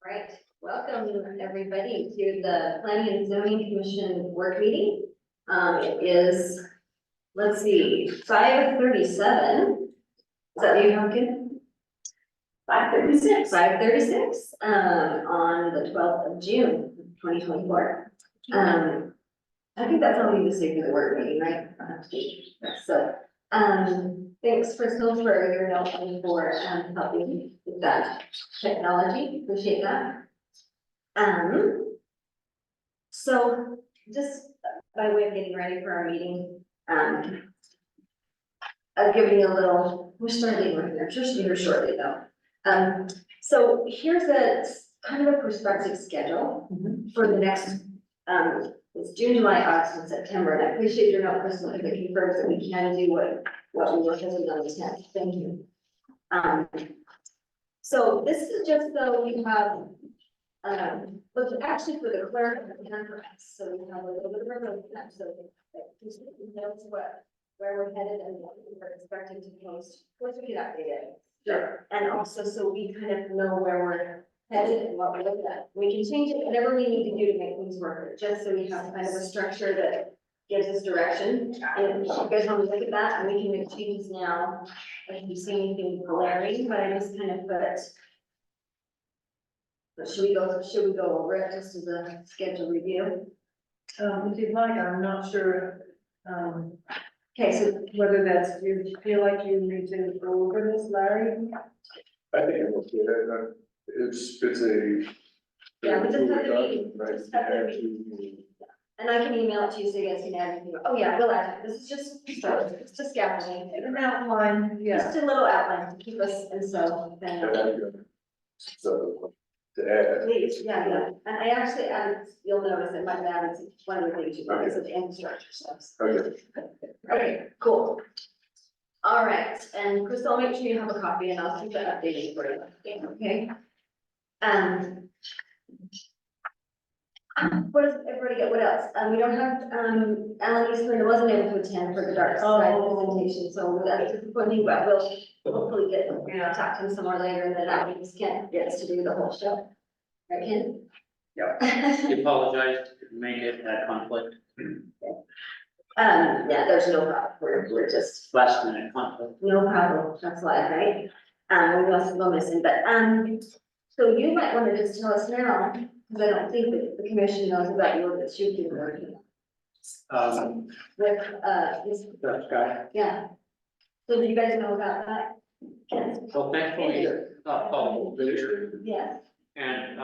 Right, welcome everybody to the Planning and Zoning Commission work meeting. It is, let's see, 5:37. Is that what you have, Kim? 5:36. 5:36, on the 12th of June, 2024. I think that's all we need to say for the work meeting, right? So, thanks Crystal for your note and for, helping with that technology, appreciate that. So just by way of getting ready for our meeting, I'll give you a little, we're starting right here, just here shortly though. So here's a kind of a perspective schedule for the next, it's June, July, August, and September, and I appreciate your note, Crystal, if it confirms that we can do what we were supposed to on the 10th. Thank you. So this is just so we have, but actually for the clerk and for us, so we have a little bit of a roadmap, so that we know where we're headed and what we're expecting to post. Of course, we can update it. Sure. And also, so we kind of know where we're headed and what we're looking at. We can change it whatever we need to do to make things work, just so we have kind of a structure that gives us direction. And if you guys want to look at that, and we can make changes now. If you see anything glaring, but I just kind of put. But should we go over it just as a schedule review? If you'd like, I'm not sure, Okay, so whether that's, you feel like you need to go over this, Larry? I think it will fit it, it's a. yeah, we just have to Right, just have to and I can email it to you so you guys can add anything. Oh yeah, we'll add it. This is just, it's just scaffolding. An outline, yeah. Just a little outline to keep us, and so then. So, to add, Please, yeah, and I actually added, you'll notice that my added one of the things you guys of infrastructure stuff. okay, Okay, cool. All right, and Crystal, make sure you have a copy and I'll keep it updated for you, okay? What does everybody get, what else? We don't have, Alan Eastman wasn't able to attend for the dark side presentation, so that's disappointing, but we'll hopefully get, talk to him some more later, and then that means Ken gets to do the whole show. Right, Ken? Yeah. I apologize to make it that conflict, Yeah, there's no problem, we're just, last minute conflict. no problem, that's life, right? We must go missing, but, so you might want to just tell us now, because I don't think that the commission knows about your, that you've been working with, this, Dutch guy. yeah. So do you guys know about that? Yes. So thankfully, Paul was here, Yes. and,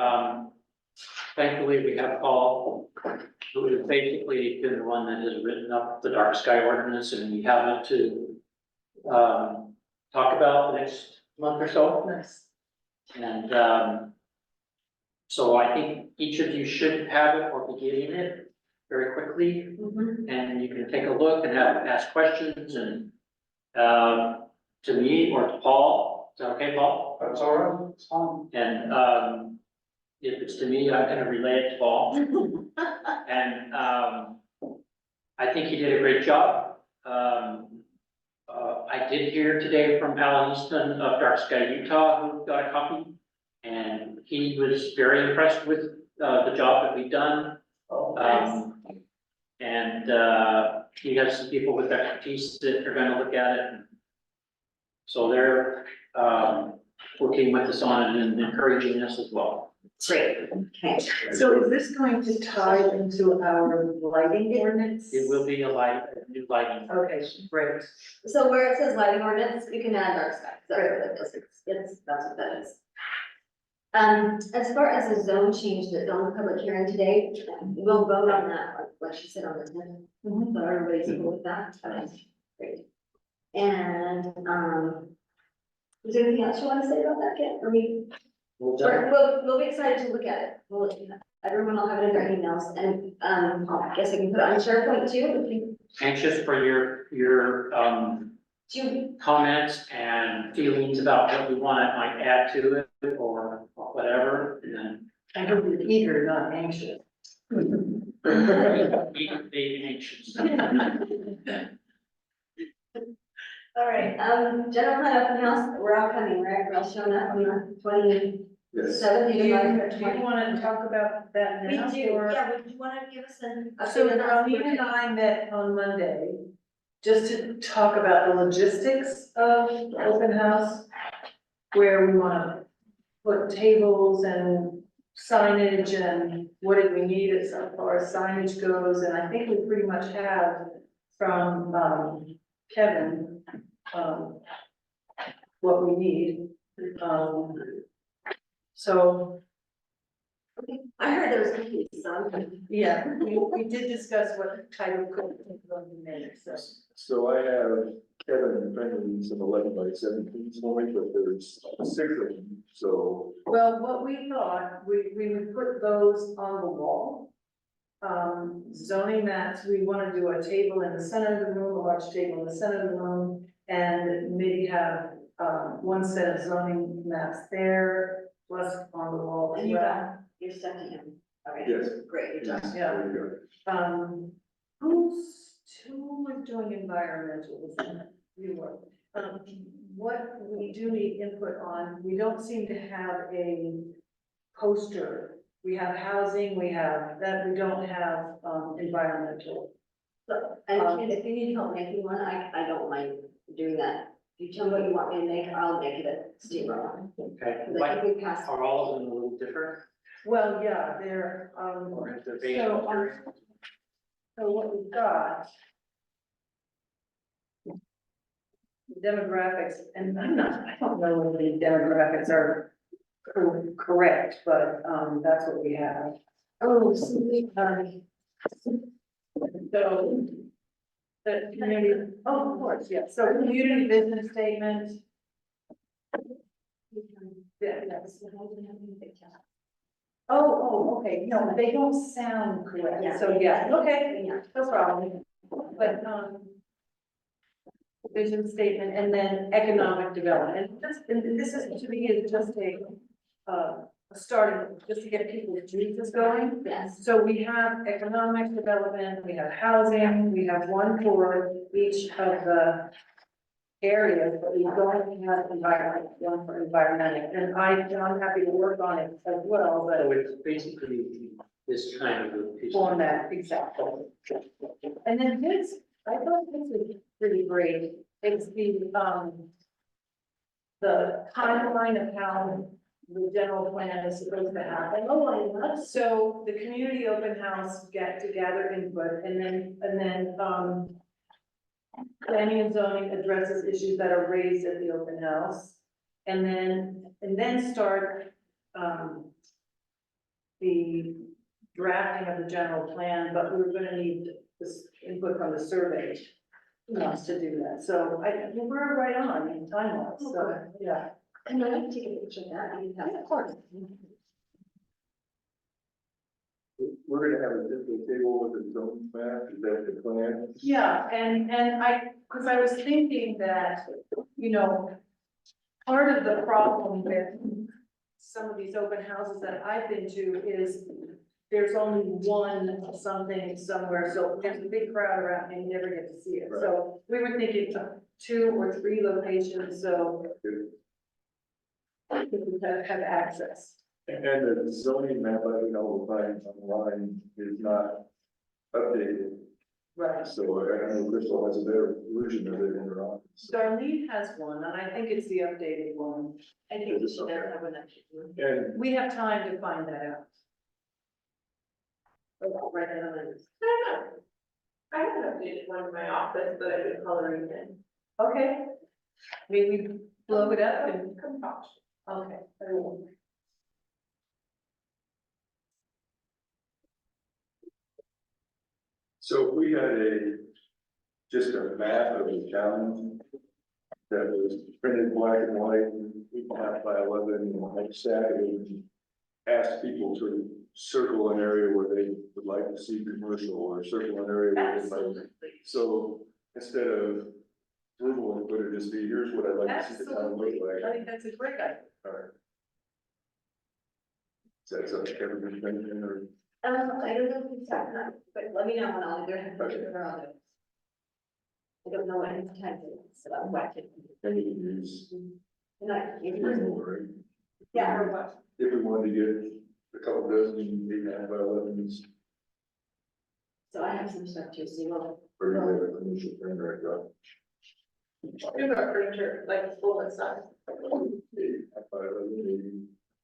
thankfully we have Paul, who has basically been the one that has written up the dark sky ordinance, and we have it to, talk about the next month or so. Nice. And, so I think each of you should have it or be getting it very quickly. Mhm. And you can take a look and ask questions and, to me or to Paul. Is that okay, Paul? that's all right. And, if it's to me, I'm gonna relay it to Paul. And, I think he did a great job. I did hear today from Alan Eastman of Dark Sky, Utah, who got a copy. And he was very impressed with, the job that we've done. Nice. And, you have some people with expertise that are gonna look at it. So they're, working with us on it and encouraging us as well. Great, okay. So is this going to tie into our lighting ordinance? It will be a new lighting. Okay, great. So where it says lighting ordinance, you can add dark sky, that's what it is, that's what that is. As far as the zone change that's on the public hearing today, we'll vote on that, like she said on the 10th. So everybody's cool with that, okay, great. And, is there anything else you want to say about that, Ken? We'll be excited to look at it. Everyone will have it in their emails, and, I guess I can put it on SharePoint too, if you, Anxious for your, do you, comments and feelings about what we want to might add to it or whatever, and then. I hope you're eager, not anxious. Be anxious. all right, general plan open house, we're all coming, right? We're all showing up on the Yes. Seventy Do you, divided by do you 20. wanna talk about that We now? do, or- yeah, would you wanna give us an? So update on that? Darlene and I met on Monday, just to talk about the logistics of open house, where we wanna put tables and signage and what do we need as far as signage goes, and I think we pretty much have from, Kevin, what we need. So, I heard there was cookies, so I'm. yeah, we did discuss what type of cookies we're going to make, so. So I have Kevin printing some 11 by 17 for me, but there's 6 of them, so. Well, what we thought, we would put those on the wall. Zoning maps, we wanna do a table in the center of the room, a large table in the center of the room, and maybe have, one set of zoning maps there, plus on the wall as And you well. got, you're sending him, okay. Yes. Great, good job. Yeah. There you Who was doing environmental? You were. What we do need input on, we don't seem to have a poster. We have housing, we have that, we don't have, environmental. So, and if you need help making one, I don't mind doing that. If you tell me what you want me to make, I'll make it a steamer. Okay, Cause I think we passed. are all of them a little different, Well, yeah, they're, or is there So, basic material? so what we've got. Demographics, and I don't know whether the demographics are correct, but, that's what we have. Oh, so we, So. The community, oh, of course, yeah, so community business statement, yeah, yes. Oh, okay, no, they don't sound correct, Yeah. so, yeah, okay, Yeah. no problem. But, vision statement and then economic development, and this is, to me, is just a starting, just to get people's juices going. Yes. So we have economic development, we have housing, we have one for each of the areas, but we don't have environment, one for environmental, and I'm happy to work on it as well, but. So it's basically this kind of a piece. of- Format, exactly. And then this, I thought this was pretty great, it's the timeline of how the general plan is supposed to happen. Oh, I love. So the community open house get to gather input and then, planning and zoning addresses issues that are raised at the open house. And then start, the drafting of the general plan, but we were gonna need this input from the survey to do that. So we're right on in time-wise, so, yeah. Can I take a picture of that? You have- Of course. We're gonna have a different table with a zone map, is that the plan? Yeah, and cause I was thinking that, part of the problem with some of these open houses that I've been to is there's only one something somewhere, so there's a big crowd around and you never get to see it. So we were thinking of 2 or 3 locations, so people have access. And the zoning map, I don't know, find online is not updated, Right. so I know Crystal has a better version of it in her office. Darlene has one, and I think it's the updated one. I think we should have an extra one. And We have time to find that out. Right on the list. I have an updated one in my office that I've been coloring in. Okay. Maybe blow it up and, Concoction. okay. so if we had just a map of the town that was printed black and white, and 8.5 by 11, and like stack it, and ask people to circle an area where they would like to see commercial, or circle an area where they'd like. Absolutely. So instead of verbal input, it'd just be, here's what I'd like to see the town look Absolutely. I like. think that's a great idea. All right. Is that something everybody's thinking, or? I don't know if it's that, but let me know when I'll either have pictures or I'll do it. I don't know when it's time to, so I'm watching. Then you can use. Not, Right? yeah, Or what? if we wanted to get a couple dozen, 8.5 by 11s, So I have some stuff too, so you'll. or you have a commercial printer, right, Rob? You've got furniture, like full and stuff. 8.5 by 11, maybe.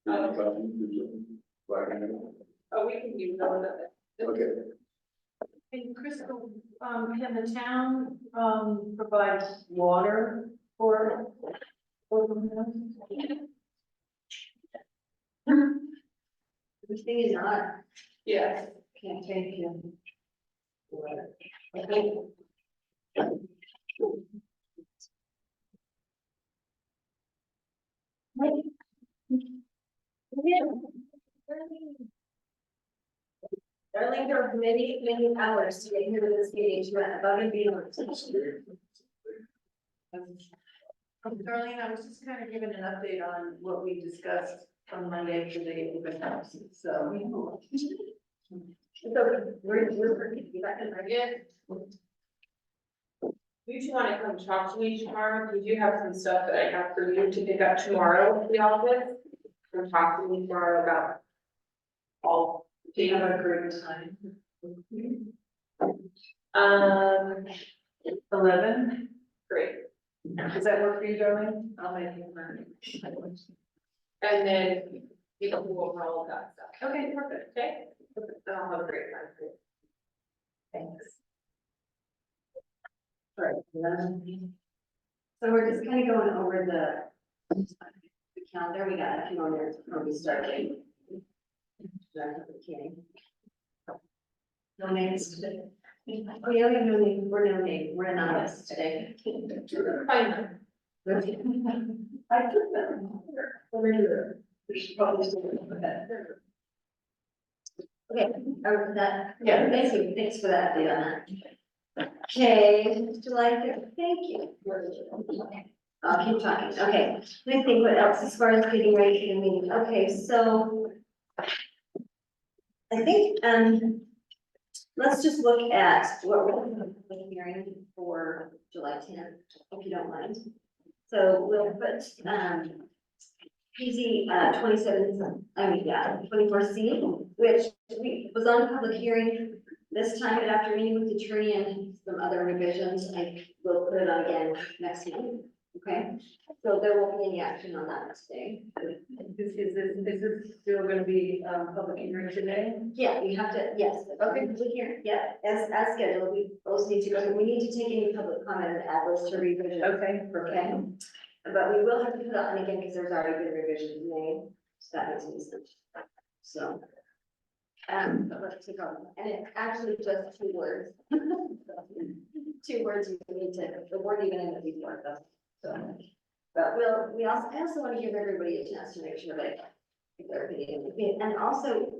Copies or something, black and white. Oh, we can use those of it. Okay, And Crystal, can the town, provide water for open house? The thing is not, Yes. can't take you. Darling, there are many hours to get here to this meeting, she went above and beyond. Darlene, I was just kind of giving an update on what we discussed on Monday for the open house, so. So, we're, you back in, right? Yeah. You two wanna come talk to me tomorrow, because you have some stuff that I have for you to pick up tomorrow at the office. Come talk to me tomorrow about all. You have a great time. 11, Great, does that work for you, Darlene? I'll make it work. and then you can go over all of that stuff, Okay, perfect. okay? Then I'll have a great time for you. Thanks. Right. So we're just kind of going over the calendar, we got a few more minutes before we start getting. No names today. We have no name, we're anonymous today. Fine then. I took them. We should probably still do that. Okay, that, Yeah. thanks for that update on that. Okay, July 5th, thank you. I'll keep talking, okay, let me think what else as far as getting ready for the meeting, okay, so. I think, let's just look at what we're going to be hearing for July 10th, if you don't mind. So we'll put, PZ, 24C, which was on public hearing this time, but after meeting with the attorney and some other revisions, I will put it on again next week, okay? So there won't be any action on that today. Is this still gonna be, public hearing today? Yeah, we have to, yes, okay, public hearing, yeah, as scheduled, we both need to go, we need to take any public comment and add those to revision. Okay, Okay, but we will have to put it on again because there's already been revisions made, so that makes any sense. So. But let's take on, and it's actually just 2 words. 2 words you need to, the word even in the before though, so. But I also want to give everybody a chance to make sure that they're opinion, and also,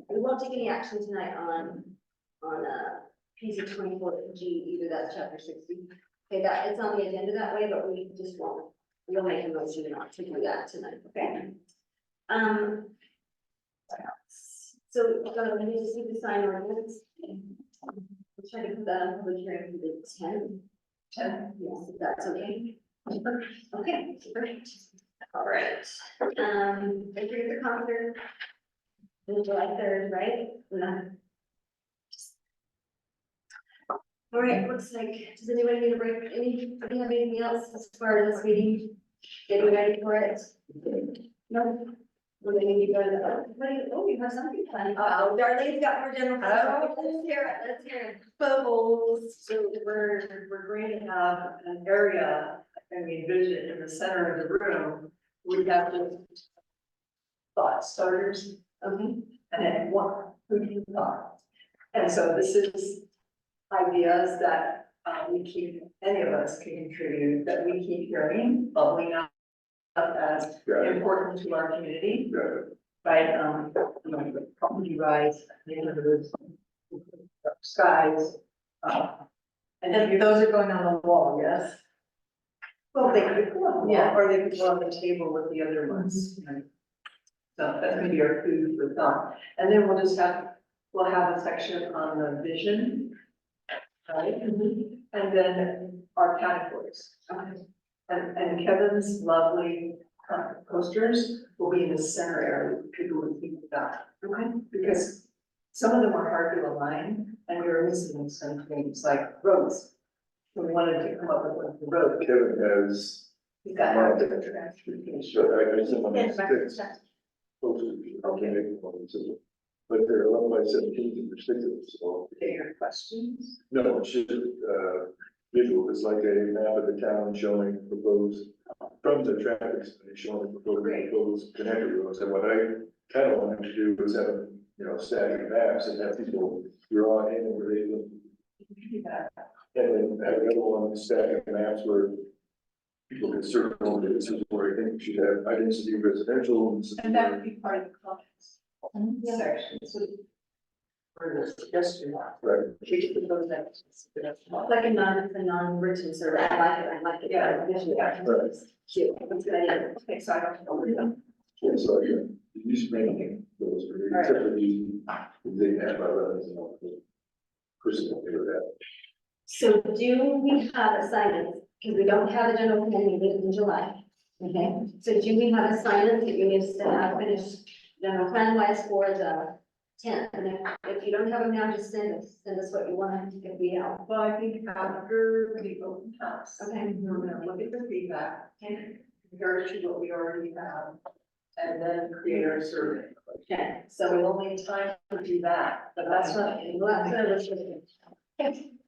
we won't take any action tonight on PC 24G, either that's chapter 60. Okay, that, it's on the agenda that way, but we just won't, we'll make a motion not to do that tonight, okay? What else? So, we just need to sign ordinance. We'll try to put that on public hearing for the 10th. Yes, if that's okay. Okay, great. All right. Agree with the concert. July 3rd, right? No. All right, looks like, does anybody need a break? Anybody have anything else as far as this meeting? Getting ready for it? No? Well, then you go to the, oh, you have something fun. Oh, Darlene's got more general. Let's hear it, let's hear it. Bubbles, so we're going to have an area, I mean, vision in the center of the room. We have the thought starters, Okay. and then what, who do you thought? And so this is ideas that we keep, any of us can contribute, that we keep hearing, bubbling up as got it, important to our community, got it. right? You know, the property rights, neighborhoods, skies. And then those are going on the wall, yes? Well, they could go on the Yeah, wall. or they could go on the table with the other ones. Right? So that's gonna be our food for thought. And then we'll have a section on the vision. Right? And then our categories. Okay. And Kevin's lovely posters will be in the center area, where people would think about. Okay. Because some of them are hard to align, and you're missing some things like roads. We wanted to come up with one for road, Kevin has, we got to have different transportation. sure, I sent him six posters. But they're 11 by 17 and restricted, so. Okay, your questions? No, it's just, visual, it's like a map of the town showing proposed, from the traffic study, showing proposed connector roads, and what I kind of wanted to do was have, static maps and have people draw in where they live. And then have another one, static maps where people can circle, this is where I think we should have high density residential. And this is And that where- would be part of the comments. Section, so. For the suggestion. Right, We could put those next. Like a non-written survey, I like it. Yeah. Right. Cute, that's a good idea. Okay, so I don't know. yeah, so, yeah, these making those, except for these, they have my relatives and all. Personal favor that. So do we have assignments, because we don't have a general plan meeting in July, okay? So do we have assignments that you need us to have finished general plan wise for the 10th? And if you don't have them now, just send us what you want if we have. Well, I think after the open house. Okay. We're gonna look at the feedback, compare it to what we already have, and then create our survey. Okay, So we so only have time to do that, but that's not. well, that's what I was thinking.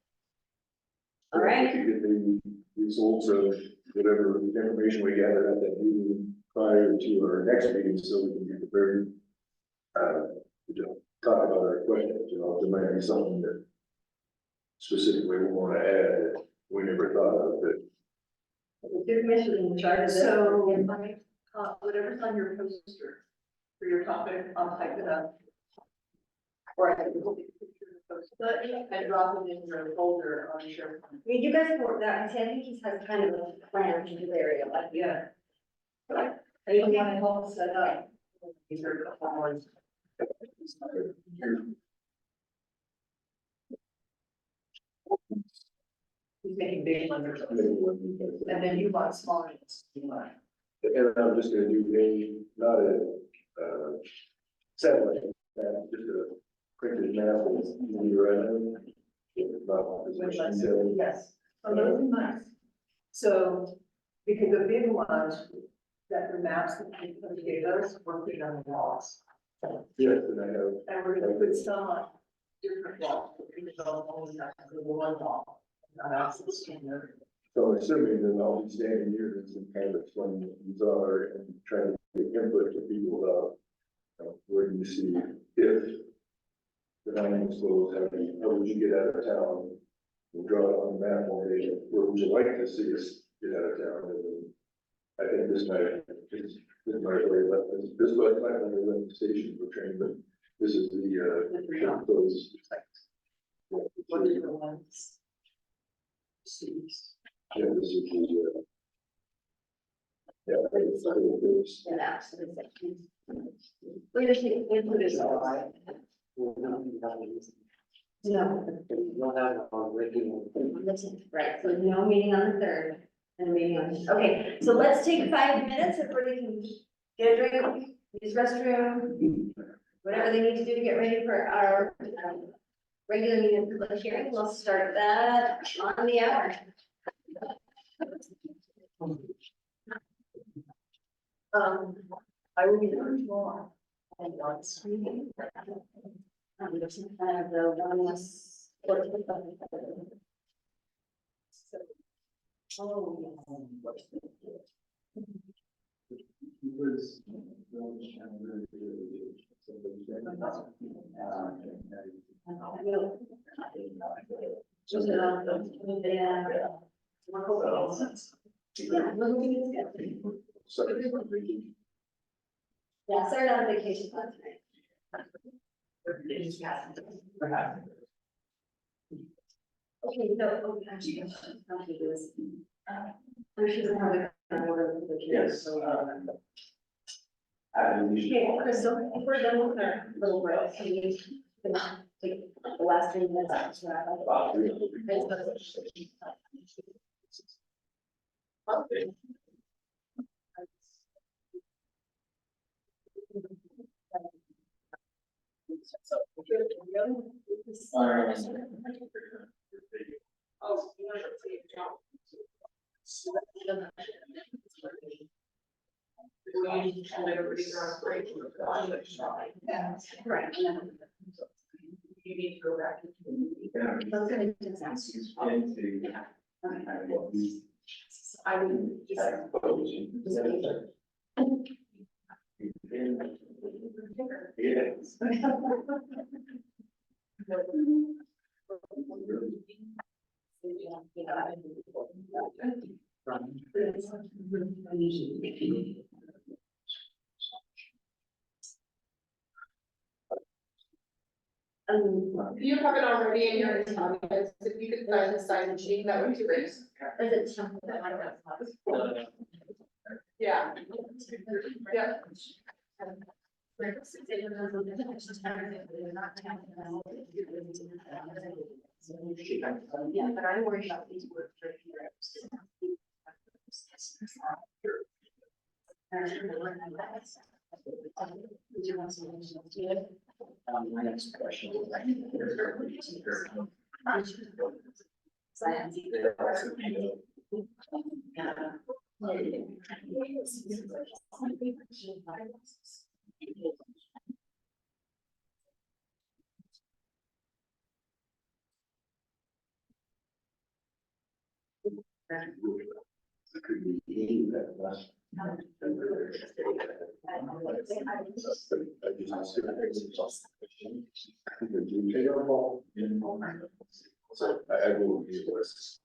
All right. To get the results of whatever information we gather at that meeting prior to our next meeting, so we can be prepared. Talk about our questions, there might be something that specifically we want to add that we never thought of, but The commission in charge of this. So, whatever's on your poster for your topic, I'll type it up. Or I can take a picture of the poster and drop it in your folder on SharePoint. I mean, you guys can work that, I think he has kind of a plan in the area, like, Yeah. And you want to help set up, these are a couple more. He's making big numbers, and then you want smaller ones. and I'm just gonna do not a, satellite, just a printed map of the Yes, oh, those are nice. So, because the big ones, that the maps that people gave us, were put on the walls. Yes, and I have, And we're gonna put some on different walls, but we don't only have to do the one wall. Not access to the. so assuming that I'll be standing here and kind of explaining what these are and trying to get input to people about, where do you see if the line is closed, how would you get out of town? We'll draw it on the map, where would you like to see us get out of town? And then I think this might be the station for train, but this is the, closed. What are the ones? Yeah, this is the, yeah, it's, and absolutely. We just need to put this all right. No, We'll have a regular. listen, right, so no meeting on the 3rd, and a meeting on, okay, so let's take 5 minutes, everybody can get a drink, use restroom, whatever they need to do to get ready for our, regular meeting of public hearing, we'll start that on the hour. I will be there tomorrow. And on screen. There's some kind of the wellness. Yeah, started on vacation last night. Okay, so, oh, gosh, I'll do this. I'm sure how they're gonna order the kids, so, okay, Crystal, if we're done with our little break, can we finish, take the last 3 minutes to wrap up? Oh, you want to see it, John? Everybody's on break. Yeah. Right. You need to go back. I would If you have it already in your comments, if you could sign the sign sheet, that would be great. Is it something that I Yeah. Yeah. Yeah, but I'm worried about these words right here. My next question. I will be this.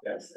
Yes.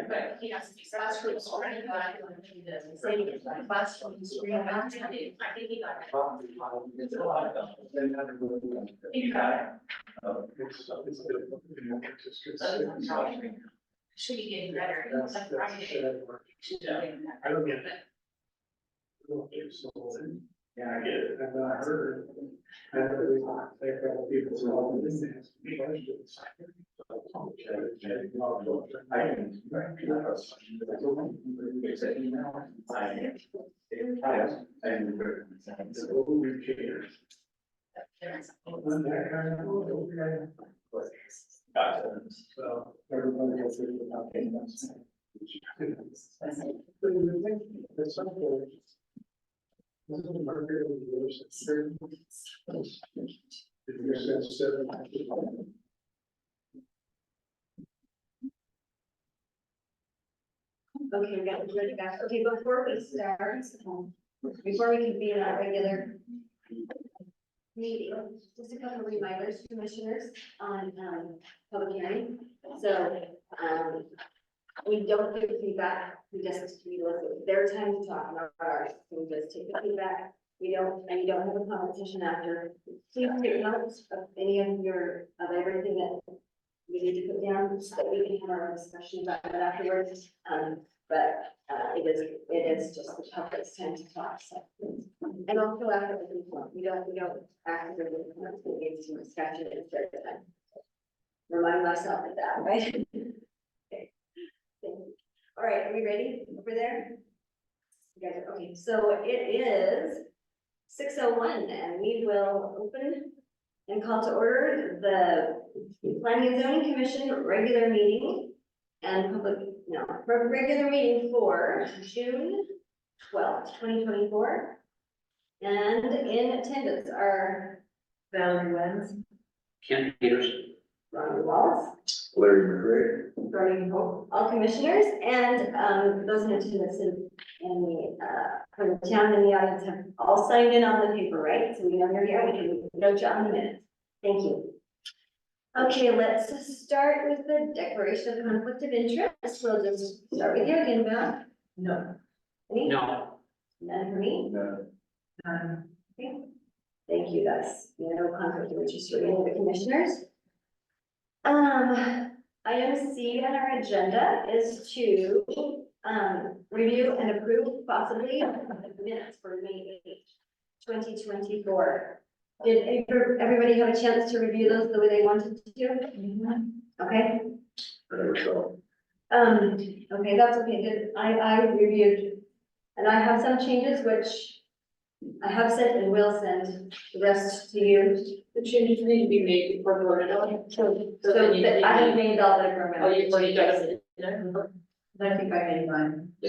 But he has to be classroom, so I think I can do this. Classroom, screen, I think he got it. Should be getting better. It's like Friday. Should be getting better. I don't get it. Yeah, I get it. I've not heard. I heard a couple people who all this is. So everybody has to be okay. Okay, we got it ready back. Okay, before we start, before we convene our regular meeting, just a couple of reminders, commissioners, on, public hearing. So, we don't give feedback, we just, we listen. Their time to talk, not ours. So we just take the feedback. We don't, and you don't have a competition after. Please take notes of any of your, of everything that we need to put down, so that we can have our discussion about it afterwards. But it is just the public's time to talk, so. And also after the people, we don't actively, need to scratch it instead of time. Remind myself of that, right? Okay. Thank you. All right, are we ready over there? You guys are, okay, so it is 6:01 and we will open and call to order the Planning and Zoning Commission, regular meeting and regular meeting for June 12th, 2024. And in attendance are Valerie Lenz. Ken Peters. Ronnie Wallace, Larry McRae. Starting hope. all commissioners, and those in attendance from the town and the audience have all signed in on the paper, right? So we know you're here, we can note you on the minutes. Thank you. Okay, let's start with the declaration of conflict of interest. We'll just start with you again, Val. No. Any? No, None for me? No. Okay. Thank you, that's, no conflict of interest for any of the commissioners. Item C on our agenda is to, review and approve possibly the minutes for May 8th, 2024. Did everybody have a chance to review those the way they wanted to? Okay. Never saw. Okay, that's okay, good. I reviewed, and I have some changes which I have sent and will send the rest to you. The changes need to be made before voted on. So then you- I haven't made all the permanent. Oh, you've already done changes. it. I think I made mine. I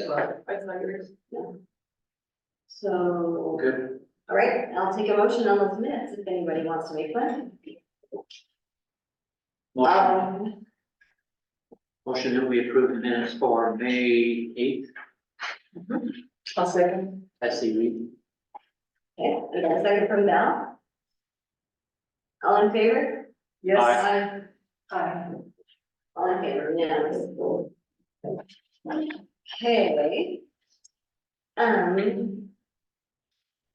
saw yours. So, good. all right, I'll take a motion on those minutes if anybody wants to make one. Motion, motion that we approve the minutes for May 8th. I'll second. That's the read. Okay, I got a second from Val. All in favor? Yes. Aye. Aye. All in favor, unanimous. Okay.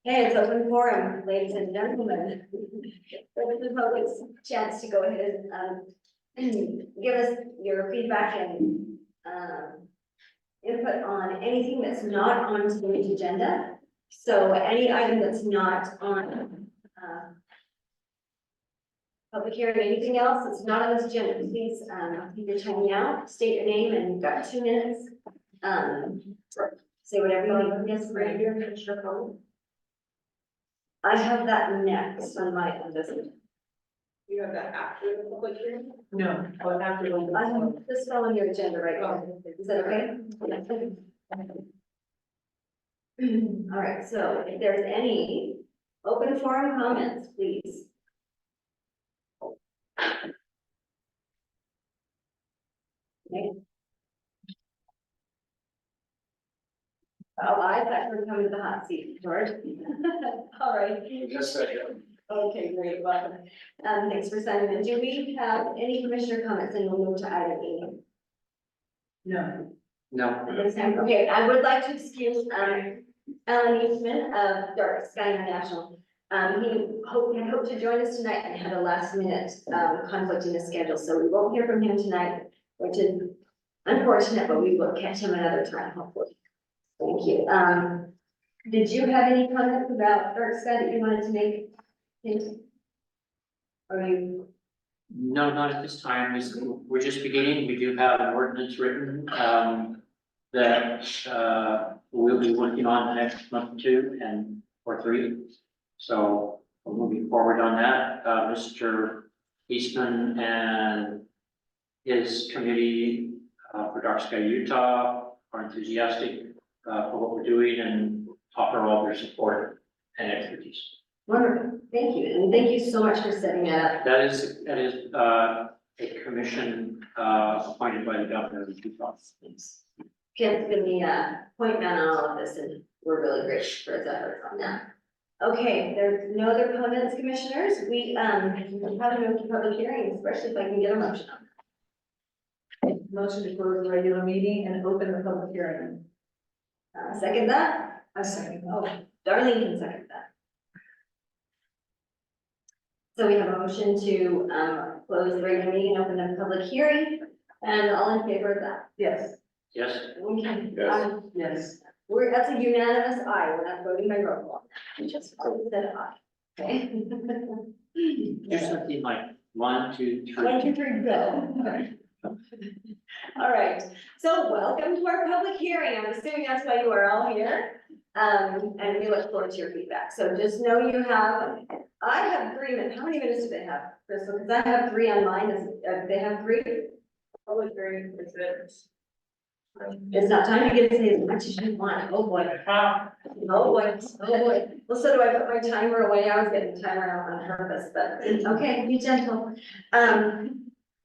Hey, it's open forum, ladies and gentlemen. This is the public's chance to go ahead and give us your feedback and input on anything that's not on today's agenda. So any item that's not on public hearing, anything else that's not on this agenda, please take your time now, state your name, and you've got 2 minutes. Say whatever you need. Yes, right here, Commissioner Cole. I have that next on my agenda. You have that after the public hearing? No, I'll have to. I have this fell on your agenda right now. Is that okay? All right, so if there's any open forum comments, please. Okay. Oh, I thought you were coming to the hot seat, George. All right. Just a second. Okay, great, welcome. Thanks for signing in. Do we have any commissioner comments, and we'll move to item E? No. No, This time, okay, I would like to excuse, Alan Eastman of Dark Sky International. He had hoped to join us tonight and had a last minute, conflict in his schedule, so we won't hear from him tonight, which is unfortunate, but we will catch him another time, hopefully. Thank you. Did you have any comments about Dark Sky that you wanted to make? Or you? no, not at this time. We're just beginning. We do have an ordinance written, that, we'll be working on the next month or 2 or 3. So we're moving forward on that. Mr. Eastman and his committee, for Dark Sky Utah are enthusiastic, for what we're doing and offer all their support and expertise. Wonderful, thank you, and thank you so much for setting that up. That is a commission, appointed by the governor of Utah. Ken's been the point man on all of this, and we're really grateful for his efforts on that. Okay, there's no other comments, commissioners. We have a move to public hearing, especially if I can get a motion on Motion to close the regular meeting and open the public hearing. that. Second that? I second. Oh, Darlene can second that. So we have a motion to close the regular meeting, open the public hearing, and all in favor of that? Yes. Yes, Okay. Yes. Yes. That's a unanimous aye, we're not voting by roll call. We just said aye. Okay. do something like 1, 2, 3. 1, 2, 3, go. All right, so welcome to our public hearing. I'm assuming that's why you are all here. And we look forward to your feedback. So just know I have 3 minutes. How many minutes do they have, Crystal? Because I have 3 on mine. They have 3. Public hearing is it? It's not time to get to say as much as you want. Oh, boy. Oh, boy. Oh, boy. Well, so do I put my timer away? I was getting the timer out on purpose, but it's okay, be gentle.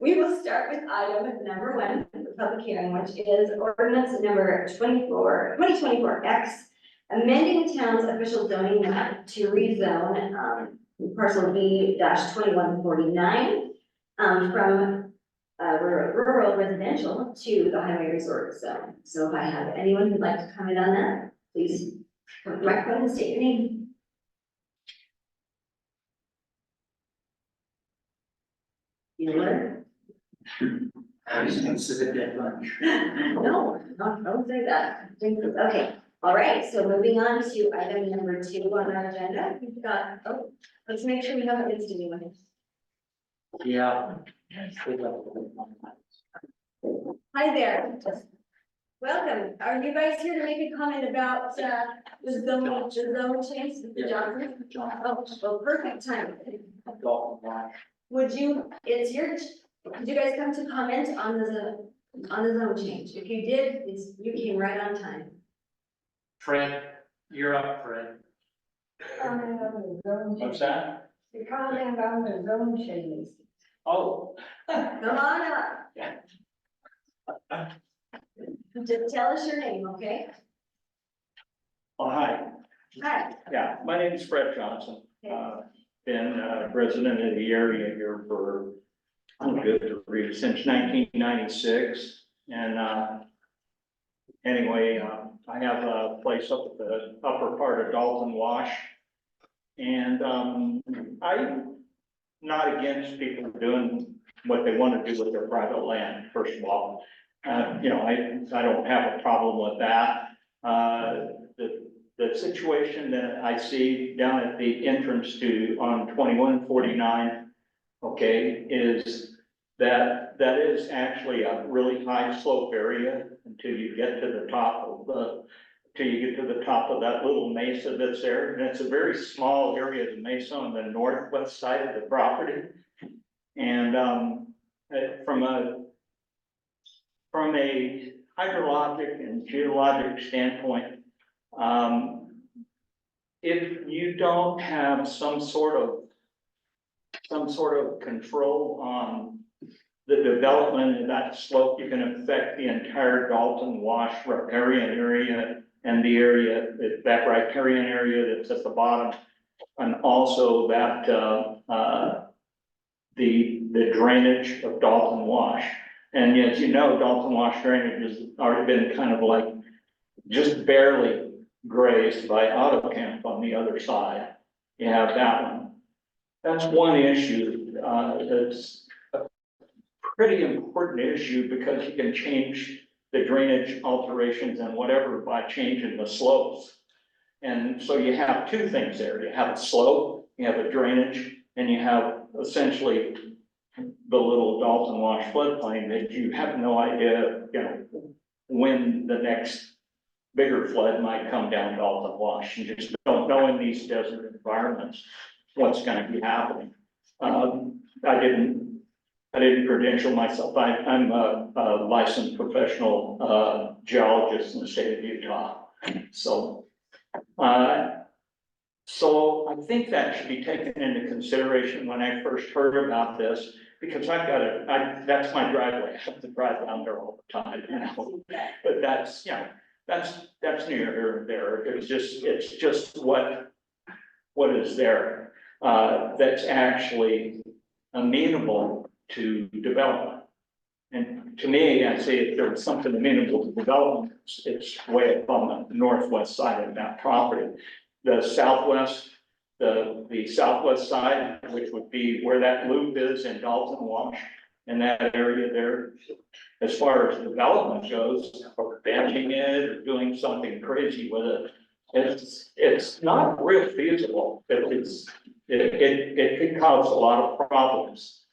We will start with item number 1, the public hearing, which is ordinance number 2024-X, amending the town's official zoning map to rezone, parcel B-2149, from rural residential to the highway resort zone. So if I have anyone who'd like to comment on that, please come to the microphone and state your name. Bueller? This is a dead lunch. No, don't say that. Okay, all right, so moving on to item number 2 on our agenda, we've got, let's make sure we haven't missed anyone. Yeah. Hi there. Welcome. Are you guys here to make a comment about, the zone change, Mr. Johnson? Oh, well, perfect time. Would you guys come to comment on the zone change? If you did, you came right on time. Fred, you're up, Fred. What's that? The comment on the zone changes. Oh. Come on up. Just tell us your name, okay? Oh, hi. Hi. Yeah, my name is Fred Johnson. Been a resident of the area here for, since 1996. And anyway, I have a place up at the upper part of Dalton Wash. And I'm not against people doing what they want to do with their private land, first of all. You know, I don't have a problem with that. The situation that I see down at the entrance on 2149, okay, is that is actually a really high slope area until you get to the top of that little mesa that's there. And it's a very small area of the mesa on the northwest side of the property. And from a hydrologic and geologic standpoint, if you don't have some sort of control on the development of that slope, you can affect the entire Dalton Wash riparian area and the area, that riparian area that's at the bottom, and also that the drainage of Dalton Wash. And as you know, Dalton Wash drainage has already been kind of like just barely grazed by AutoCamp on the other side. You have that one. That's one issue. It's a pretty important issue because you can change the drainage alterations and whatever by changing the slopes. And so you have 2 things there. You have a slope, you have a drainage, and you have essentially the little Dalton Wash floodplain that you have no idea, you know, when the next bigger flood might come down Dalton Wash. You just don't know in these desert environments what's going to be happening. I didn't credential myself. I'm a licensed professional geologist in the state of Utah. So I think that should be taken into consideration when I first heard about this, because that's my driveway. I have to drive down there all the time, you know. But that's, you know, that's near here and there. It's just what is there that's actually amenable to development. And to me, I say if there was something amenable to development, it's way up on the northwest side of that property. The southwest side, which would be where that loop is in Dalton Wash, in that area there, as far as development goes, or benching it or doing something crazy with it, it's not real feasible. It could cause a lot of problems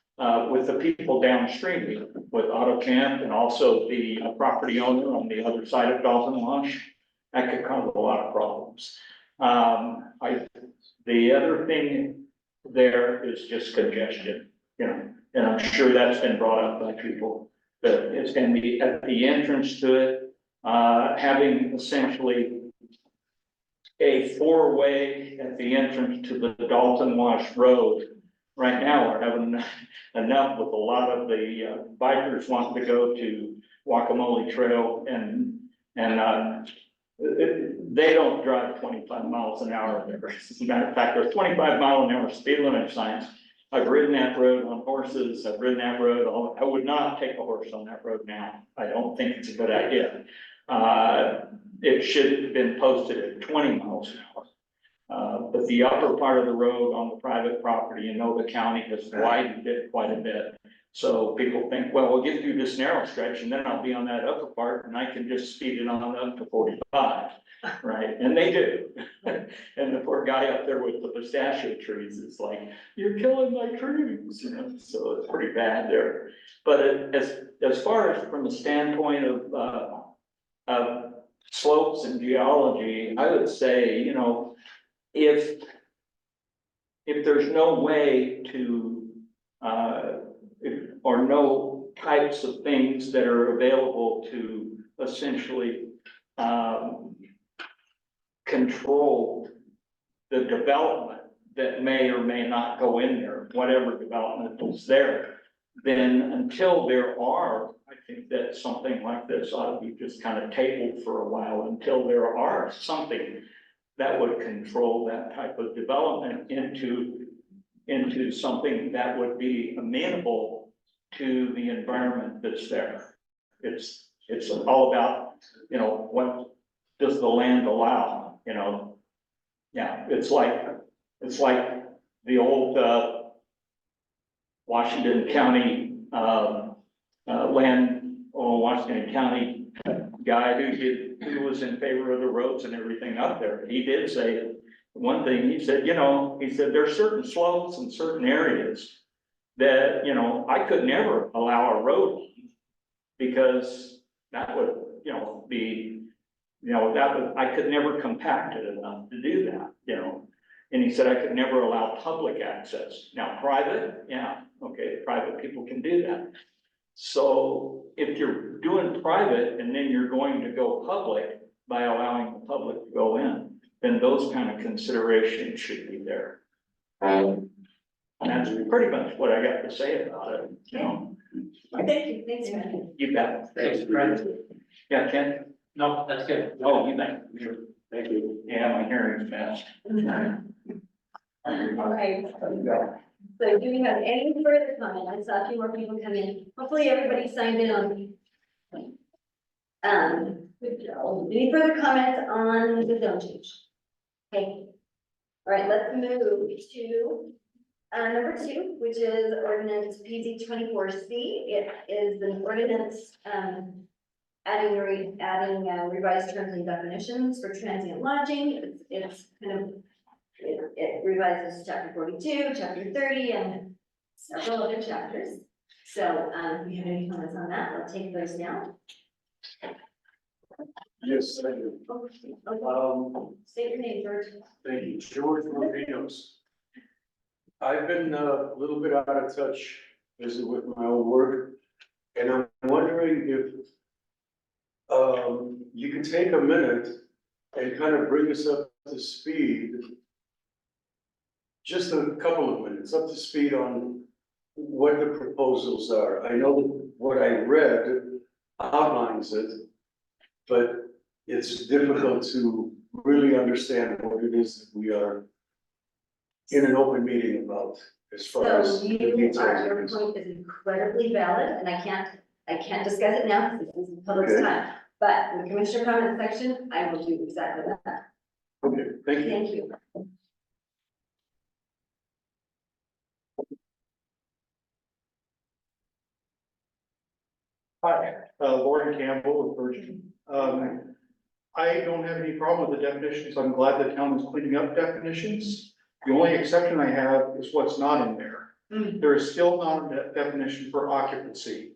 with the people downstream, with AutoCamp and also the property owner on the other side of Dalton Wash. That could cause a lot of problems. The other thing there is just congestion, you know, and I'm sure that's been brought up by people. But it's gonna be at the entrance to it, having essentially a four-way at the entrance to the Dalton Wash Road. Right now, we're having enough with a lot of the bikers wanting to go to Guacamole Trail and they don't drive 25 miles an hour there. As a matter of fact, there's 25-mile-an-hour speed limit signs. I've ridden that road on horses. I've ridden that road. I would not take a horse on that road now. I don't think it's a good idea. It should have been posted at 20 miles an hour. But the upper part of the road on the private property, the county has widened it quite a bit. So people think, well, we'll get through this narrow stretch and then I'll be on that upper part and I can just speed it on up to 45, right? And they do. And the poor guy up there with the pistachio trees is like, you're killing my trees, so it's pretty bad there. But as far as from the standpoint of slopes and geology, I would say, if there's no way to, or no types of things that are available to essentially control the development that may or may not go in there, whatever development is there, then until there are, I think that something like this ought to be just kind of tabled for a while until there are something that would control that type of development into something that would be amenable to the environment that's there. It's all about, what does the land allow, Yeah, it's like the old Washington County Washington County guy who was in favor of the roads and everything up there. He did say one thing. He said, there's certain slopes in certain areas that, I could never allow a road because that would, be, I could never compact it enough to do that, And he said, I could never allow public access. Now, private, yeah, okay, private people can do that. So if you're doing private and then you're going to go public by allowing the public to go in, then those kind of considerations should be there. And that's pretty much what I got to say about it, Thank you, thanks, Brandon. You bet. Thanks, Brent. Yeah, Ken? No, that's good. Oh, you bet. Thank you. Yeah, my hearing's bad. Okay. So do we have any further comment? I saw a few more people come in. Hopefully everybody signed in on. Any further comments on the zone change? Okay. All right, let's move to number 2, which is ordinance PZ 24C. It is an ordinance adding revised terms and definitions for transient lodging. It's kind of it revises chapter 42, chapter 30, and several other chapters. So, if you have any comments on that, I'll take those now. Yes, thank you. State your name, George. Thank you, George Marvinos. I've been a little bit out of touch, busy with my own work, and I'm wondering if you can take a minute and kind of bring us up to speed. Just a couple of minutes, up to speed on what the proposals are. I know that what I read outlines it, but it's difficult to really understand what it is that we are in an open meeting about as far as So the your details. point is incredibly valid, and I can't discuss it now because this is public Okay. time. But in the commissioner comment section, I will do exactly that. Okay, thank you. Thank you. Hi, Lauren Campbell with Virgin. I don't have any problem with the definitions. I'm glad the town is cleaning up definitions. The only exception I have is what's not in there. There is still not a definition for occupancy.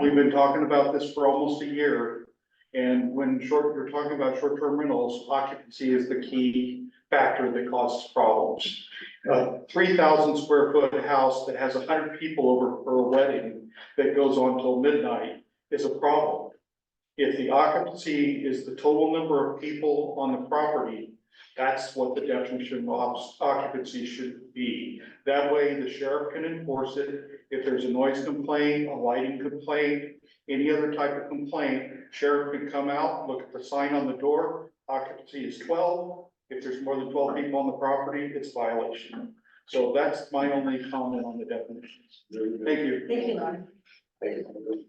We've been talking about this for almost a year. And when you're talking about short-term rentals, occupancy is the key factor that causes problems. A 3,000 square foot house that has 100 people over for a wedding that goes on till midnight is a problem. If the occupancy is the total number of people on the property, that's what the definition of occupancy should be. That way the sheriff can enforce it. If there's a noise complaint, a lighting complaint, any other type of complaint, sheriff can come out, look at the sign on the door, occupancy is 12. If there's more than 12 people on the property, it's violation. So that's my only comment on the definitions. Thank you. Thank you, Lauren. Thank you.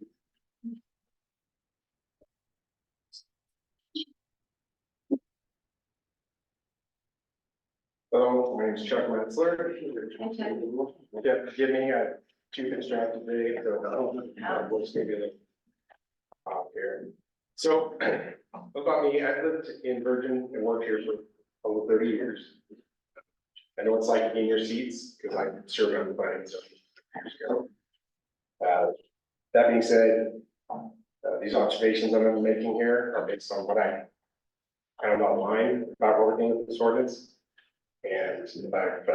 Hello, my name is Chuck Metzler. Hi, Chuck. Yeah, forgive me, I have two things draft today, so we'll just maybe off here. So about me, I've lived in Virgin and worked here for over 30 years. I know it's like in your seats because I served on the planning zone years ago. That being said, these observations I'm making here are based on what I kind of outlined about working with this ordinance. And if I've,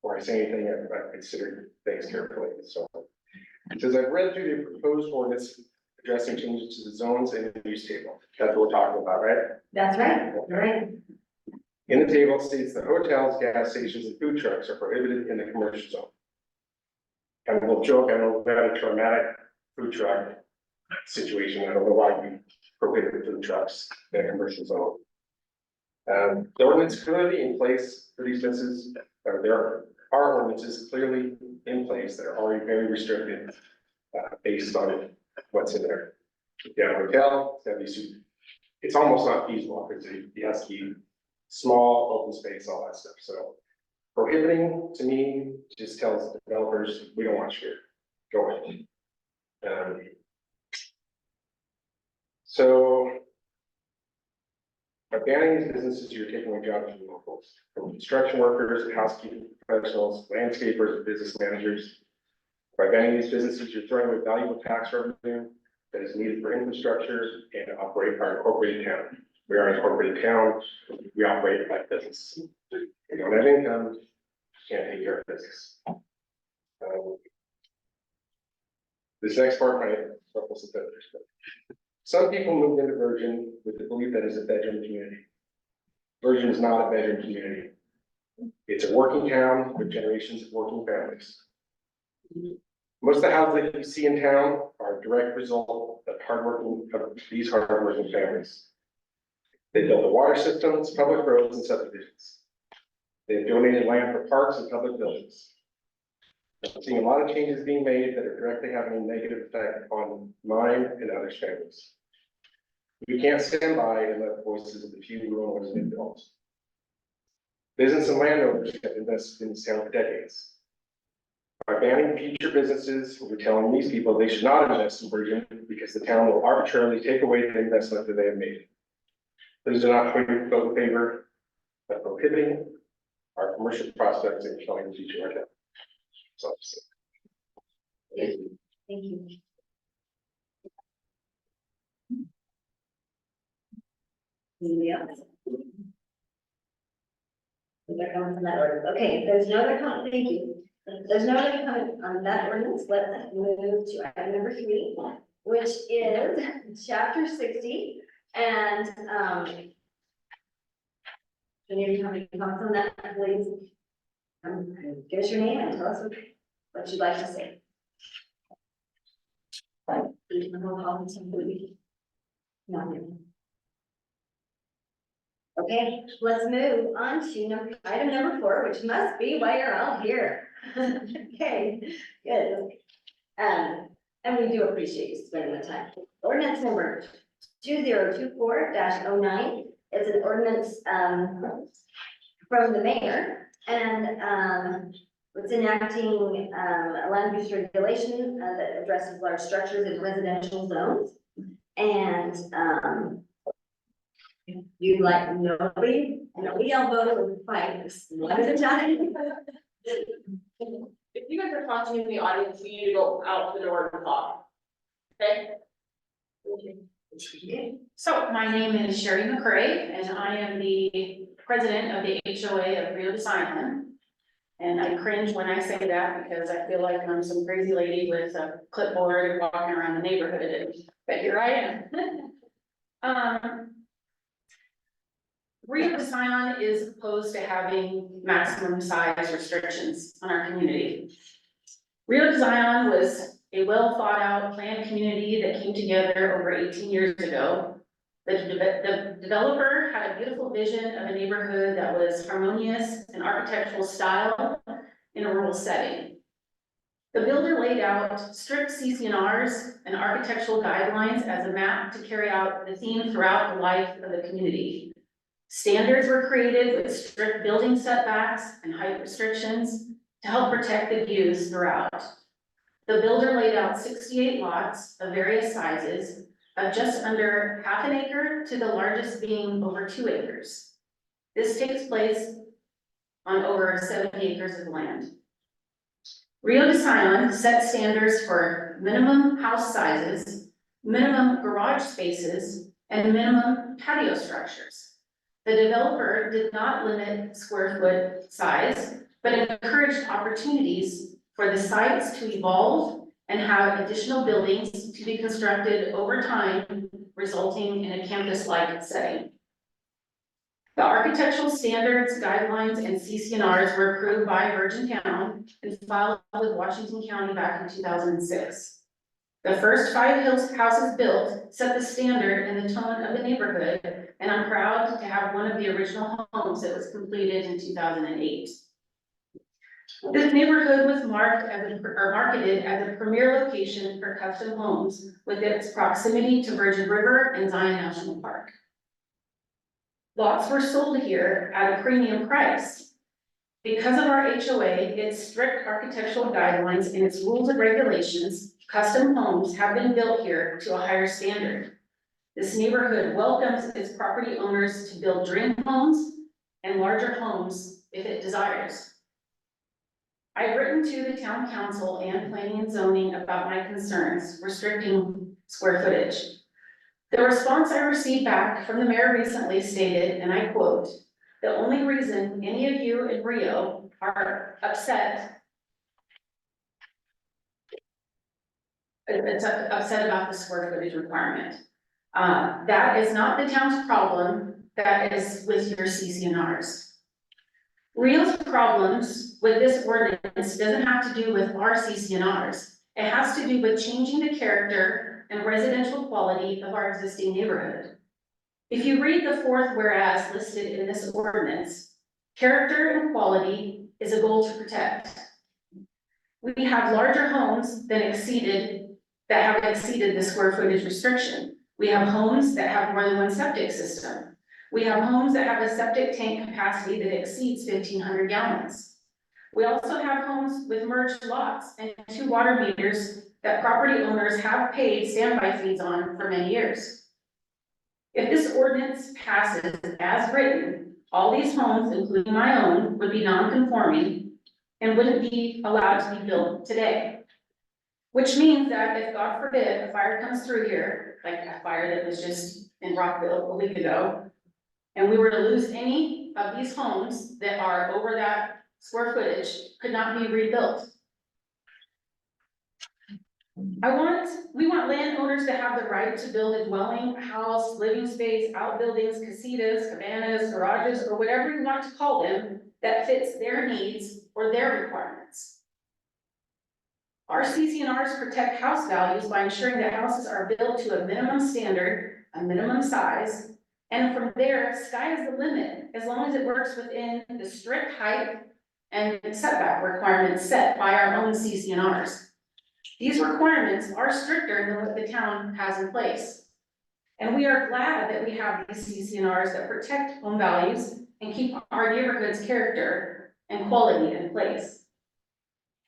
before I say anything, I've considered things carefully, so. It says, I've read through the proposed ordinance addressing changes to the zones and the use table. That's what we're talking about, right? That's right, right. In the table, it states that hotels, gas stations, and food trucks are prohibited in the commercial zone. Kind of a little joke, I know we had a traumatic food truck situation, I don't know why we prohibited food trucks in a commercial zone. The ordinance clearly in place for these businesses, or there are ordinances clearly in place that are already very restricted, based on what's in there. If you have a hotel, it's almost not feasible, because it has to be small, open space, all that stuff, so. Prohibiting, to me, just tells developers, we don't want you here, go ahead. So. By banning these businesses, you're taking away jobs from locals, from construction workers, housekeeping professionals, landscapers, business managers. By banning these businesses, you're throwing away valuable tax revenue that is needed for infrastructure and to operate our incorporated town. We are an incorporated town, we operate like business. We don't have income, can't take care of business. This next part might ruffle some feathers, but some people moved into Virgin with the belief that it's a bedroom community. Virgin is not a bedroom community. It's a working town with generations of working families. Most of the houses that you see in town are a direct result of these hardworking families. They built the water systems, public roads, and subdivisions. They've donated land for parks and public buildings. I'm seeing a lot of changes being made that are directly having a negative effect on mine and others' families. We can't stand by and let the voices of the few who own what's been built. Business and landowners have invested in this town for decades. By banning future businesses, we're telling these people they should not invest in Virgin because the town will arbitrarily take away the investment that they have made. Please do not vote in favor of prohibiting our commercial prospects and killing the future of our town. So, Thank you. Anybody else? Is there comments on that ordinance? Okay, there's no other comment, thank you. There's no other comment on that ordinance, let's move to item number 3, which is chapter 60, and, can you have any comments on that, please? Give us your name and tell us what you'd like to say. No. Okay, let's move on to item number 4, which must be why you're all here. Okay, good. And we do appreciate you spending the time. Ordinance number 2024-09 is an ordinance from the mayor, and it's enacting a land use regulation that addresses large structures in residential zones. And you'd like nobody else voted with fight this one at a time. If you guys are talking in the audience, you need to go out the door and talk. Okay. So my name is Sherry McCray, and I am the president of the HOA of Rio de Zion. And I cringe when I say that because I feel like I'm some crazy lady with a clipboard walking around the neighborhood, but here I am. Rio de Zion is opposed to having maximum size restrictions on our community. Rio de Zion was a well thought out planned community that came together over 18 years ago. The developer had a beautiful vision of a neighborhood that was harmonious and architectural style in a rural setting. The builder laid out strict CC&Rs and architectural guidelines as a map to carry out the theme throughout the life of the community. Standards were created with strict building setbacks and height restrictions to help protect the views throughout. The builder laid out 68 lots of various sizes of just under half an acre to the largest being over 2 acres. This takes place on over 70 acres of land. Rio de Zion set standards for minimum house sizes, minimum garage spaces, and minimum patio structures. The developer did not limit square foot size, but encouraged opportunities for the sites to evolve and have additional buildings to be constructed over time, resulting in a campus-like setting. The architectural standards, guidelines, and CC&Rs were approved by Virgin Town and filed with Washington County back in 2006. The first 5 houses built set the standard and the tone of the neighborhood, and I'm proud to have one of the original homes that was completed in 2008. This neighborhood was marketed as a premier location for custom homes with its proximity to Virgin River and Zion National Park. Lots were sold here at a premium price. Because of our HOA, its strict architectural guidelines and its rules and regulations, custom homes have been built here to a higher standard. This neighborhood welcomes its property owners to build dream homes and larger homes if it desires. I've written to the town council and planning and zoning about my concerns restricting square footage. The response I received back from the mayor recently stated, and I quote, "The only reason any of you in Rio are upset about the square footage requirement. That is not the town's problem, that is with your CC&Rs. Rio's problems with this ordinance doesn't have to do with our CC&Rs. It has to do with changing the character and residential quality of our existing neighborhood. If you read the 4th whereas listed in this ordinance, character and quality is a goal to protect. We have larger homes that have exceeded the square footage restriction. We have homes that have more than one septic system. We have homes that have a septic tank capacity that exceeds 1,500 gallons. We also have homes with merged lots and 2 water meters that property owners have paid standby fees on for many years. If this ordinance passes as written, all these homes, including my own, would be non-conforming and wouldn't be allowed to be built today. Which means that if, God forbid, a fire comes through here, like a fire that was just in Rockville a week ago, and we were to lose any of these homes that are over that square footage, could not be rebuilt. We want landowners to have the right to build a dwelling, house, living space, outbuildings, casitas, cabanas, garages, or whatever you want to call them, that fits their needs or their requirements. Our CC&Rs protect house values by ensuring that houses are built to a minimum standard, a minimum size, and from there, sky is the limit, as long as it works within the strict height and setback requirements set by our own CC&Rs. These requirements are stricter than what the town has in place. And we are glad that we have these CC&Rs that protect home values and keep our neighborhood's character and quality in place.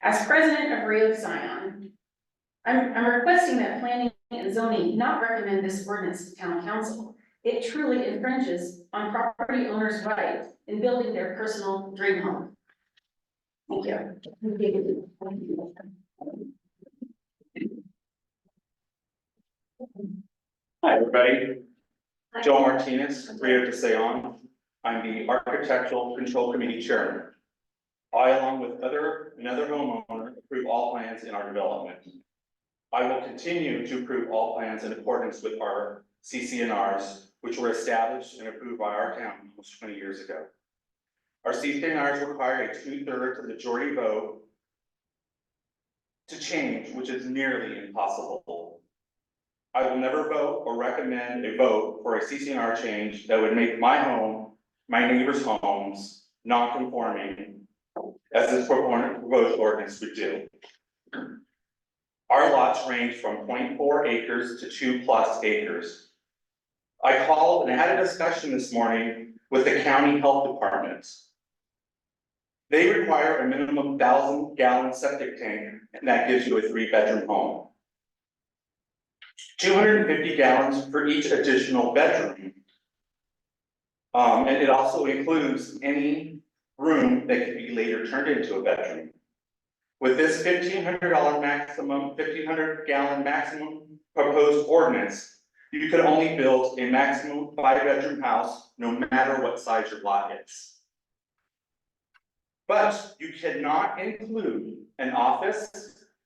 As president of Rio de Zion, I'm requesting that planning and zoning not recommend this ordinance to town council. It truly infringes on property owners' right in building their personal dream home. Thank you. Hi, everybody. Joe Martinez, Rio de Seon. I'm the Architectural Control Committee Chairman. I, along with another homeowner, approve all plans in our development. I will continue to approve all plans in accordance with our CCNRs, which were established and approved by our town almost 20 years ago. Our CCNRs require a 2/3 majority vote to change, which is nearly impossible. I will never vote or recommend a vote for a CCNR change that would make my home, my neighbors' homes, non-conforming, as this proposed ordinance would do. Our lots range from 0.4 acres to 2+ acres. I called and had a discussion this morning with the county health department. They require a minimum 1,000-gallon septic tank, and that gives you a 3-bedroom home. 250 gallons for each additional bedroom. And it also includes any room that could be later turned into a bedroom. With this $1,500 gallon maximum proposed ordinance, you could only build a maximum 5-bedroom house, no matter what size your lot is. But you cannot include an office,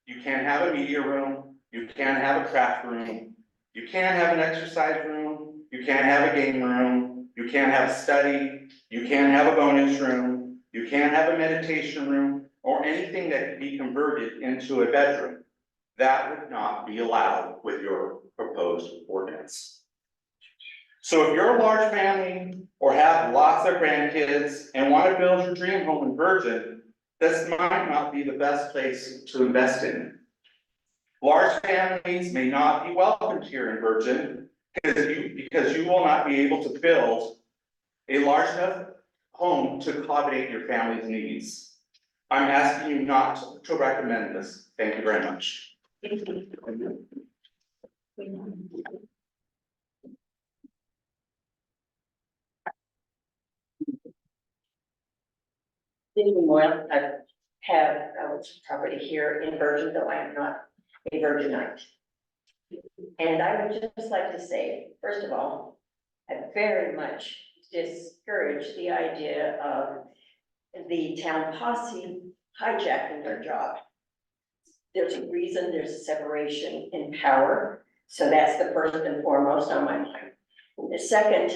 you can't have a media room, you can't have a craft room, you can't have an exercise room, you can't have a game room, you can't have a study, you can't have a bonus room, you can't have a meditation room, or anything that could be converted into a bedroom. That would not be allowed with your proposed ordinance. So if you're a large family or have lots of grandkids and want to build your dream home in Virgin, this might not be the best place to invest in. Large families may not be welcomed here in Virgin because you will not be able to build a large enough home to accommodate your family's needs. I'm asking you not to recommend this. Thank you very much. Well, I have property here in Virgin, though I am not a Virginite. And I would just like to say, first of all, I very much discourage the idea of the town posse hijacking their job. There's a reason, there's a separation in power, so that's the first and foremost on my mind. The second,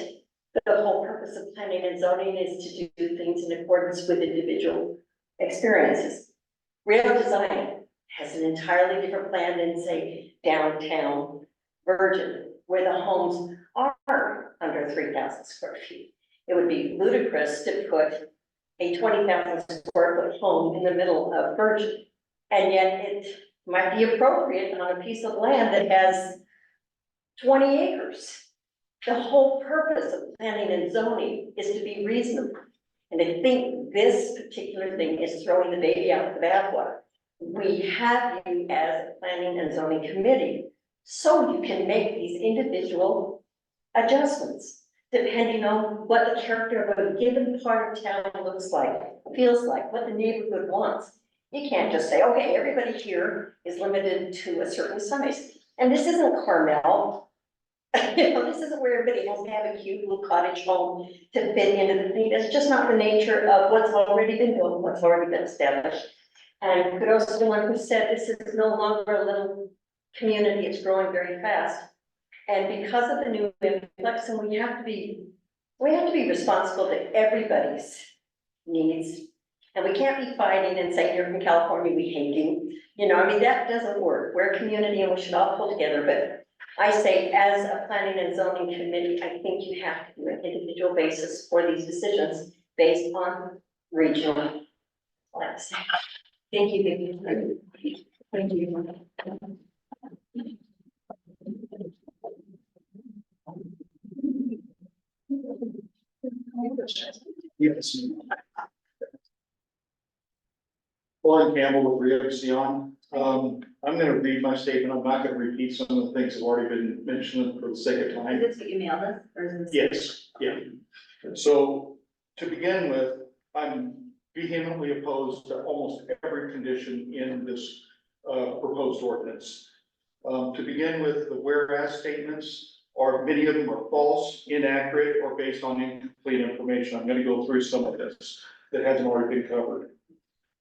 the whole purpose of planning and zoning is to do things in accordance with individual experiences. Real design has an entirely different plan than, say, downtown Virgin, where the homes are under 3,000 square feet. It would be ludicrous to put a 20,000 square foot home in the middle of Virgin. And yet it might be appropriate on a piece of land that has 20 acres. The whole purpose of planning and zoning is to be reasonable. And I think this particular thing is throwing the baby out with the bathwater. We have you as a planning and zoning committee, so you can make these individual adjustments, depending on what the character of a given part of town looks like, feels like, what the neighborhood wants. You can't just say, okay, everybody here is limited to a certain size. And this isn't Carmel. You know, this isn't where everybody has to have a cute little cottage home to fit into the thing. It's just not the nature of what's already been built, what's already been established. And kudos to the one who said this is no longer a little community, it's growing very fast. And because of the new influx, and we have to be responsible to everybody's needs. And we can't be fighting and saying, you're from California, we hate you. You know, I mean, that doesn't work. We're a community and we should all pull together. But I say, as a planning and zoning committee, I think you have to do an individual basis for these decisions based on regional. Let's say. Thank you, Vivian. Thank you. Yes. Lauren Campbell with Rio de Seon. I'm gonna read my statement. I'm not gonna repeat some of the things that have already been mentioned for the sake of time. Is this what you mailed us, or is this? Yes, yeah. So to begin with, I'm vehemently opposed to almost every condition in this proposed ordinance. To begin with, the whereas statements are, many of them are false, inaccurate, or based on incomplete information. I'm gonna go through some of this that hasn't already been covered.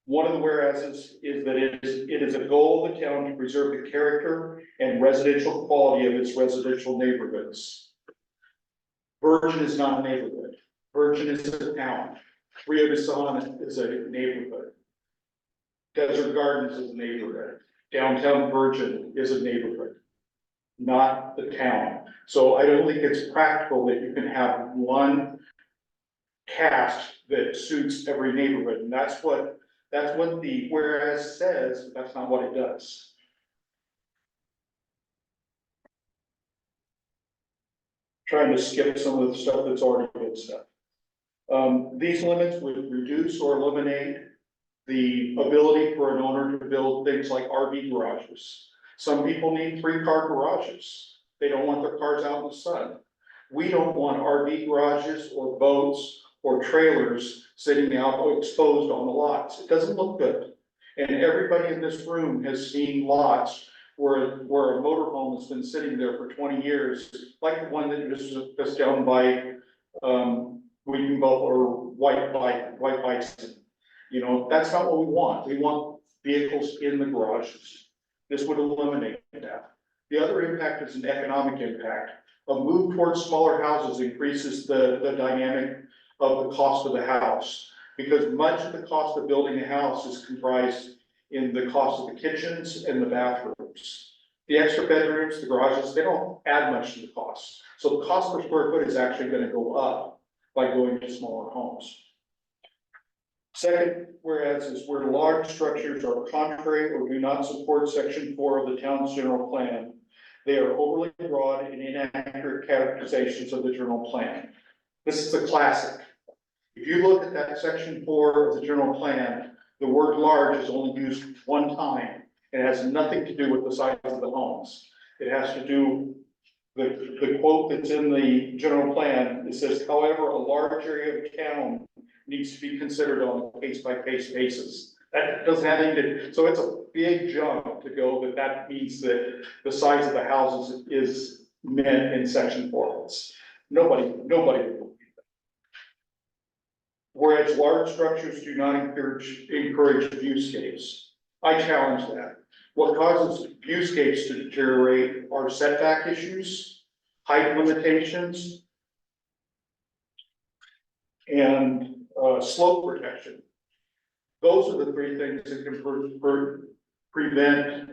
One of the whereases is that it is a goal of the town to preserve the character and residential quality of its residential neighborhoods. Virgin is not a neighborhood. Virgin is a town. Rio de San is a neighborhood. Desert Gardens is a neighborhood. Downtown Virgin is a neighborhood, not the town. So I don't think it's practical that you can have one cast that suits every neighborhood, and that's what the whereas says, but that's not what it does. Trying to skip some of the stuff that's already been said. These limits would reduce or eliminate the ability for an owner to build things like RV garages. Some people need 3-car garages. They don't want their cars out in the sun. We don't want RV garages or boats or trailers sitting out exposed on the lots. It doesn't look good. And everybody in this room has seen lots where a motorhome has been sitting there for 20 years, like the one that was just down by, Weeping Buffalo or White Bison. You know, that's not what we want. We want vehicles in the garages. This would eliminate that. The other impact is an economic impact. A move towards smaller houses increases the dynamic of the cost of the house, because much of the cost of building a house is comprised in the cost of the kitchens and the bathrooms. The extra bedrooms, the garages, they don't add much to the cost. So the cost per square foot is actually going to go up by going to smaller homes. Second, whereas is where large structures are contrary or do not support section 4 of the town's general plan. They are overly broad and inaccurate characterizations of the general plan. This is a classic. If you look at that section 4 of the general plan, the word large is only used one time. It has nothing to do with the size of the homes. It has to do, the quote that's in the general plan, it says, however, a large area of town needs to be considered on a case-by-case basis. That doesn't have anything to, so it's a big jump to go that means that the size of the houses is meant in section 4. Nobody would believe that. Whereas large structures do not encourage viewscapes. I challenge that. What causes viewscapes to deteriorate are setback issues, height limitations, and slope protection. Those are the 3 things that can prevent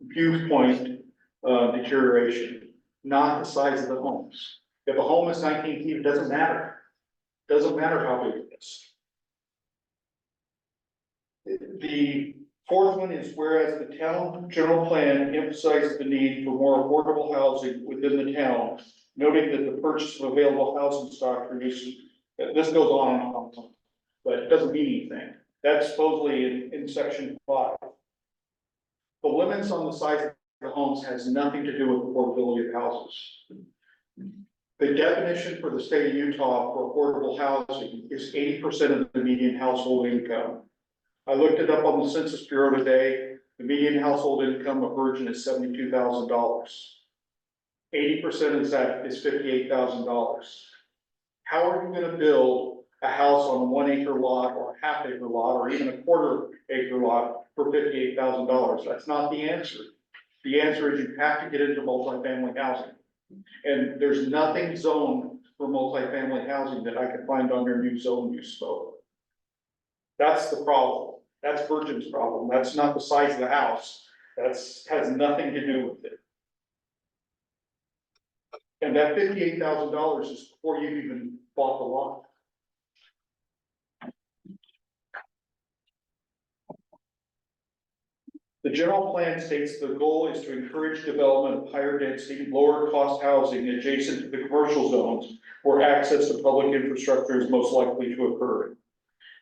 viewpoint deterioration, not the size of the homes. If a home is 19 feet, it doesn't matter. Doesn't matter how big it is. The 4th one is whereas the town general plan emphasizes the need for more affordable housing within the town, noting that the purchase of available housing stock reduces, this goes on and on, but it doesn't mean anything. That's supposedly in section 5. The limits on the size of the homes has nothing to do with affordability of houses. The definition for the state of Utah for affordable housing is 80% of the median household income. I looked it up on the Census Bureau today. The median household income of Virgin is $72,000. 80% of that is $58,000. How are you going to build a house on a 1 acre lot or a half acre lot or even a 1/4 acre lot for $58,000? That's not the answer. The answer is you have to get into multifamily housing. And there's nothing zoned for multifamily housing that I could find on your new zone use code. That's the problem. That's Virgin's problem. That's not the size of the house. Has nothing to do with it. And that $58,000 is before you even bought the lot. The general plan states the goal is to encourage development of higher density, lower cost housing adjacent to the commercial zones where access to public infrastructure is most likely to occur.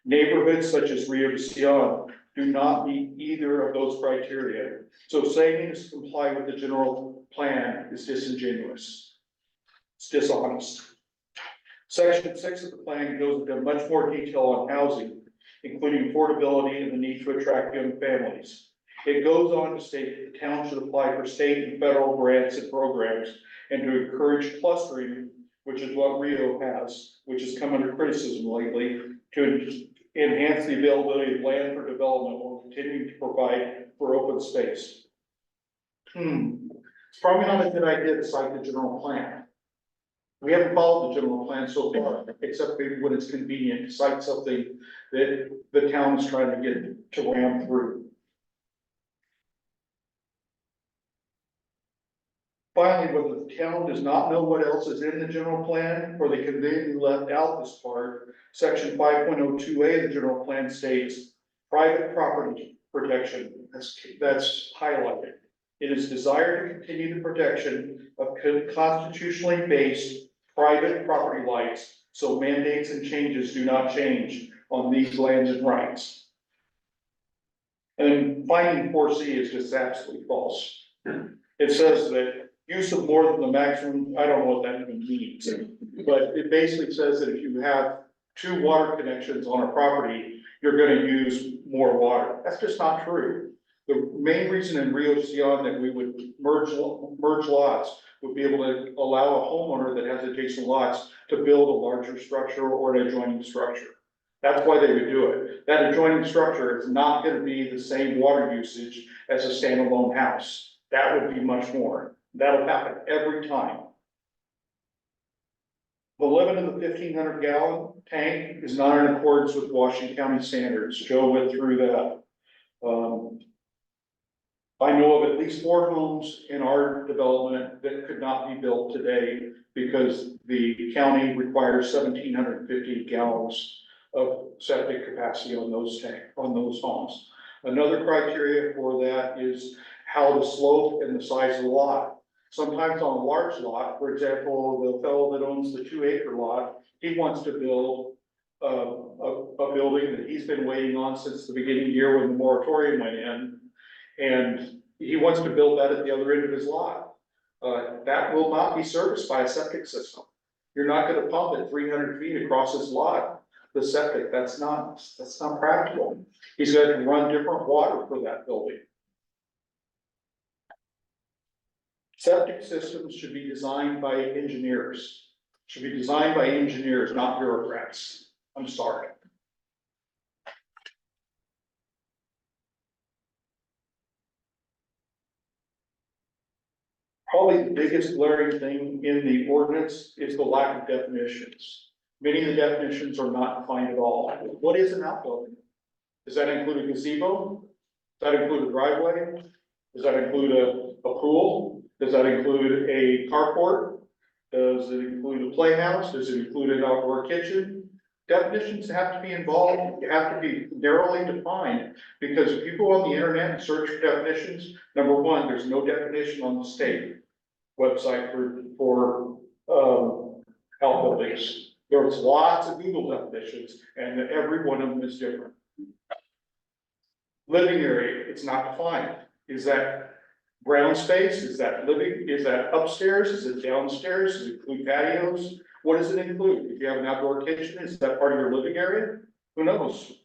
Neighborhoods such as Rio de San do not meet either of those criteria. So saying to comply with the general plan is disingenuous. It's dishonest. Section 6 of the plan goes into much more detail on housing, including affordability and the need to attract young families. It goes on to state that the town should apply for state and federal grants and programs and to encourage clustering, which is what Rio has, which has come under criticism lately, to enhance the availability of land for development while continuing to provide for open space. It's probably not a good idea to cite the general plan. We haven't followed the general plan so far, except maybe when it's convenient to cite something that the town is trying to get to ram through. Finally, whether the town does not know what else is in the general plan, or they conveniently left out this part, section 5.02A of the general plan states, private property protection, that's highlighted. It is desired to continue the protection of constitutionally based private property rights, so mandates and changes do not change on these lands and rights. And finding 4C is just absolutely false. It says that use of more than the maximum, I don't know what that even means, but it basically says that if you have 2 water connections on a property, you're gonna use more water. That's just not true. The main reason in Rio Sion that we would merge lots would be able to allow a homeowner that has adjacent lots to build a larger structure or an adjoining structure. That's why they would do it. That adjoining structure is not gonna be the same water usage as a standalone house. That would be much more. That'll happen every time. The limit of the 1,500 gallon tank is not in accordance with Washington County standards. Joe went through that. I know of at least 4 homes in our development that could not be built today because the county requires 1,750 gallons of septic capacity on those homes. Another criteria for that is how the slope and the size of the lot. Sometimes on a large lot, for example, the fellow that owns the 2-acre lot, he wants to build a building that he's been waiting on since the beginning of the year when the moratorium went in. And he wants to build that at the other end of his lot. That will not be serviced by a septic system. You're not gonna pump it 300 feet across his lot, the septic, that's not practical. He's got to run different water for that building. Septic systems should be designed by engineers, not bureaucrats. I'm sorry. Probably the biggest glaring thing in the ordinance is the lack of definitions. Many of the definitions are not defined at all. What is an outbuilding? Does that include a gazebo? Does that include a driveway? Does that include a pool? Does that include a carport? Does it include a playhouse? Does it include an outdoor kitchen? Definitions have to be involved, they have to be narrowly defined, because if you go on the internet and search for definitions, number one, there's no definition on the state website for outbuildings. There's lots of Google definitions, and every one of them is different. Living area, it's not defined. Is that ground space? Is that living? Is that upstairs? Is it downstairs? Does it include patios? What does it include? If you have an outdoor kitchen, is that part of your living area? Who knows?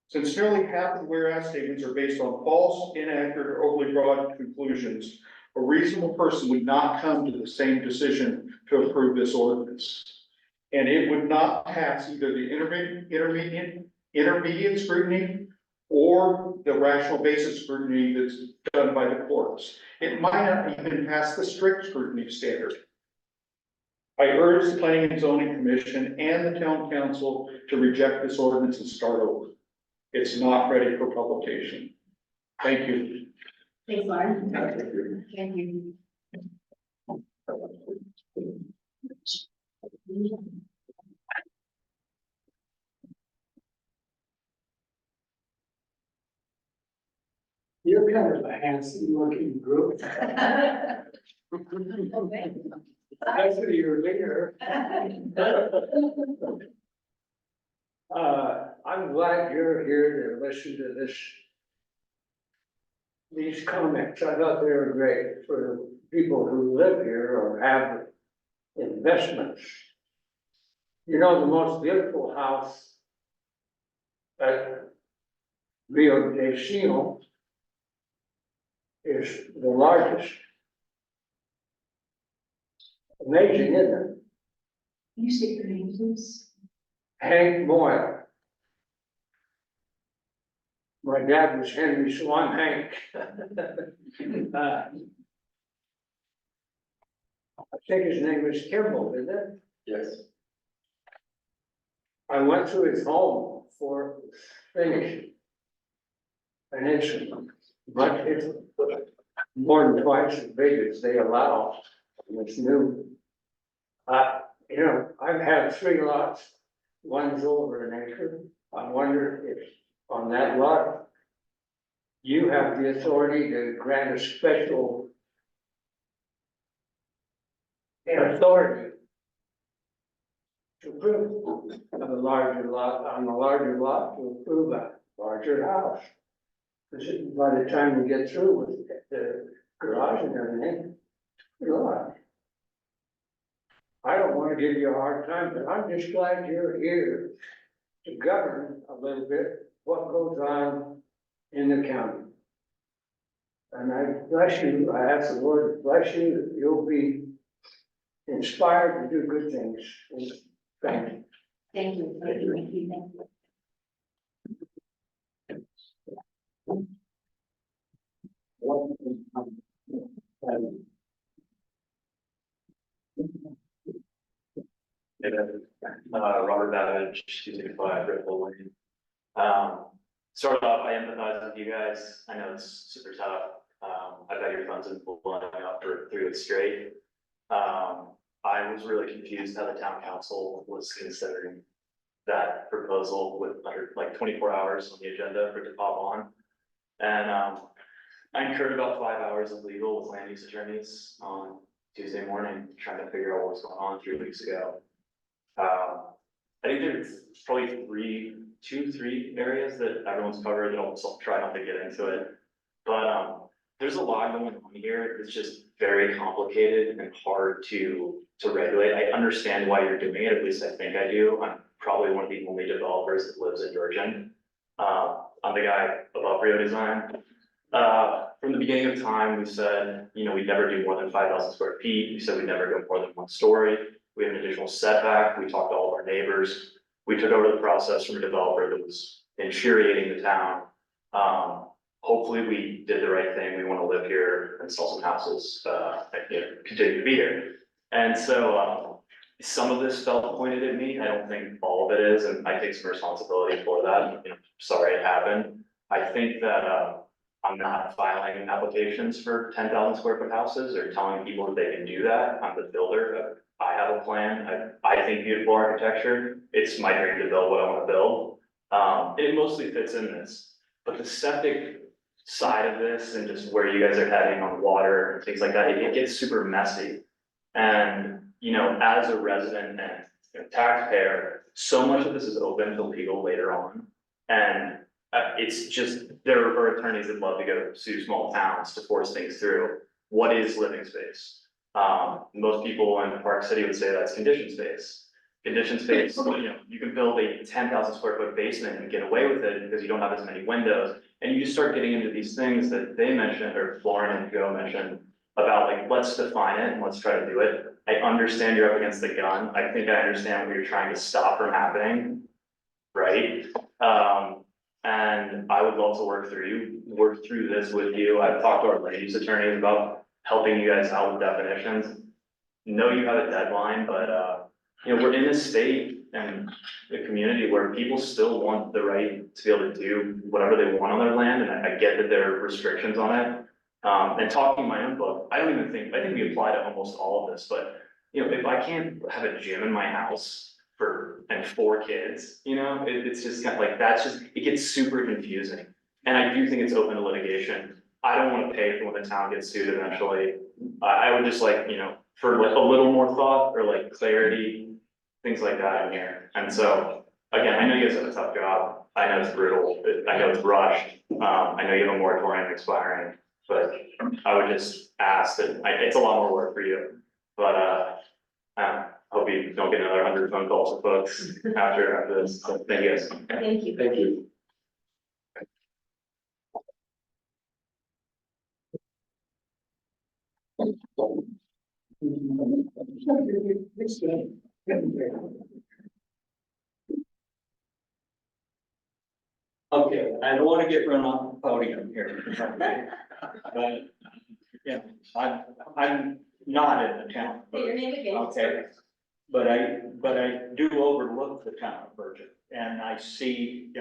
Since nearly half of the whereas statements are based on false, inaccurate, or overly broad conclusions, a reasonable person would not come to the same decision to approve this ordinance. And it would not pass either the intermediate scrutiny or the rational basis scrutiny that's done by the courts. It might not even pass the strict scrutiny standard. I urge the Planning and Zoning Commission and the Town Council to reject this ordinance and start over. It's not ready for publication. Thank you. Thanks, Lauren. Thank you. You're kind of a handsome looking group. Actually, you're bigger. I'm glad you're here to listen to these comments. I thought they were great for people who live here or have investments. You know, the most beautiful house that Rio de Sino is the largest. Amazing, isn't it? Can you state your name, please? Hank Moyle. My dad was Henry Swan Hank. I think his name is Kimball, isn't it? Yes. I went to his home for finishing. And it's much, it's more than twice as big as they allow, and it's new. You know, I've had 3 lots, one's over an acre. I wonder if on that lot, you have the authority to grant a special authority to approve on the larger lot, to approve a larger house. Because by the time we get through with the garage and everything, you know, I don't want to give you a hard time, but I'm just glad you're here to govern a little bit what goes on in the county. And I bless you, I ask the Lord to bless you, that you'll be inspired to do good things. Thank you. Thank you. Thank you. Thank you. Thank you. Robert Babbage, 265 Red Bull Lane. Sort of, I empathize with you guys. I know it's super tough. I've had your funds in blowing up for 3 weeks straight. I was really confused how the town council was considering that proposal with under like 24 hours on the agenda for it to pop on. And I incurred about 5 hours of legal with land use attorneys on Tuesday morning, trying to figure out what was going on 3 weeks ago. I think there's probably 3 areas that everyone's covered, that I'll try not to get into it. But there's a lot going on here. It's just very complicated and hard to regulate. I understand why you're doing it, at least I think I do. I'm probably one of the only developers that lives in Georgian. I'm the guy above Rio Design. From the beginning of time, we said, you know, we'd never do more than 5,000 square feet. We said we'd never go more than 1 story. We have an additional setback. We talked to all of our neighbors. We took over the process from a developer that was infuriating the town. Hopefully we did the right thing. We want to live here and sell some houses, and, you know, continue to be here. And so, some of this felt pointed at me. I don't think all of it is, and I take some responsibility for that. You know, sorry it happened. I think that, I'm not filing applications for 10,000 square foot houses or telling people that they can do that. I'm the builder. I have a plan. I think beautiful architecture. It's my dream to build what I want to build. It mostly fits in this, but the septic side of this and just where you guys are heading on water and things like that, it gets super messy. And, you know, as a resident and, you know, taxpayer, so much of this is open to legal later on. And it's just, there are attorneys that love to go sue small towns to force things through. What is living space? Most people in Park City would say that's conditioned space. Conditioned space, you know, you can build a 10,000 square foot basement and get away with it because you don't have as many windows. And you just start getting into these things that they mentioned, or Lauren and Joe mentioned, about like, let's define it and let's try to do it. I understand you're up against the gun. I think I understand what you're trying to stop from happening, right? And I would love to work through this with you. I've talked to our land use attorneys about helping you guys out with definitions. Know you have a deadline, but you know, we're in a state and a community where people still want the right to be able to do whatever they want on their land, and I get that there are restrictions on it. And talking my own book, I think we apply to almost all of this, but you know, if I can't have a gym in my house and 4 kids, you know, it's just kind of like, it gets super confusing. And I do think it's open to litigation. I don't want to pay for when the town gets sued eventually. I would just like, you know, for like a little more thought or like clarity, things like that in here. And so, again, I know you guys have a tough job. I know it's brutal. I know it's rushed. I know you have a moratorium expiring, but I would just ask that, it's a lot more work for you. But, hope you don't get another 100 phone calls with folks after this. So thank you guys. Thank you. Thank you. Okay, I don't wanna get run off the podium here, but, yeah, I'm not in the town. Say your name again. Okay, but I do overlook the town of Virgin, and I see,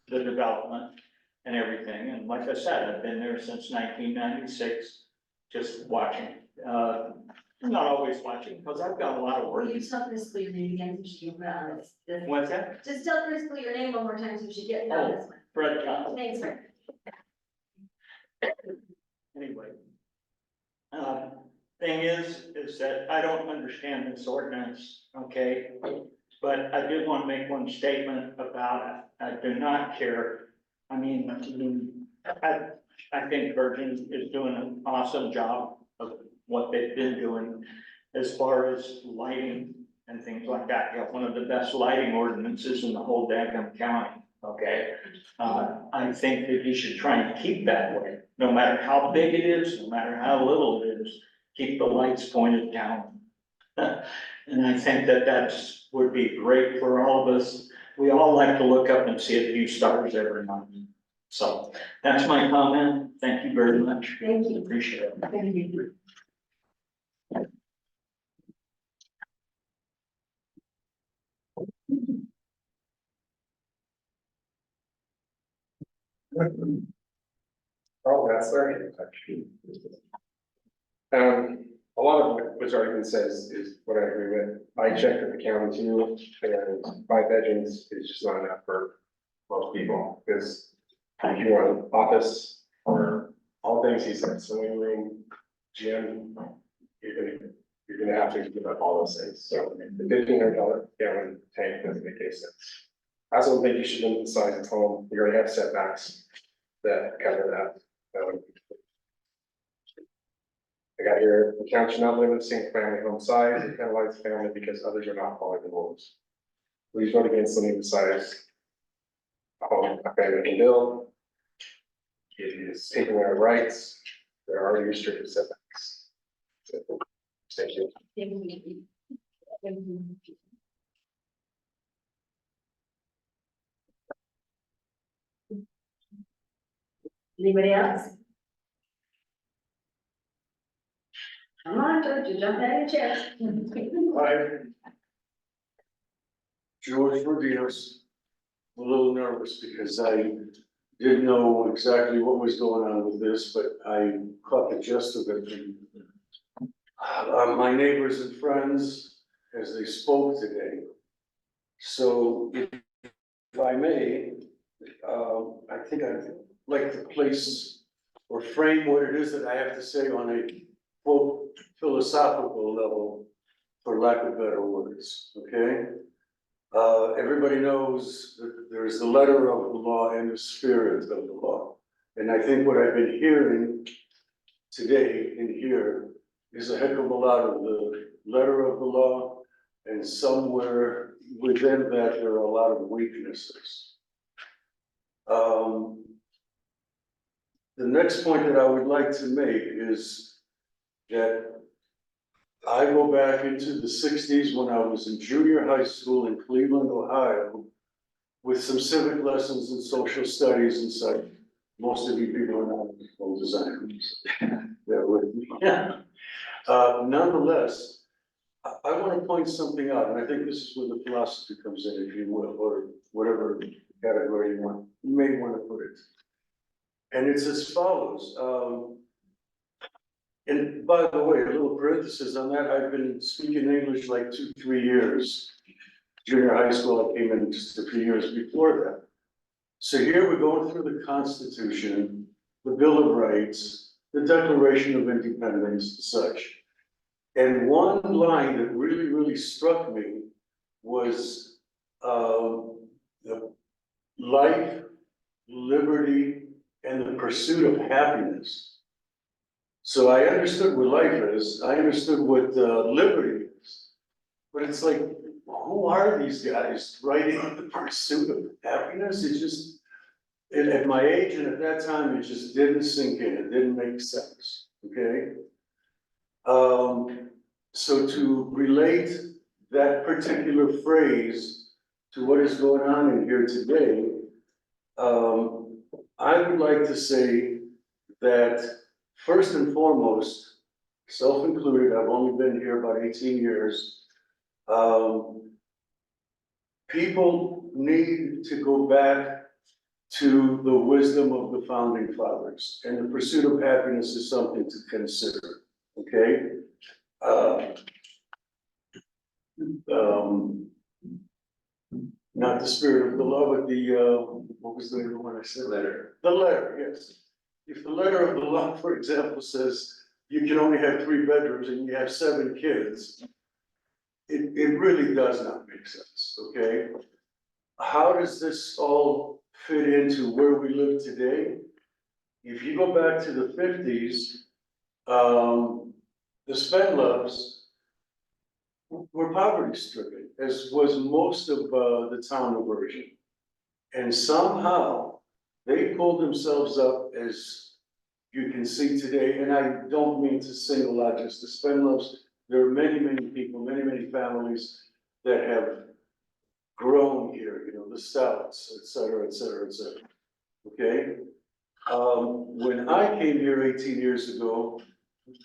the development and everything, and like I said, I've been there since 1996, just watching. Not always watching, because I've got a lot of work. Will you tell Crystal your name again, so she can put it on this? What's that? Just tell Crystal your name one more time, so she get it on this one. Fred Johnson. Thanks, Fred. Anyway. Thing is that I don't understand this ordinance, okay? But I did want to make one statement about it. I do not care. I mean, I think Virgin is doing an awesome job of what they've been doing as far as lighting and things like that. You have one of the best lighting ordinances in the whole daggum county, okay? I think that you should try and keep that way, no matter how big it is, no matter how little it is, keep the lights pointed down. And I think that would be great for all of us. We all like to look up and see a few stars every night. So that's my comment. Thank you very much. Thank you. Appreciate it. Thank you. Oh, that's very actually. A lot of what's already been said is what I agree with. I checked with the county too, and 5 bedrooms is just not enough for most people, because if you want an office or all things he said, swimming room, gym, you're gonna have to give up all those things. So the $1,500 gallon tank doesn't make any sense. I also don't think you should limit the size of the home. You already have setbacks that cover that. I got here, the town should not limit the single family home size, it penalizes family because others are not following the rules. Please vote against limiting the size a home a family can build. It is taking our rights, there are already restricted setbacks. Thank you. Thank you. Thank you. Anybody else? Come on, George, you're jumping out of your chair. Hi. George Rodinos. A little nervous because I didn't know exactly what was going on with this, but I caught the gist of it. My neighbors and friends as they spoke today. So if I may, I think I'd like to place or frame what it is that I have to say on a quote philosophical level, for lack of better words, okay? Everybody knows that there's the letter of the law and the spirit of the law. And I think what I've been hearing today in here is a heck of a lot of the letter of the law, and somewhere within that, there are a lot of weaknesses. The next point that I would like to make is that I go back into the 60s when I was in junior high school in Cleveland, Ohio, with some civic lessons and social studies and such. Most of you people are not home designers. Bear with me. Nonetheless, I want to point something out, and I think this is where the philosophy comes in, if you will, or whatever category you may want to put it. And it's as follows. And by the way, a little parenthesis on that, I've been speaking English like 2-3 years. Junior high school, I came in just a few years before that. So here we're going through the Constitution, the Bill of Rights, the Declaration of Independence, and such. And one line that really, really struck me was the life, liberty, and the pursuit of happiness. So I understood what life is, I understood what liberty is, but it's like, who are these guys writing the pursuit of happiness? It just, at my age and at that time, it just didn't sink in, it didn't make sense, okay? So to relate that particular phrase to what is going on in here today, I would like to say that first and foremost, self-included, I've only been here about 18 years. People need to go back to the wisdom of the founding fathers, and the pursuit of happiness is something to consider, okay? Not the spirit of the law, but the, what was the one I said? Letter. The letter, yes. If the letter of the law, for example, says you can only have 3 bedrooms and you have 7 kids, it really does not make sense, okay? How does this all fit into where we live today? If you go back to the 50s, the Spenloves were poverty stricken, as was most of the town of Virgin. And somehow they pulled themselves up, as you can see today, and I don't mean to single out just the Spenloves. There are many, many people, many, many families that have grown here, you know, the Stouts, et cetera, et cetera, et cetera. Okay? When I came here 18 years ago,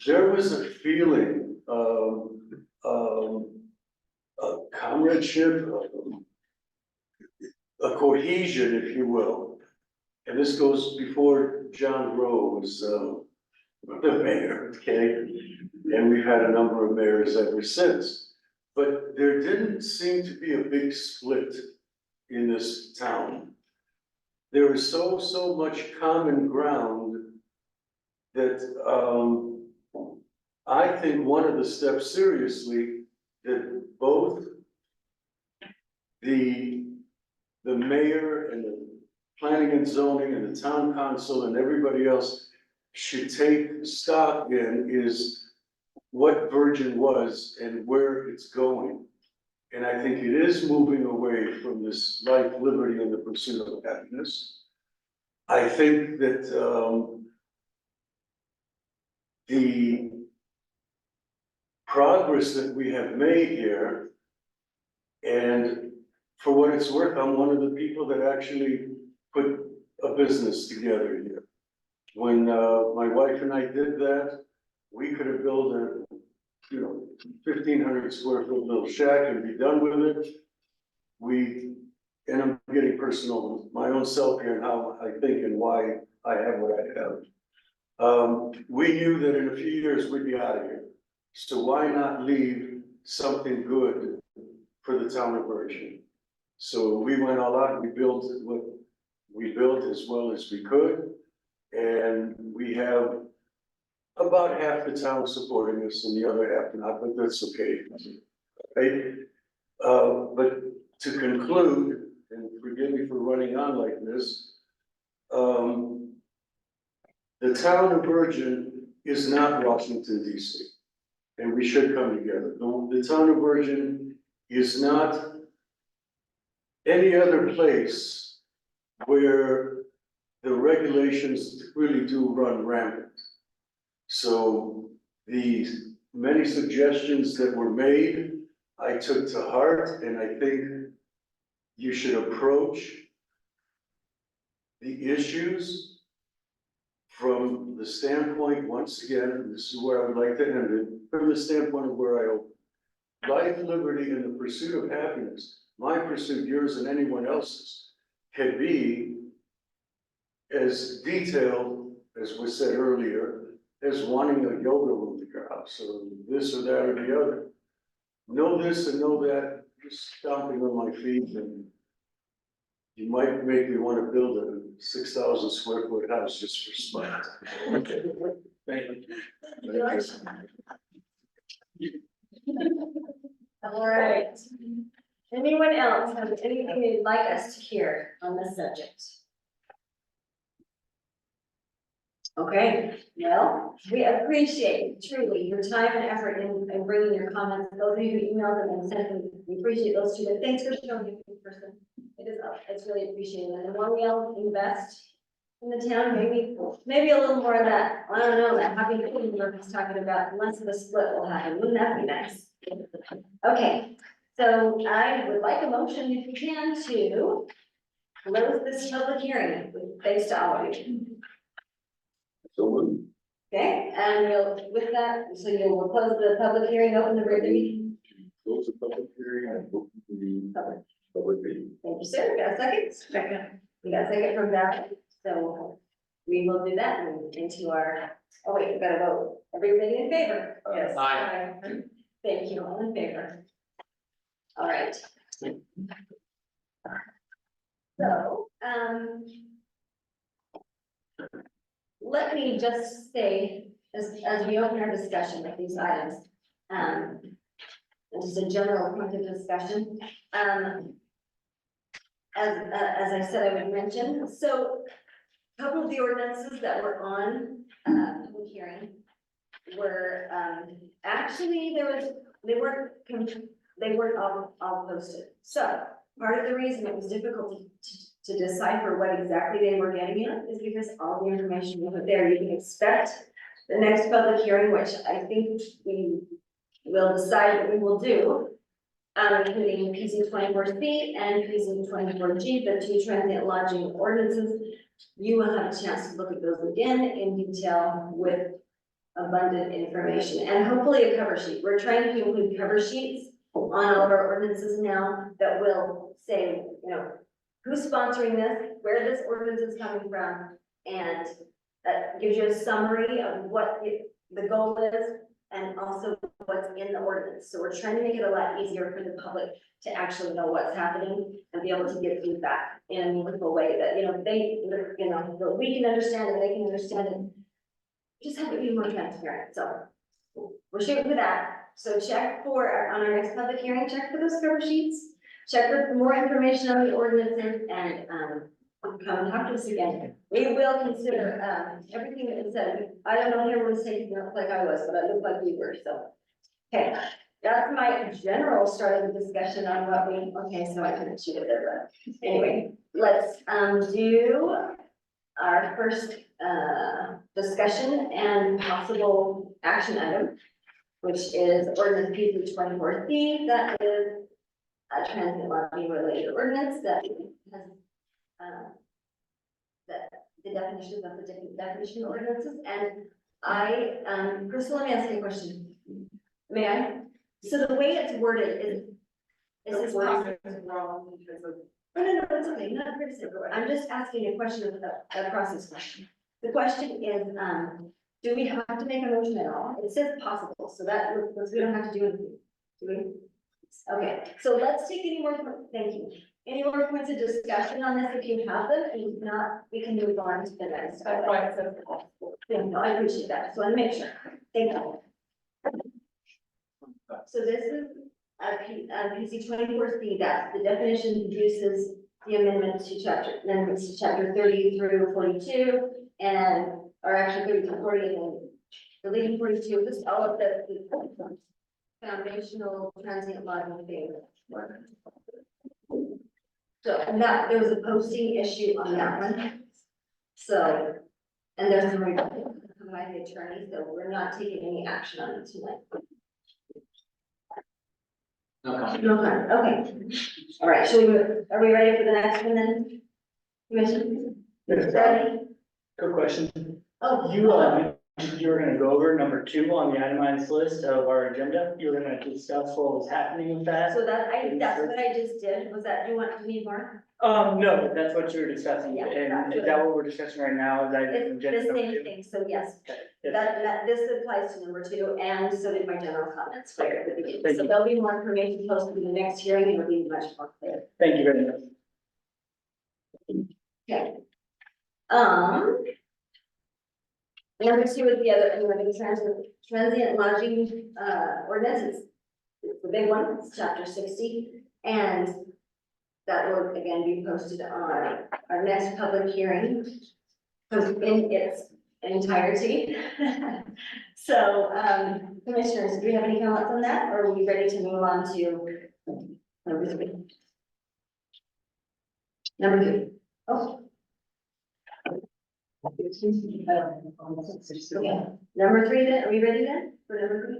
there was a feeling of a comradeship, a cohesion, if you will. And this goes before John Rowe was the mayor, okay? And we've had a number of mayors ever since. But there didn't seem to be a big split in this town. There is so much common ground that I think one of the steps seriously that both the mayor and the planning and zoning and the town council and everybody else should take stock in is what Virgin was and where it's going. And I think it is moving away from this life, liberty, and the pursuit of happiness. I think that the progress that we have made here, and for what it's worth, I'm one of the people that actually put a business together here. When my wife and I did that, we could have built a, 1,500 square foot little shack and be done with it. And I'm getting personal with my own self here and how I think and why I have what I have. We knew that in a few years we'd be out of here. So why not leave something good for the town of Virgin? So we went all out, we built what we built as well as we could. And we have about half the town supporting us and the other half not, but that's okay. Okay? But to conclude, and forgive me for running on like this, the town of Virgin is not Washington DC, and we should come together. The town of Virgin is not any other place where the regulations really do run rampant. So the many suggestions that were made, I took to heart, and I think you should approach the issues from the standpoint, once again, and this is where I would like to end it, from the standpoint of where I open. Life, liberty, and the pursuit of happiness, my pursuit, yours, and anyone else's, can be as detailed, as was said earlier, as wanting a yoga room at your house, or this or that or the other. Know this and know that, just stomping on my feet, and you might make me want to build a 6,000 square foot house just for spite. Okay. Thank you. All right. Anyone else have anything they'd like us to hear on this subject? Okay, well, we appreciate truly your time and effort in bringing your comments. Those of you who emailed them and sent them, we appreciate those too. But thanks for showing it in person. It's really appreciated. And the more we all invest in the town, maybe a little more of that, I don't know, that happy meeting we was talking about, less of a split will happen, wouldn't that be nice? Okay, so I would like a motion, if you can, to close this public hearing, thanks to all of you. So moved. Okay, and we'll, with that, so you'll close the public hearing, open the regular meeting. Close the public hearing and open the public meeting. Thank you, sir. Got a second? Second. We got a second from Val, so we will do that and into our, oh wait, we gotta vote. Everybody in favor? Yes. Aye. Thank you, all in favor. All right. So, let me just say, as we open our discussion with these items, and just a general point of discussion, as I said, I would mention, so a couple of the ordinances that were on, public hearing were, actually, they weren't all posted. So part of the reason it was difficult to decipher what exactly they were getting at is because all the information wasn't there. You can expect the next public hearing, which I think we will decide what we will do, including PC 24C and PC 24G, the two transient lodging ordinances. You will have a chance to look at those again in detail with abundant information and hopefully a cover sheet. We're trying to include cover sheets on all of our ordinances now that will say, you know, who's sponsoring this, where this ordinance is coming from, and that gives you a summary of what the goal is and also what's in the ordinance. So we're trying to make it a lot easier for the public to actually know what's happening and be able to get feedback in a meaningful way that, that we can understand and they can understand it. Just have it be more transparent, so we're shooting for that. So check for, on our next public hearing, check for those cover sheets, check for more information on the ordinances, and, come and talk to us again. We will consider, everything that was said. I don't know if everyone's taking notes like I was, but I look like we were, so. Okay, that's my general start of the discussion on what we, okay, so I couldn't shoot it there, but anyway, let's, do our first, discussion and possible action item, which is ordinance PC 24C, that is a transient lodging related ordinance that has, that the definitions of the different definition ordinances, and Crystal, let me ask you a question. May I? So the way it's worded is this possible? Wrong because of. No, it's okay, not criticism, I'm just asking a question of a process question. The question is, do we have to make a motion at all? It says possible, so that, we don't have to do anything, do we? Okay, so let's take any more, thank you. Any more points of discussion on this if you have them, and if not, we can move on to the next. That's why it says possible. Thank you, I appreciate that, so I want to make sure, thank you. So this is PC 24C, that's the definition uses the amendment to chapter 30 through 42, and, or actually 30 to 40, and then deleting 42, just all of the foundational transient lodging thing. So, and that, there was a posting issue on that one. So, and there's some rebuttal by the attorney, so we're not taking any action on it tonight. No comment. No comment, okay. All right, should we move, are we ready for the next one then? Commission? Ready? Good question. Oh, You, mentioned you were gonna go over number 2 on the itemized list of our agenda. You were gonna discuss what was happening with that. so that's what I just did, was that, you want to need more? No, but that's what you were discussing, Yeah, and that's is what- that what we're discussing right now? Is that It's agenda the number same 2? thing, so yes, Okay, yes. this applies to number 2, and so did my general comments right at the beginning. Thank So you. there'll be more information posted in the next hearing, it'll be much more clear. Thank you very much. Okay. Number 2 is the other, anyway, the transient lodging, ordinance, it's the big one, it's chapter 60, and that will again be posted on our next public hearing, in its entirety. So, commissioners, do you have any comments on that, or are we ready to move on to number 3? Number 3. Oh. Okay, number three then, are we ready then, for number three?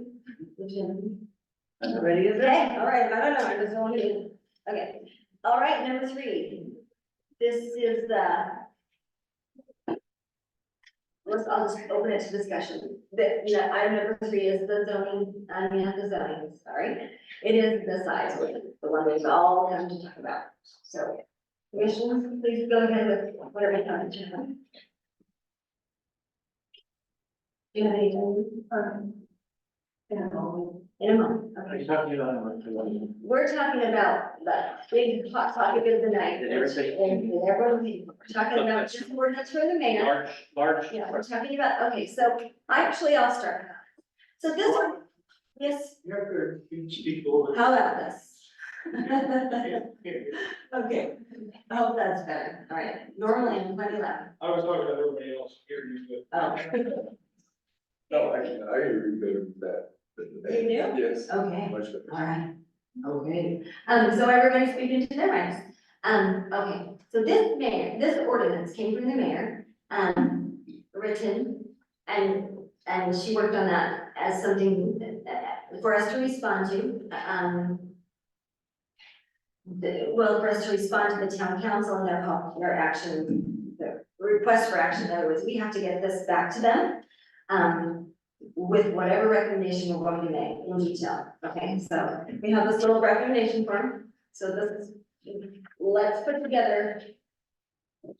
Which one? Ready as Okay, all right, I don't know, I just want to, okay, all right, number three. This is I'll just open it to discussion. Item number three is the zoning, the zoning, sorry. It is the size ordinance, the one we've all come to talk about, so. Commissioners, please go ahead with whatever you want to have. Do you have anything, in a moment, Are okay. you talking about number two? We're talking about the big hot topic of the night. Did everybody- And everyone, we're talking about just ordinance for the mayor. Large. Yeah, we're talking about, okay, so I'll start. So this one, yes, You have to speak over. how about this? Okay, I hope that's better, all right, normally I'm quite loud. I was talking about everybody else here, you Oh, No, I hear you better than that. You do? Yes. okay. Much better. All right, okay, so everybody's speaking to their rights. Okay, so this ordinance came from the mayor, written, and she worked on that as something for us to respond to, for us to respond to the town council and their action, the request for action, in other words, we have to get this back to them, with whatever recommendation we're going to make in detail, okay, so we have this little recommendation form, so this is, let's put together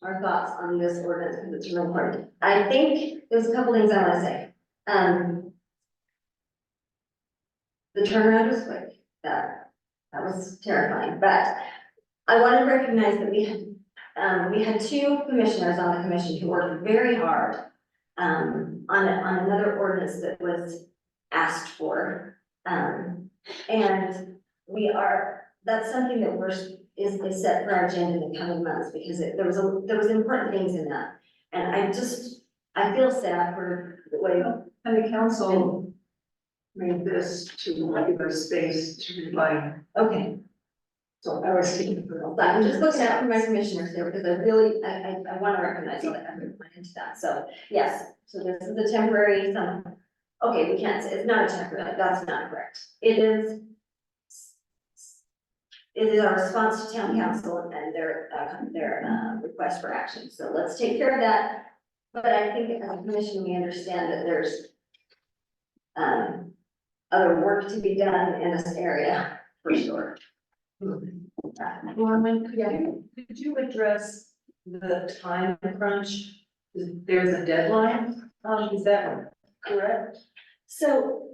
our thoughts on this ordinance, because it's real important. I think there's a couple things I wanna say. The turnaround was quick, that was terrifying, but I wanna recognize that we had two commissioners on the commission who worked very hard on another ordinance that was asked for. And that's something that is set for our agenda in the coming months, because there was important things in that. And I feel sad for the way, And the council made this to regular space to refine. okay. So I was speaking for, but I'm just looking out for my commissioners there, because I wanna recognize all that effort went into that, so, yes, so this is the temporary, okay, we can't say, it's not a temporary, that's not correct. It is our response to town council and their request for action, so let's take care of that. But I think as a commission, we understand that there's other work to be done in this area, for sure. Norman, could you address the time crunch? There's a deadline, is that correct? So,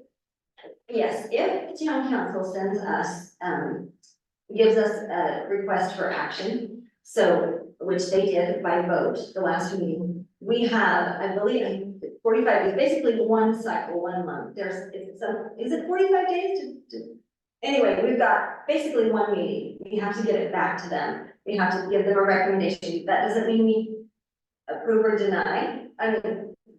yes, if the town council sends us, gives us a request for action, so, which they did by vote, the last meeting, we have, I believe, 45 days, basically one cycle, 1 month, is it 45 days to? Anyway, we've got basically one meeting, we have to get it back to them, we have to give them a recommendation, that doesn't mean we approve or deny, I mean,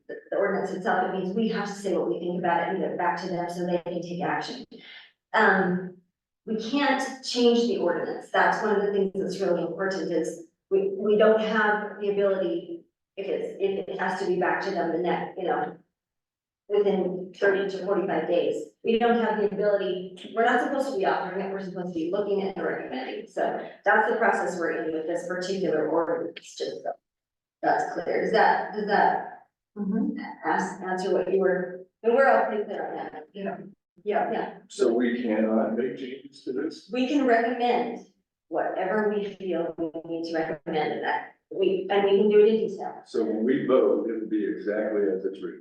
the ordinance itself, it means we have to say what we think about it and get it back to them so they can take action. We can't change the ordinance, that's one of the things that's really important is, we don't have the ability, if it has to be back to them the next, within 30 to 45 days. We don't have the ability, we're not supposed to be offering it, we're supposed to be looking at and recommending, so that's the process we're in with this particular ordinance, just so that's clear. Does that answer what you were, and we're all pretty clear on that, yeah. So we cannot make changes to this? We can recommend whatever we feel we need to recommend, and we can do it in detail. So when we vote, it'll be exactly as it's written.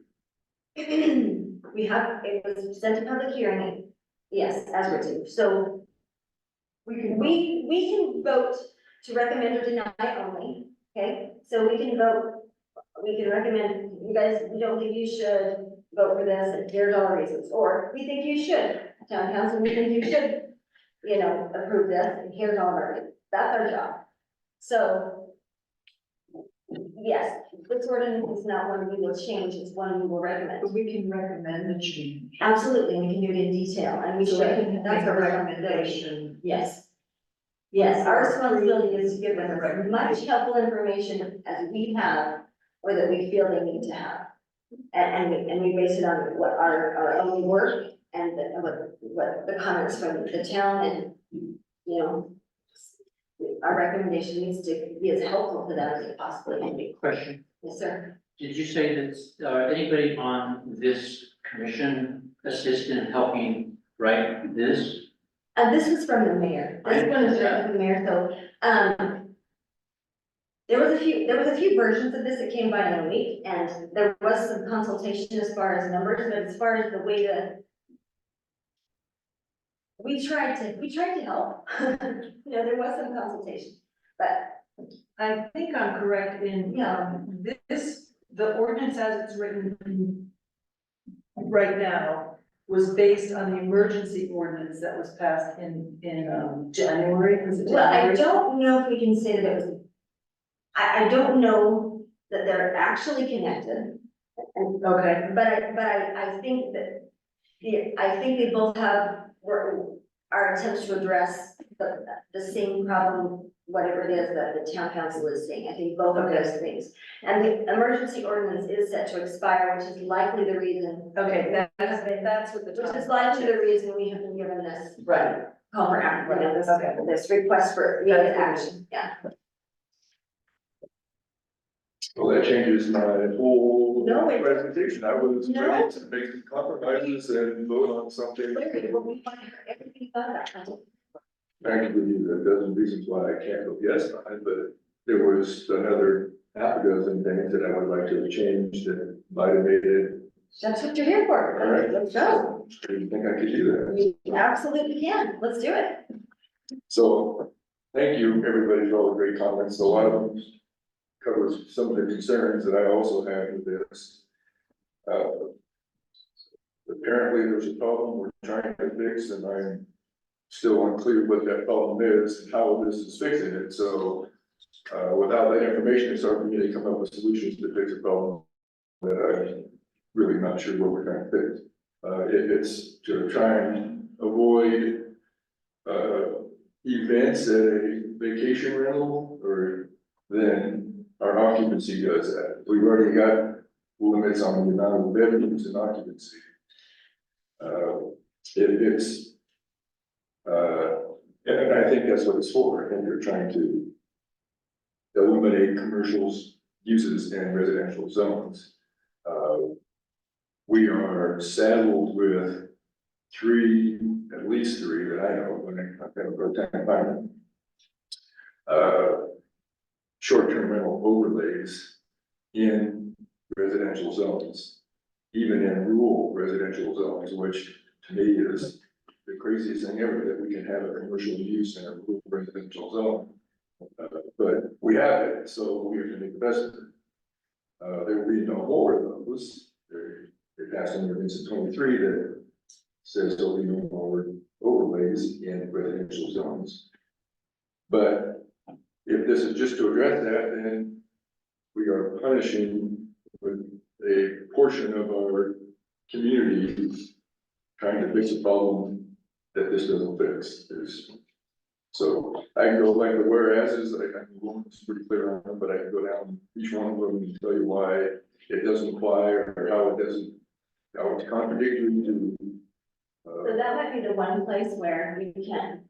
It was sent to public hearing, yes, as written, so we can vote to recommend or deny only, okay? So we can recommend, you guys, we don't think you should vote for this, and here's all the reasons, or we think you should, town council, we think you should, approve this, and here's all our reasons, that's our job. So, yes, this ordinance is not one we will change, it's one we will recommend. But we can recommend the change. Absolutely, we can do it in detail, and we So should, we can that's make a our responsibility. recommendation. Yes. Yes, our responsibility is to give them as much helpful information as we have or that we feel they need to have. And we base it on what our own work and what the comments from the town and, you know, our recommendation needs to be as helpful to them as it possibly can be. Question, Yes, sir. did you say that, anybody on this commission assist in helping write this? This was from the mayor. This one is from the mayor, so, there was a few versions of this that came by in a week, and there was some consultation as far as numbers, but as far as the way to. We tried to help, you know, there was some consultation, but, I think I'm correct in, the ordinance as it's written right now was based on the emergency ordinance that was passed in January, was it well, I January? don't know if we can say that it was. I don't know that they're actually connected, and Okay, but I think that, I think they both have, our attempts to address the same problem, whatever it is that the town council is seeing. I think both of those things. And the emergency ordinance is set to expire, which is likely the reason. okay, that's what the. Which is likely the reason we have been given this. Right. Call for action, you know, this request for immediate action, yeah. Well, that changes my whole No, it- presentation. I was No. ready to make some compromises and vote on something. Clearly, what we want to hear everything about that. I can give you a dozen reasons why I can't vote yes on it, but there was another half a dozen things that I would like to change that might have made it. That's what you're here for. All right. Let's go. I didn't think I could do that. You absolutely can. Let's do it. So, thank you, everybody, for all the great comments. A lot of them covers some of the concerns that I also have with this. Apparently, there's a problem we're trying to fix, and I'm still unclear what that problem is and how this is fixing it. So, without that information, it's hard for me to come up with solutions to fix a problem that I'm really not sure what we're trying to fix. If it's to try and avoid events at a vacation rental, or then our occupancy does that. We've already got limits on the amount of bedrooms and occupancy. If it's, and I think that's what it's for. I think they're trying to eliminate commercials uses in residential zones. We are saddled with at least three that I know, when I've got a part-time environment. Short-term rental overlays in residential zones, even in rural residential zones, which to me is the craziest thing ever, that we can have a commercial use in a rural residential zone. But we have it, so we have to make the best of it. There will be no more of those. They passed an ordinance in 23 that says there'll be no more overlays in residential zones. But if this is just to address that, then we are punishing with a portion of our community trying to fix a problem that this doesn't fix. So I can go like the whereases, I can go, it's pretty clear on them, but I can go down each one of them and tell you why it doesn't apply or how it's contradictory to. So that might be the one place where we can't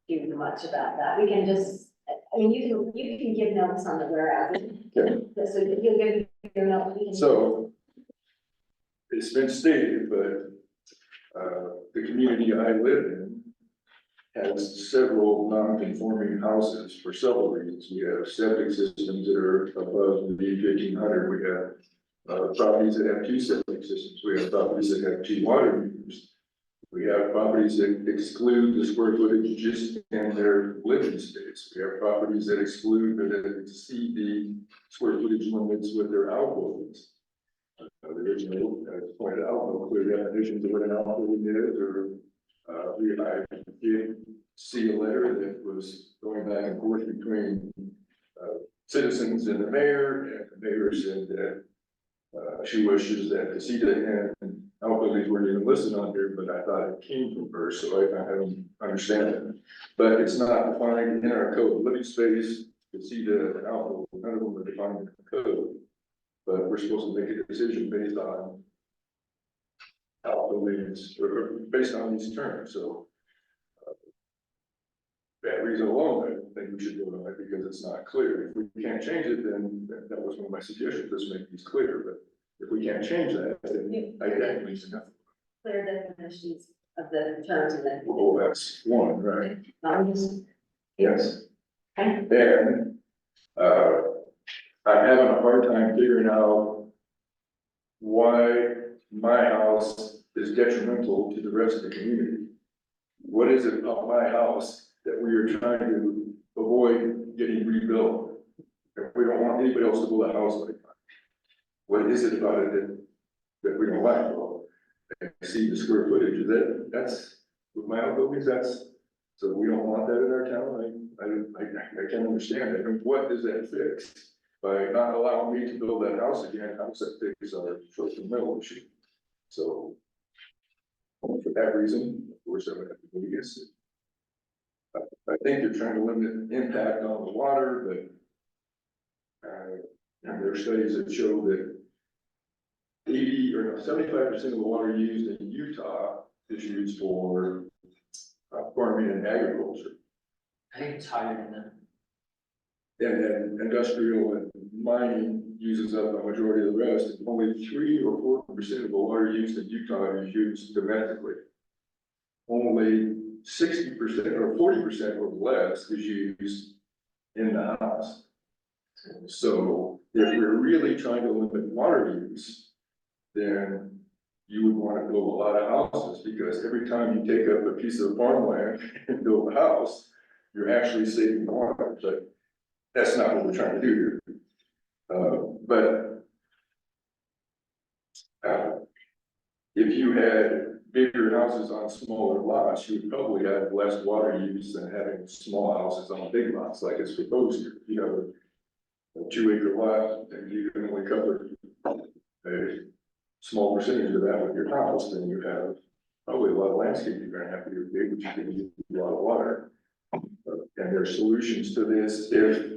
do much about that. We can just, I mean, you can give notes on the whereas. Okay. So you can give your notes. we can- So it's been stated, but the community I live in has several non-conforming houses for several reasons. We have septic systems that are above the 1500. We have properties that have 2 septic systems. We have properties that have 2 water meters. We have properties that exclude the square footage just in their living space. We have properties that exclude or that exceed the square footage limits with their outbuildings. There is no, as pointed out, no clear definitions of what an outbuilding is, or I did see a letter that was going back and forth between citizens and the mayor, and the mayor said that she wishes that the CETA and outbuildings weren't even listed on here, but I thought it came from her, so I don't understand it. But it's not defined in our code. Living space, the CETA and outbuilding, none of them are defined in the code. but we're supposed to make a decision based on how buildings, or based on these terms, so. That reason alone, I don't think we should vote on it because it's not clear. If we can't change it, then that was one of my suggestions, just make these clear, but if we can't change that, then I think it's enough. Clear definitions of the terms and then. Well, that's one, right? I'm just. Yes. And, I'm having a hard time figuring out why my house is detrimental to the rest of the community. What is it about my house that we are trying to avoid getting rebuilt? If we don't want anybody else to build a house like that. What is it about it that we don't like? Well, I see the square footage, that's, with my outbuildings, so we don't want that in our town, I can't understand it, and what does that fix? By not allowing me to build that house again, house that fixes our short-term rental issue. So, for that reason, of course, I would have to go against it. I think they're trying to limit impact on the water, but and there are studies that show that 75% of the water used in Utah is used for farming and agriculture. I think it's higher than that. And then industrial and mining uses up the majority of the rest, and only 3 or 4% of the water used in Utah is used domestically. Only 60% or 40% or less is used in the house. So if we're really trying to limit water use, then you would want to build a lot of houses, because every time you take up a piece of farmland and build a house, you're actually saving water, but that's not what we're trying to do here. If you had bigger houses on smaller lots, you would probably have less water use than having small houses on big lots like it's proposed here. If you have a 2-acre lot and you can only cover a small percentage of that with your house, then you have probably a lot of landscape you're gonna have to do big, which is gonna use a lot of water. And there are solutions to this if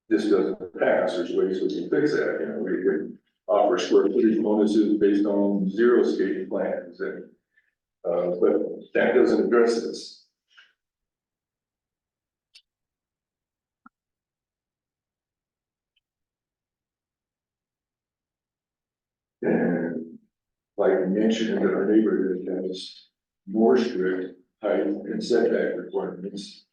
this doesn't pass. There's ways we can fix that, we could offer square footage bonuses based on zero skating plans and, but that doesn't address this. And like I mentioned, that our neighborhood has more strict height and setback requirements.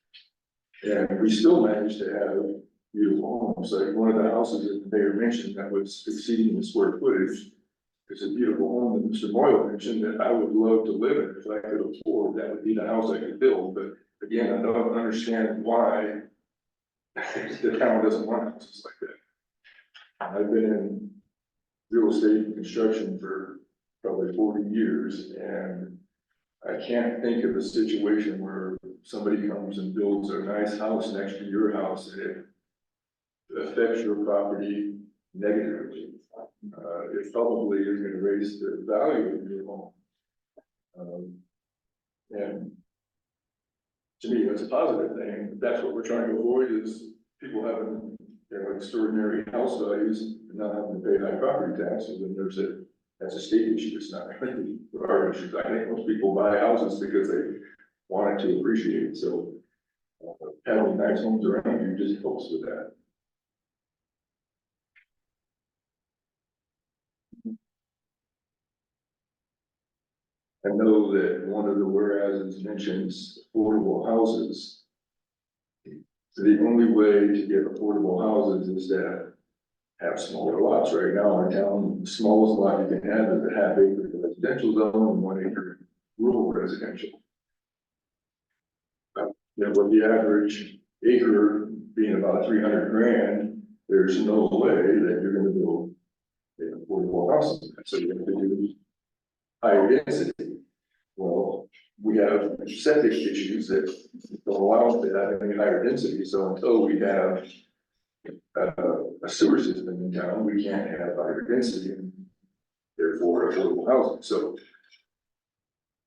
And we still manage to have beautiful homes, like one of the houses that the mayor mentioned that was exceeding the square footage. It's a beautiful home that Mr. Moyle mentioned that I would love to live in if I could afford, that would be the house I could build, but again, I don't understand why the town doesn't want houses like that. I've been in real estate and construction for probably 40 years, and I can't think of a situation where somebody comes and builds a nice house next to your house and it affects your property negatively. It probably is going to raise the value of your home. And to me, that's a positive thing. That's what we're trying to avoid, is people having, extraordinary house values and not having to pay high property taxes. And that's a state issue. It's not really our issues. I think most people buy houses because they want it to appreciate. So having nice homes around you just helps with that. I know that one of the whereases mentions affordable houses. The only way to get affordable houses is to have smaller lots. Right now in town, the smallest lot you can have is a half acre residential zone and 1 acre rural residential. With the average acre being about 300 grand, there's no way that you're gonna build an affordable house. So you're gonna do higher density. Well, we have septic issues that don't allow us to have any higher density, so until we have a sewer system in town, we can't have higher density and therefore affordable housing. So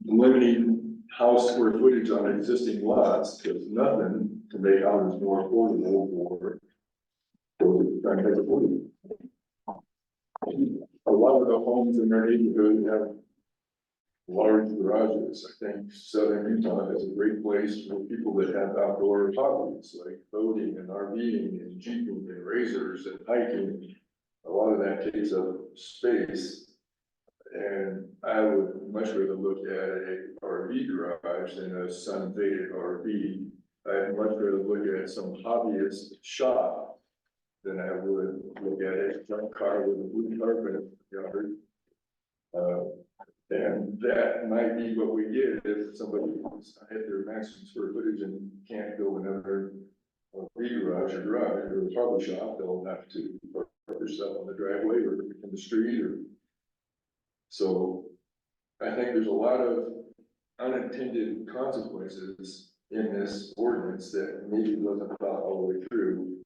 limiting house square footage on existing lots does nothing to make houses more affordable for So, trying to make it work. A lot of the homes in their neighborhood have large garages. I think Southern Utah is a great place for people that have outdoor hobbies like boating and RVing and jeeping and razors and hiking. A lot of that takes up space. And I would much rather look at a RV garage than a sun-faded RV. I'd much rather look at some hobbyist shop than I would look at a junk car with a blue carpet yard. And that might be what we get if somebody hit their maximum square footage and can't build another RV garage or a hobby shop. They'll have to park their stuff on the driveway or in the street or. So I think there's a lot of unintended consequences in this ordinance that maybe wasn't thought all the way through.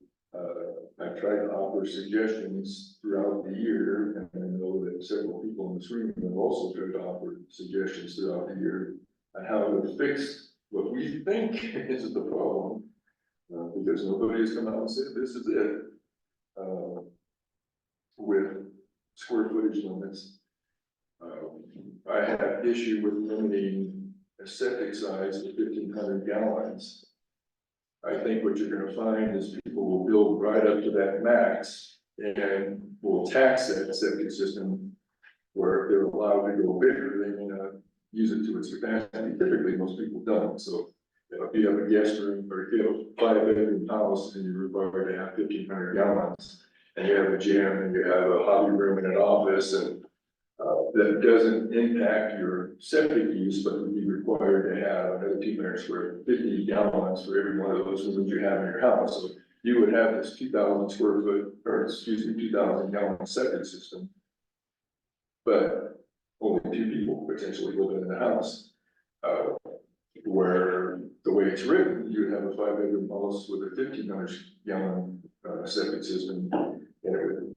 I've tried to offer suggestions throughout the year, and I know that several people in this room have also tried to offer suggestions throughout the year on how to fix what we think is the problem. Because nobody has come out and said, this is it. With square footage limits. I have issue with limiting a septic size to 1,500 gallons. I think what you're gonna find is people will build right up to that max and will tax that septic system where if they're allowed to go bigger, they may not use it to its capacity. Typically, most people don't. So if you have a guest room or if you have a 5-bedroom house and you're required to have 1,500 gallons and you have a gym and you have a hobby room and an office and that doesn't impact your septic use, but would be required to have another 200 square, 50 gallons for every one of those rooms you have in your house. So you would have this 2,000 square foot, or excuse me, 2,000 gallon septic system. But only 2 people potentially living in the house. Where the way it's written, you would have a 5-bedroom house with a 1,500 gallon septic system. And it would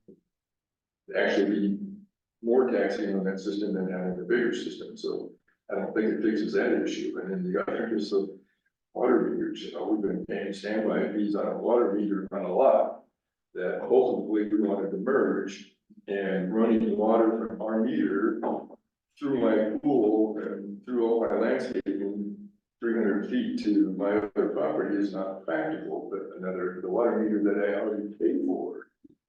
actually be more taxing on that system than having a bigger system, so I don't think it fixes that issue. And then the other is the water meters. You know, we've been paying standby fees on a water meter on a lot that ultimately we wanted to merge, and running water from our meter through my pool and through all my landscaping 300 feet to my other property is not practical. But the water meter that I already paid for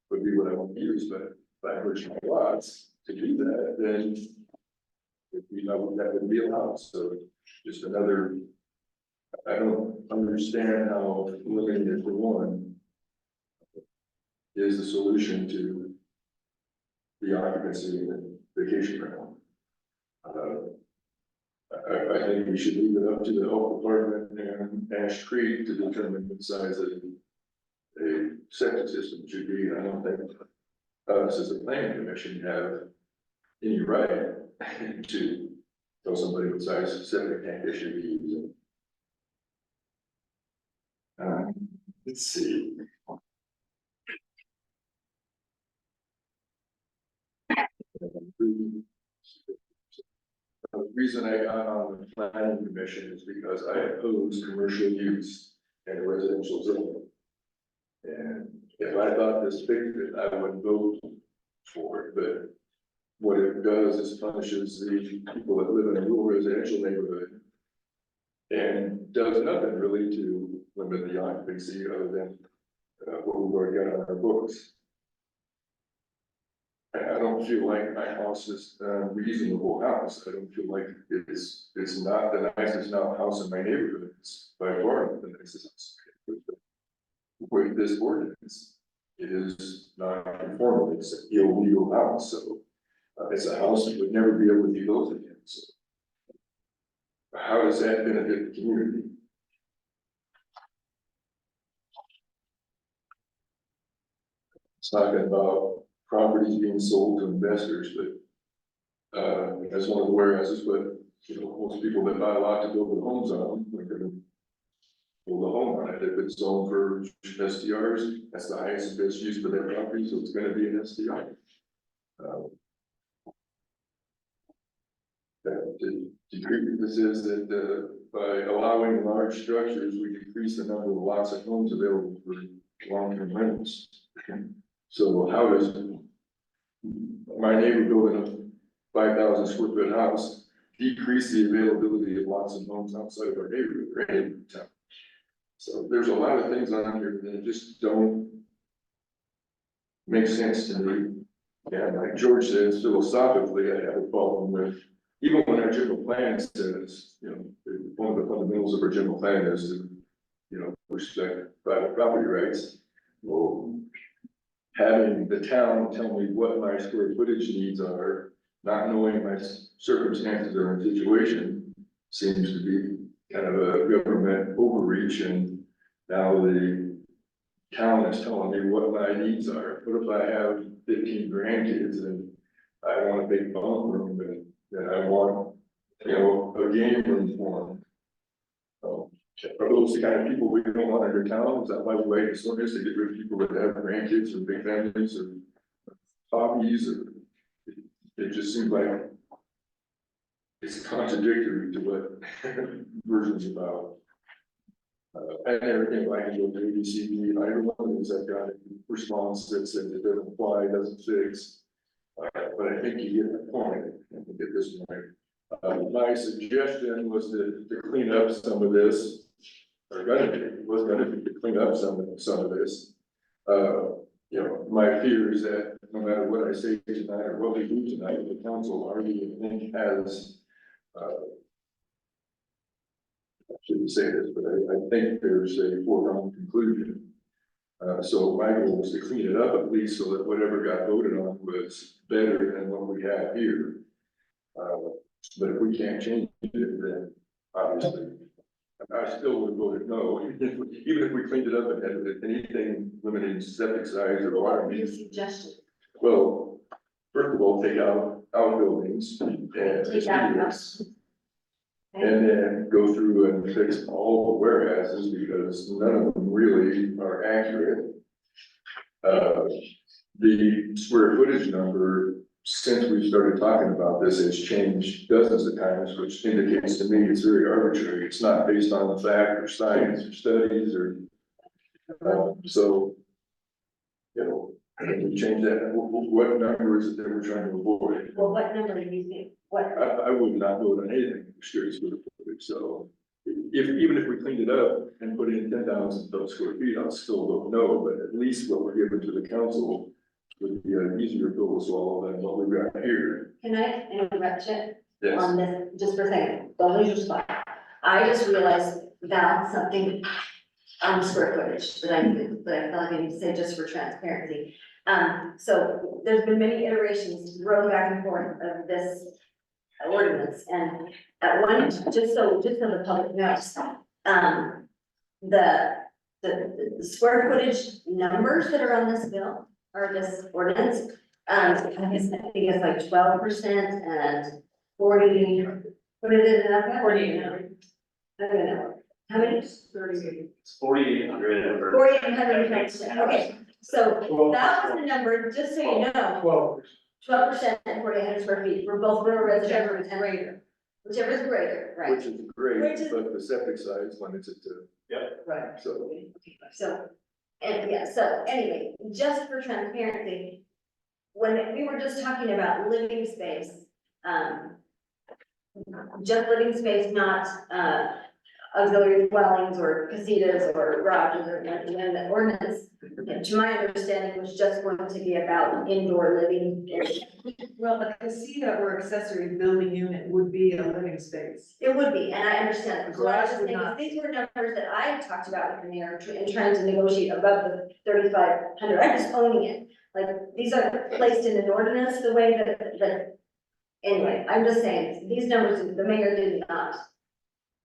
would be what I want to use, but if I merge my lots to do that, then that would be allowed. So just another, I don't understand how limiting it to one is the solution to the occupancy and vacation rental. I think we should leave it up to the health department and Ash Creek to determine what size of a septic system should be. I don't think us as a planning commission have any right to tell somebody what size septic tank they should be using. Let's see. The reason I got on the planning commission is because I oppose commercial use in a residential zone. And if I thought this fixed it, I would vote for it, but what it does is punishes the people that live in a rural residential neighborhood and does nothing really to limit the occupancy other than what we've already got on our books. I don't feel like my house is a reasonable house. I don't feel like it's not the nicest house in my neighborhood. It's by far the nicest house. With this ordinance, it is not conformable. It's an illegal house, so it's a house that would never be able to be built again. So how does that benefit the community? It's talking about properties being sold to investors, but that's one of the warehouses, but you know, most people that buy a lot to build their homes on, they're gonna build a home on it. If it's zoned for STRs, that's the highest and best use for their property, so it's gonna be an STR. This is that by allowing large structures, we decrease the number of lots of homes available for long-term rentals. So how does my neighbor building a 5,000 square foot house decrease the availability of lots of homes outside of our neighborhood or any town? So there's a lot of things on here that just don't make sense to me. And like George says, philosophically, I have a problem with, even when our general plan says, you know, one of the fundamentals of our general plan is to, you know, respect private property rights. Well, having the town tell me what my square footage needs are, not knowing my circumstances or situation, seems to be kind of a government overreach, and now the town is telling me what my needs are. What if I have 15 grandkids and I want a big bunk room and I want, you know, a game room for them? Are those the kind of people we don't want in our town? Is that why we wait so much to get rid of people that have grandkids or big families or hobbies? Or it just seems like it's contradictory to what versions about. And everything like I go to ABCD, and every one of these I've got a response that says it doesn't apply, doesn't fix. But I think you get the point, and you get this point. My suggestion was to clean up some of this. Was gonna be to clean up some of this. You know, my fear is that no matter what I say tonight or what we do tonight, the council already has, I shouldn't say this, but I think there's a foregone conclusion. So my goal was to clean it up at least so that whatever got voted on was better than what we have here. But if we can't change it, then obviously, I still would vote no, even if we cleaned it up and had anything limiting septic size or water. Your suggestion. Well, first of all, take out outbuildings and. Take out house. And then go through and fix all the warehouses because none of them really are accurate. The square footage number, since we started talking about this, has changed dozens of times, which indicates to me it's very arbitrary. It's not based on the fact or science or studies or, so, you know, can we change that? What number is it that we're trying to avoid? Well, what number do you think? What? I would not vote on anything restricted square footage, so even if we cleaned it up and put in 10,000 square feet, I'll still vote no, but at least what we're giving to the council would be an easier pill to swallow than what we've got here. Can I interrupt you Yes. on this, just for a second? Don't lose your spot. I just realized that something on square footage that I felt like I need to say just for transparency. So there's been many iterations rolling back and forth of this ordinance, and at one, just so the public knows, the square footage numbers that are on this bill, or this ordinance, I think it's like 12% and 40, what is it, 40, no. I don't know, how many? 38. It's 4,800 or. 4,800, okay, so that was the number, just so you know. 12% and 4,800 square feet for both rural residential and greater, whichever is greater, right? Which is great, Which is- but the septic size limits it to, Right. so. So, and yeah, so anyway, just for transparency, when we were just talking about living space, just living space, not, auxiliary dwellings or casitas or garages or, and the ordinance, to my understanding, was just going to be about indoor living area. Well, a casita or accessory building unit would be a living space. It would be, and I understand, that. So I was just Garage would saying, not. these were numbers that I talked about with the mayor, and trying to negotiate above the 3,500, I'm just owning it. Like, these are placed in an ordinance the way that, anyway, I'm just saying, these numbers, the mayor did not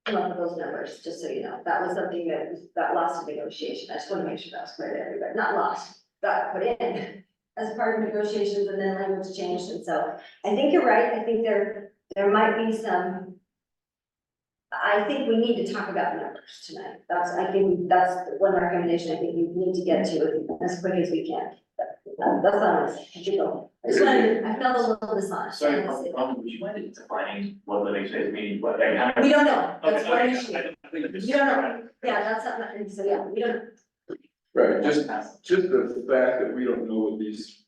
come up with those numbers, just so you know, that was something that lost in negotiation, I just want to make sure that's clear to everybody, not lost, got put in as part of negotiations, and then language changed, and so, I think you're right, I think there might be some, I think we need to talk about numbers tonight, I think that's one recommendation I think we need to get to as quick as we can. That's honest, I just wanted, I felt a little dishonest. Sorry, would you mind defining what living space means, what? We don't know, that's one issue. We We don't know, yeah, that's something, and so, yeah, we don't, Right, just the fact that we don't know what these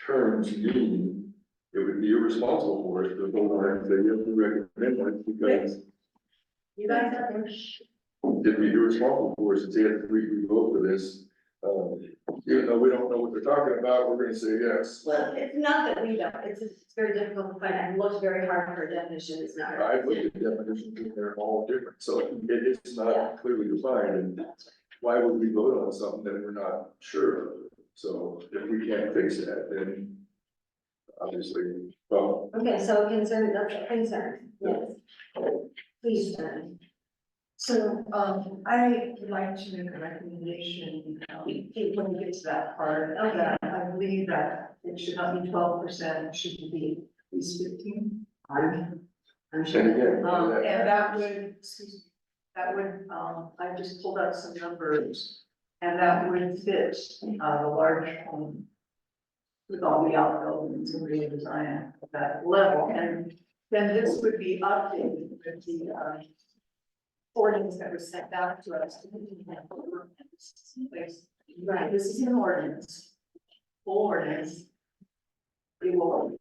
terms mean, it would be irresponsible for us to vote on it, and say, you have to recommend it, because You guys have them. it'd be irresponsible for us to say, if we vote for this. Even though we don't know what they're talking about, we're gonna say yes. Well, it's not that we don't, it's very difficult to find, I've looked very hard for definitions now. I've looked at definitions, and they're all different, so it's not clearly defined, and why would we vote on something that we're not sure of? So if we can't fix that, then obviously, well, Okay, so concern, that's a concern, yes. Please, Jen. So, I would like to make a recommendation, when we get to that part, that I believe that it should not be 12%, it should be at least 15. I'm and sure. again, And that would, I just pulled out some numbers, and that would fit, the large home with all the outbuildings and redesign at that level, and then this would be updated with the, ordinance that was sent back to us. Right, this is an ordinance, full ordinance. We will.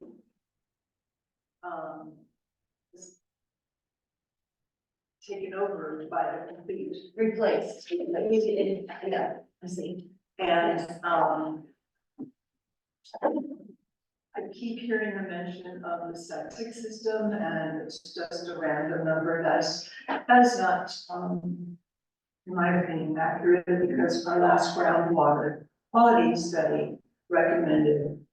Taken over by the complete. Replaced, yeah, I see. And, I keep hearing the mention of the septic system, and it's just a random number. That is not, in my opinion, accurate, because our last groundwater quality study recommended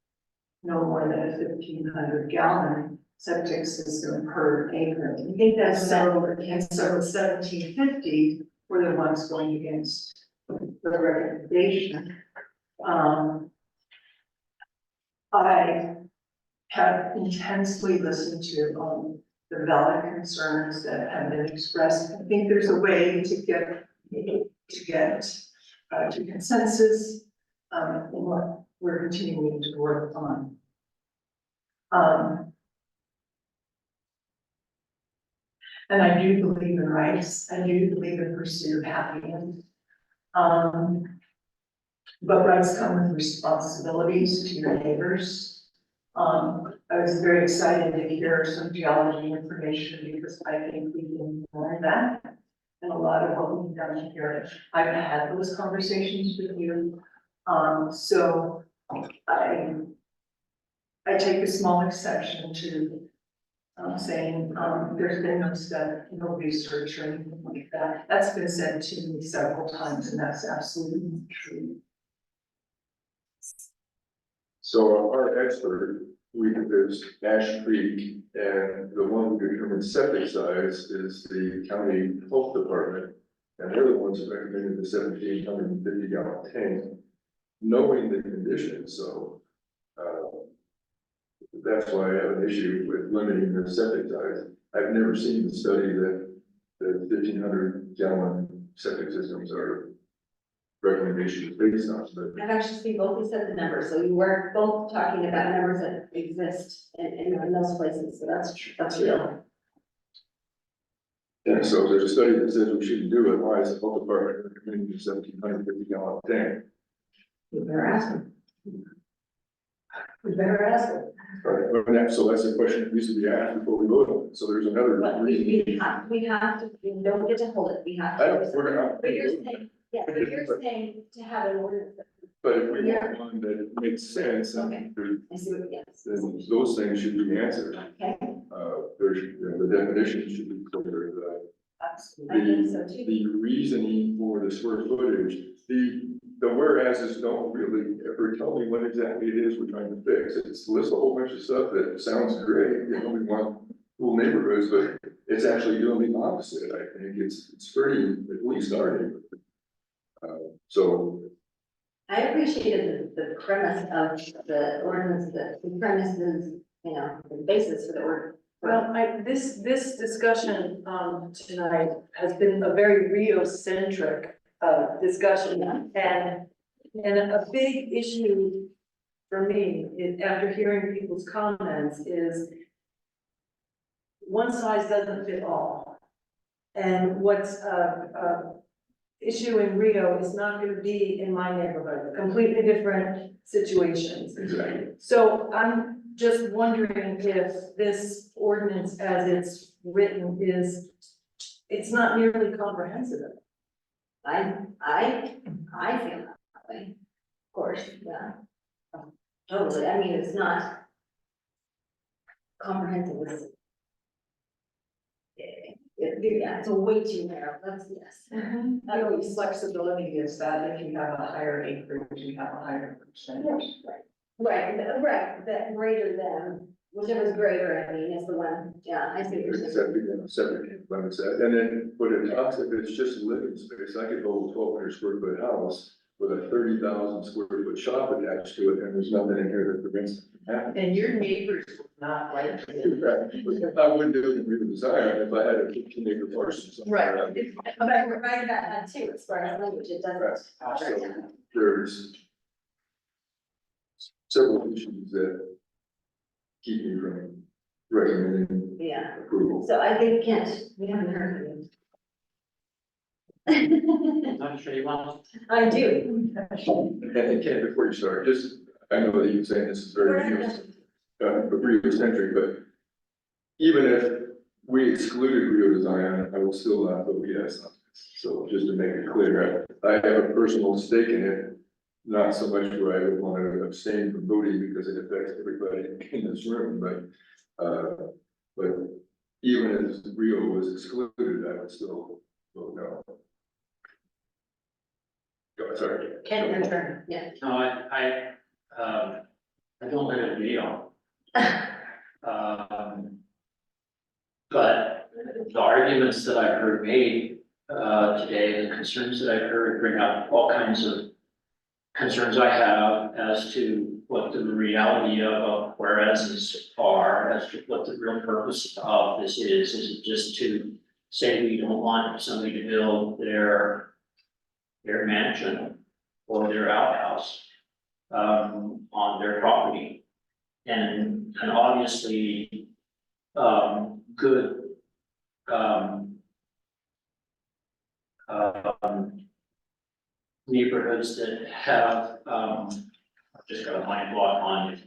no more than a 1,500 gallon septic system per acre. I think that's So 1,750 were the ones going against the recommendation. I have intensely listened to, the valid concerns that have been expressed. I think there's a way to get to consensus, in what we're continuing to work on. And I do believe in rights, I do believe in pursuit of happiness. But rights come with responsibilities to your neighbors. I was very excited to hear some geology information, because I think we can learn that. And a lot of what we've done here, I've had those conversations with you. So I take a small exception to saying, there's been no study, no research or anything like that. That's been said to me several times, and that's absolutely true. so our expert, there's Ash Creek, and the one who determines septic size is the county health department. And they're the ones that recommended the 1,750 gallon tank, knowing the conditions, so. That's why I have an issue with limiting the septic size. I've never seen the study that the 1,500 gallon septic systems are recommendations based on, but. I've actually seen both these sets of numbers, so you were both talking about numbers that exist in those places, so that's real. Yeah, so if there's a study that says we shouldn't do it, why is the health department recommending the 1,750 gallon tank? We better ask them. We better ask them. Right, and so that's a question that needs to be asked before we vote on it, so there's another But reason. we have to, we don't get to hold it, we have I to. don't, we're gonna. But you're saying, yeah, but you're saying to have an ordinance. But if we want one that makes sense, Okay. and there- I see what, yes. then those things should be answered. Okay, The definition should be clear, I think so too. the reasoning for the square footage, the whereases don't really ever tell me what exactly it is we're trying to fix. It's lists a whole bunch of stuff that sounds great, we want cool neighborhoods, but it's actually doing the opposite. I think it's pretty, at least starting. So, I appreciated the premise of the ordinance, the premise is, the basis for the order. Well, this discussion, tonight has been a very Rio-centric, discussion. And a big issue for me is, after hearing people's comments, is one size doesn't fit all. And what's, issue in Rio is not gonna be in my neighborhood, completely different situations. Exactly. So I'm just wondering if this ordinance as it's written it's not nearly comprehensive. I feel that way, of course, yeah. Totally, I mean, it's not comprehensive, yeah, it's a way too narrow, that's, yes. The only flexibility is that if you have a higher acreage, you have a higher percentage. Right, that greater than, whichever's greater, I mean, is the one, yeah, I see what you're saying. Septic limits that, and then, but it talks, if it's just living space, I could hold a 1,200 square foot house with a 30,000 square foot shop attached to it, and there's nothing in here that prevents it from happening. And your neighbors will not like it. I wouldn't do it in redesign if I had a 15-acre parcel. somewhere. But we're right about that too, as far as language, it doesn't. So there's several issues that keep me from recommending Yeah, approval. so I think Kent, we haven't heard from you. I'm sure you want. I do. And Ken, before you start, just, I know that you're saying this is very Rio-centric, but even if we excluded Rio design, I will still not vote yes on this. So just to make it clear, I have a personal stake in it, not so much where I would want to abstain from voting because it affects everybody in this room, but even if Rio was excluded, I would still vote no. Go, sorry. Kent, your turn, yeah. No, I don't live in Rio. But the arguments that I've heard made, today, the concerns that I've heard bring up all kinds of concerns I have as to what the reality of whereas are, as to what the real purpose of this is it just to say we don't want somebody to build their mansion or their outhouse, on their property? And obviously, good, neighborhoods that have, I've just got a mind block on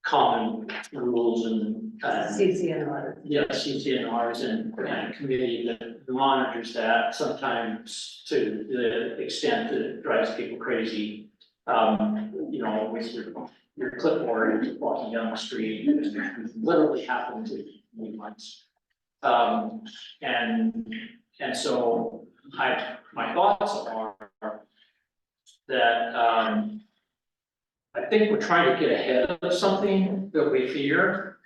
common rules and. CCNR. Yeah, CCNRs and committee that monitors that sometimes to the extent that it drives people crazy. You know, with your clipboard walking down the street, it literally happened to me once. And so my thoughts are that, I think we're trying to get ahead of something that we fear.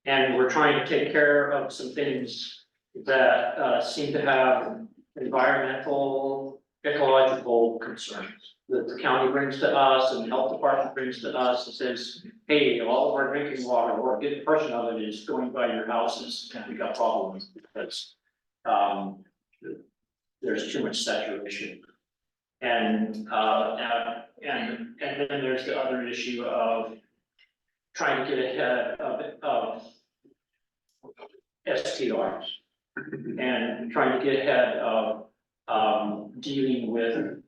And we're trying to take care of some things that, seem to have environmental, ecological concerns that the county brings to us and the health department brings to us and says, hey, all of our drinking water or a good portion of it is going by your houses and we got problems because, there's too much saturation. And then there's the other issue of trying to get ahead of STRs and trying to get ahead of dealing with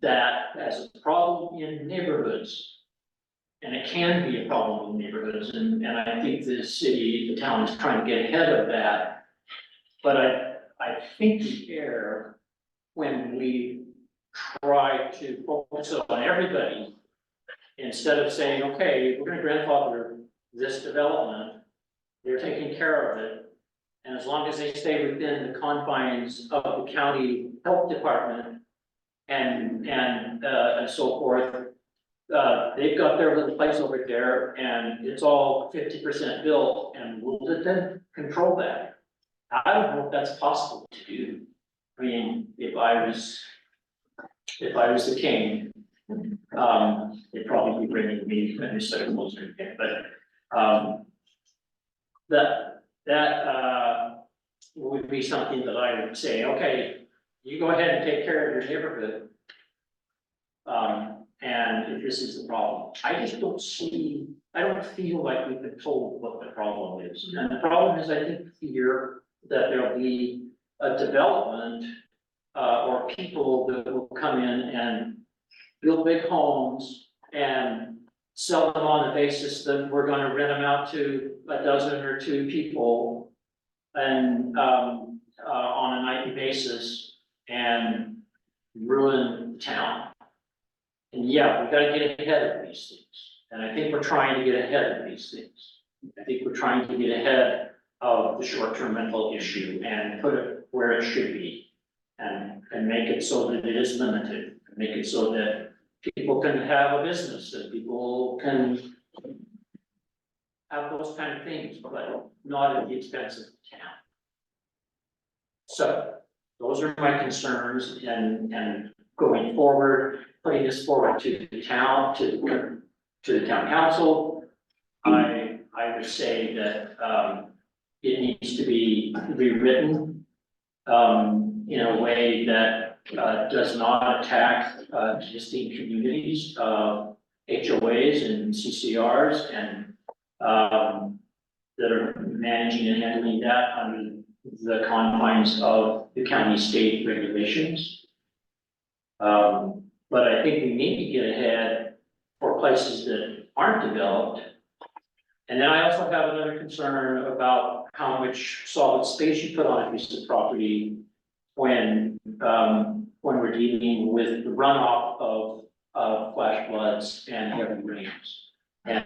that as a problem in neighborhoods. And it can be a problem in neighborhoods, and I think the city, the town is trying to get ahead of that. But I think we err when we try to focus on everybody instead of saying, okay, we're gonna grandfather this development, they're taking care of it. And as long as they stay within the confines of the county health department and so forth, they've got their little place over there and it's all 50% built and we'll let them control that. I don't know if that's possible to do. I mean, if I was the king, they'd probably be bringing me a new set of rules and everything, but, that would be something that I would say, okay, you go ahead and take care of your neighborhood. And if this is the problem, I just I don't feel like we've been told what the problem is. And the problem is, I think, fear that there'll be a development or people that will come in and build big homes and sell them on the basis that we're gonna rent them out to a dozen or two people and, on a nightly basis and ruin the town. And yeah, we gotta get ahead of these things, and I think we're trying to get ahead of these things. I think we're trying to get ahead of the short-term rental issue and put it where it should be. And make it so that it is limited, make it so that people can have a business, that people can have those kind of things, but not at the expense of the town. So, those are my concerns, and going forward, putting this forward to the town, to the town council. I would say that, it needs to be rewritten, in a way that, does not attack, existing communities, HOAs and CCRs and, that are managing and handling that under the confines of the county state regulations. But I think we need to get ahead for places that aren't developed. And then I also have another concern about how much solid space you put on a piece of property when we're dealing with the runoff of flash floods and heavy rains. And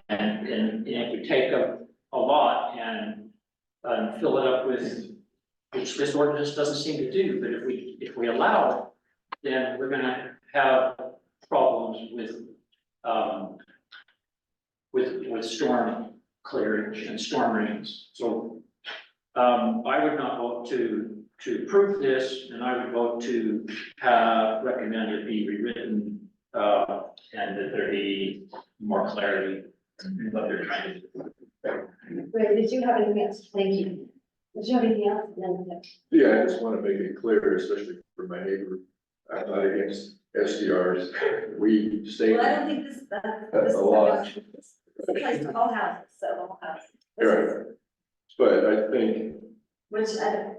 if we take a lot and fill it up with, which this ordinance doesn't seem to do, but if we allow it, then we're gonna have problems with storm clearance and storm rains. So I would not vote to approve this, and I would vote to recommend it be rewritten, and that there be more clarity in what they're trying to do. Wait, did you have anything else? Thank you. Did you have anything else? Then- Yeah, I just want to make it clear, especially for my neighbor, I'm not against SDRs. We stay. Well, I don't think this is A lot. This applies to all houses, so all houses. Right. But I think, Which I don't,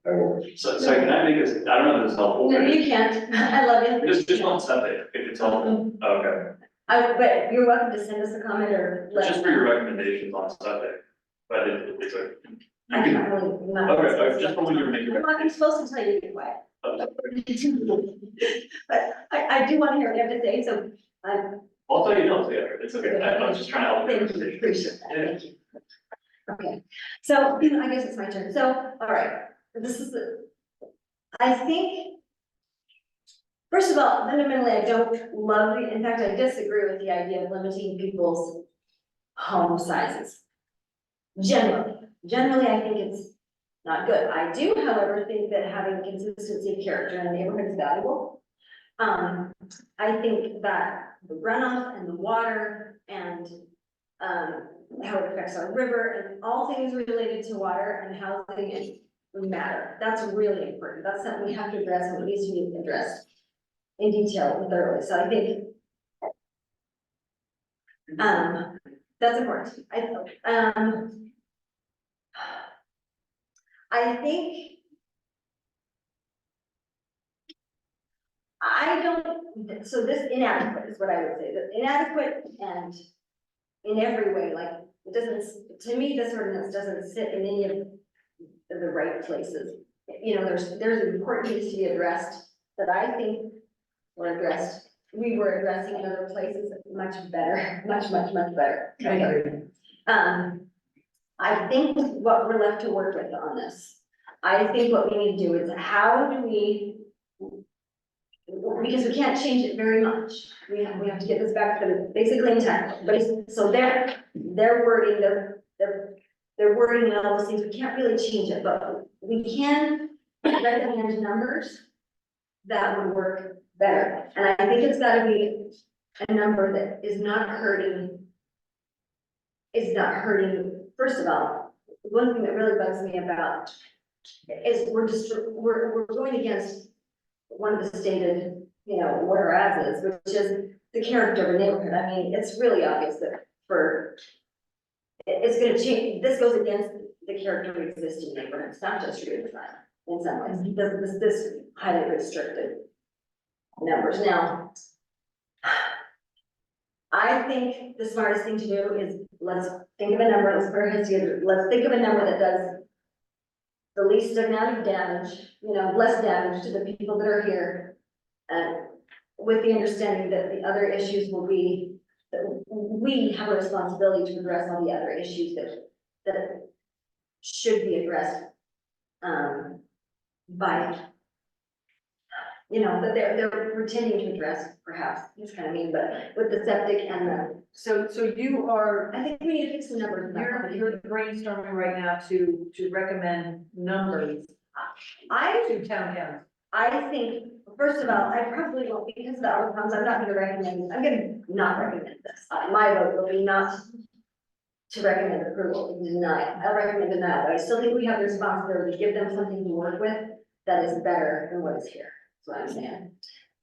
I won't. So can I make this, I don't know if this is helpful. no, you can't. I love you. Just one subject, if it's helpful, okay, But you're welcome to send us a comment or let. just for your recommendations on subject, but it's a. You I can, can't really. I'm not- okay, just for when you're making. I'm not supposed to tell you to be quiet. Okay. But I do want to hear what you have to say, so I'll tell you no, yeah, it's okay, I was just trying to help. thank you, conversation. appreciate that, thank you. Okay, so I guess it's my turn. So, all right, this is I think, first of all, fundamentally, I don't love in fact, I disagree with the idea of limiting people's home sizes. Generally, I think it's not good. I do, however, think that having consistency of character in the neighborhood is valuable. I think that the runoff and the water and, how it affects our river and all things related to water and housing matter. That's really important. That's something we have to address and it needs to be addressed in detail and thoroughly. So I think that's important. I think I don't, so this inadequate is what I would say, that inadequate and in every way, like, it doesn't, to me, this ordinance doesn't sit in any of the right places. You know, there's important needs to be addressed that I think were addressed, we were addressing in other places much better, much better. Okay. I think what we're left to work with on this, I think what we need to do is how do we, because we can't change it very much. We have to get this back to basically intact, but so their wording, their wording and all those things, we can't really change it, but we can recommend numbers that would work better. And I think it's gotta be a number that is not hurting, first of all, one thing that really bugs me about is we're going against one of the stated, you know, whereases, which is the character of a neighborhood. I mean, it's really obvious that it's gonna change, this goes against the character of existing neighborhoods, not just redesign. in some ways, because this highly restricted numbers. Now, I think the smartest thing to do is, let's think of a number, let's put our heads together, let's think of a number that does the least amount of damage, less damage to the people that are here. And with the understanding that the other issues will be, that we have a responsibility to address all the other issues that should be addressed, by, that they're pretending to address, perhaps, it's kind of mean, but with the septic and the, So you are, I think we need to fix the numbers. you're brainstorming right now to recommend numbers to town council. I think, first of all, I probably won't, because of the outcomes, I'm not gonna not recommend this. My vote will be not to recommend approval, deny. I'll recommend denial, but I still think we have the responsibility to give them something to work with that is better than what is here. That's what I'm saying.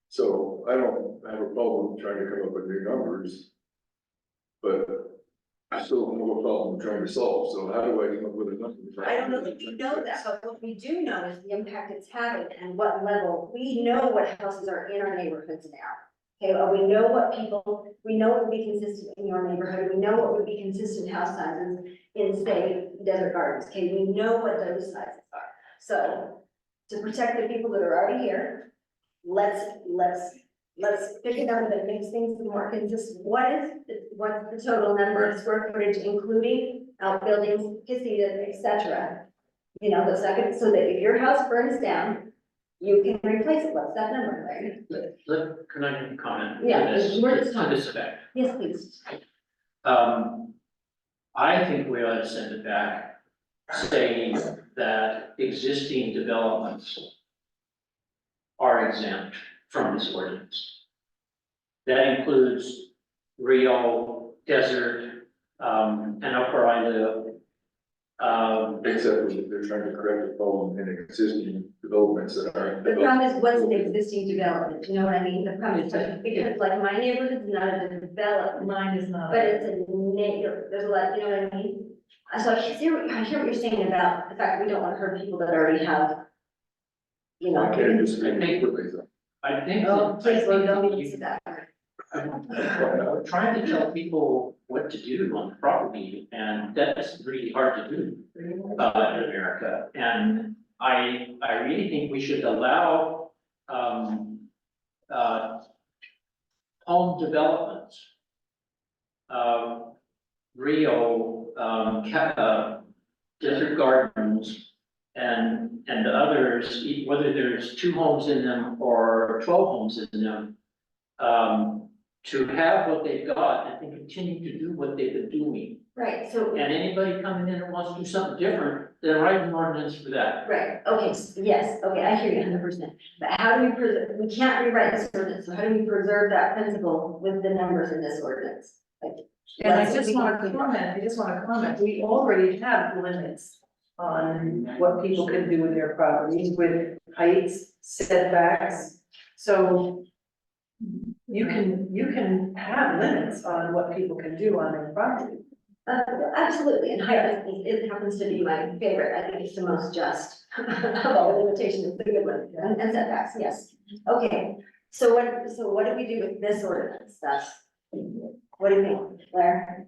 So I don't have a problem trying to come up with new numbers. But I still don't know what problem I'm trying to solve, so how do I come up with a number? I don't know that we know that, but what we do know is the impact it's having and what level. We know what houses are in our neighborhoods now. Okay, well, we know what would be consistent in your neighborhood, we know what would be consistent house sizes in, say, Desert Gardens, okay, we know what those sizes are. So, to protect the people that are already here, let's pick a number that makes things more consistent. What's the total number of square footage, including outbuildings, casitas, et cetera? The second, so that if your house burns down, you can replace it. What's that number, right? Can I comment? Yeah, to this- we're just to this effect? Yes, please. I think we ought to send it back saying that existing developments are exempt from this ordinance. That includes Rio, Desert, and up where I live. Except that they're trying to correct the problem in existing developments that aren't. The problem is, what's an existing development? You know what I mean? The problem is, because like my neighborhood is not a development, Mine is not. but it's a neighbor, there's a lot, you know what I mean? So I hear what you're saying about the fact that we don't want to hurt people that already have, I can't disagree with you. I think. Oh, please, I think don't that even you- say that. We're trying to tell people what to do on the property, and that's really hard to do in America. And I really think we should allow, home developments. Rio, Desert Gardens, and others, whether there's 2 homes in them or 12 homes in them. To have what they've got and to continue to do what they've been doing. Right, so, And anybody coming in and wants to do something different, then write an ordinance for that. right, okay, yes, okay, I hear you 100%. But how do we preserve, we can't rewrite this ordinance, so how do we preserve that principle with the numbers in this ordinance? Like, And I let's- just want to comment, we already have limits on what people can do with their properties with heights, setbacks. So you can have limits on what people can do on their property. Absolutely, and height, it happens to be my favorite, I think it's the most just of all the limitations, it's a good one, and setbacks, yes. Okay, so what do we do with this ordinance? What do you think, Claire?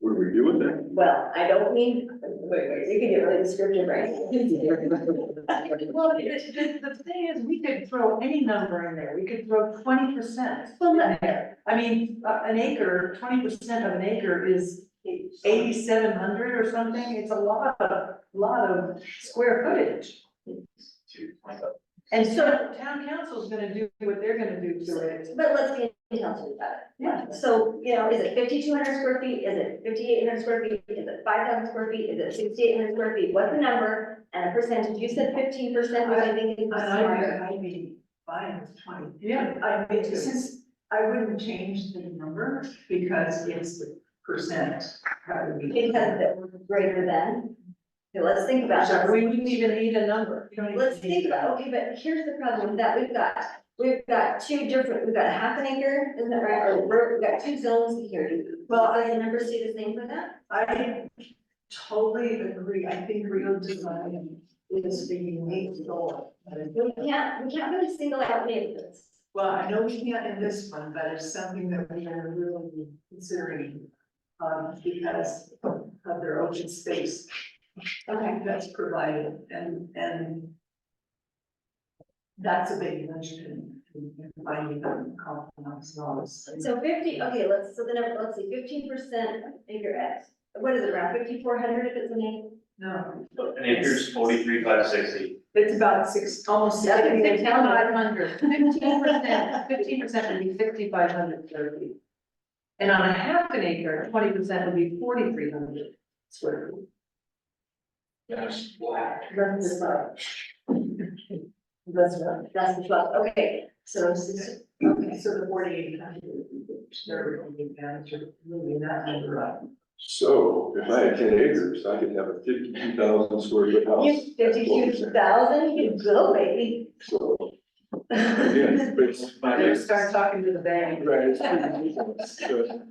What do we do with that? Well, I don't mean, wait, you can get really descriptive, right? Well, the thing is, we could throw any number in there, we could throw 20%. Well, in there. I mean, an acre, 20% of an acre is 8,700 or something, it's a lot of square footage. And so town council's gonna do what they're gonna do to it. But let's be intelligent about it. Yeah. So, is it 5,200 square feet, is it 5,800 square feet, is it 5,000 square feet, is it 6,800 square feet? What's the number and a percentage? You said 15%, which I think is smarter. I'd be fine with 20. Yeah. Since I wouldn't change the number because it's the percent. Because it's greater than. Okay, let's think about So that. we wouldn't even need a number. You don't even Let's need think a about, number. okay, but here's the problem with that, we've got 2 different, we've got a half an acre, isn't that right, or we've got 2 zones here. Well, Does the number stay the same for that? I totally agree. I think real design is the unique goal. We can't really single out neighborhoods. Well, I know we can't in this one, but it's something that we are really considering, because of their open space. Okay. That's provided, and that's a big linchpin in finding them compromise laws. So 50, okay, let's see, 15% acre X. What is it, around 5,400 if it's an acre? No, An acre's 43,560. it's about almost That's a big town. 6,500, 15% would be 6,500 square feet. And on a half an acre, 20% would be 4,300 square feet. Yes. That's the That's right. That's the 12, okay, So, okay, so the 4,800, they're moving that number up. So if I had 10 acres, I could have a 52,000 square foot house. you 52,000, you go, baby. So, again, but it's. Better start talking to the bank. Right, it's pretty ridiculous. To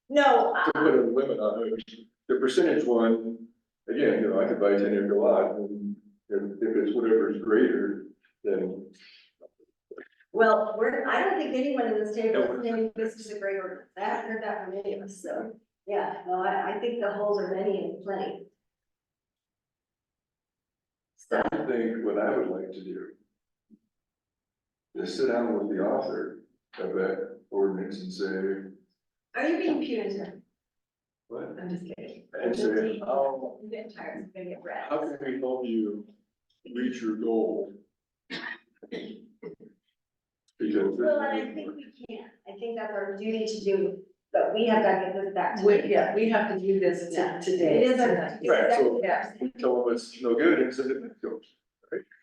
No, put a limit on it, the percentage one, again, I could buy 10 acre lot, and if it's whatever is greater, then. well, I don't think anyone in this table is saying this is a great order. I haven't heard that from any of us, so, yeah, no, I think the holes are many and plenty. So, I think what I would like to do is sit down with the author of that ordinance and say, are you being punitive? what? I'm just kidding. And say, how, I'm getting tired, I'm gonna get red. how can we help you reach your goal? Because. Well, and I think we can. I think that's our duty to do, but we have got to get this back to. Yeah, we have to do this Yeah. today. It is our. Right, so- Yeah. We tell them it's no good and send it back to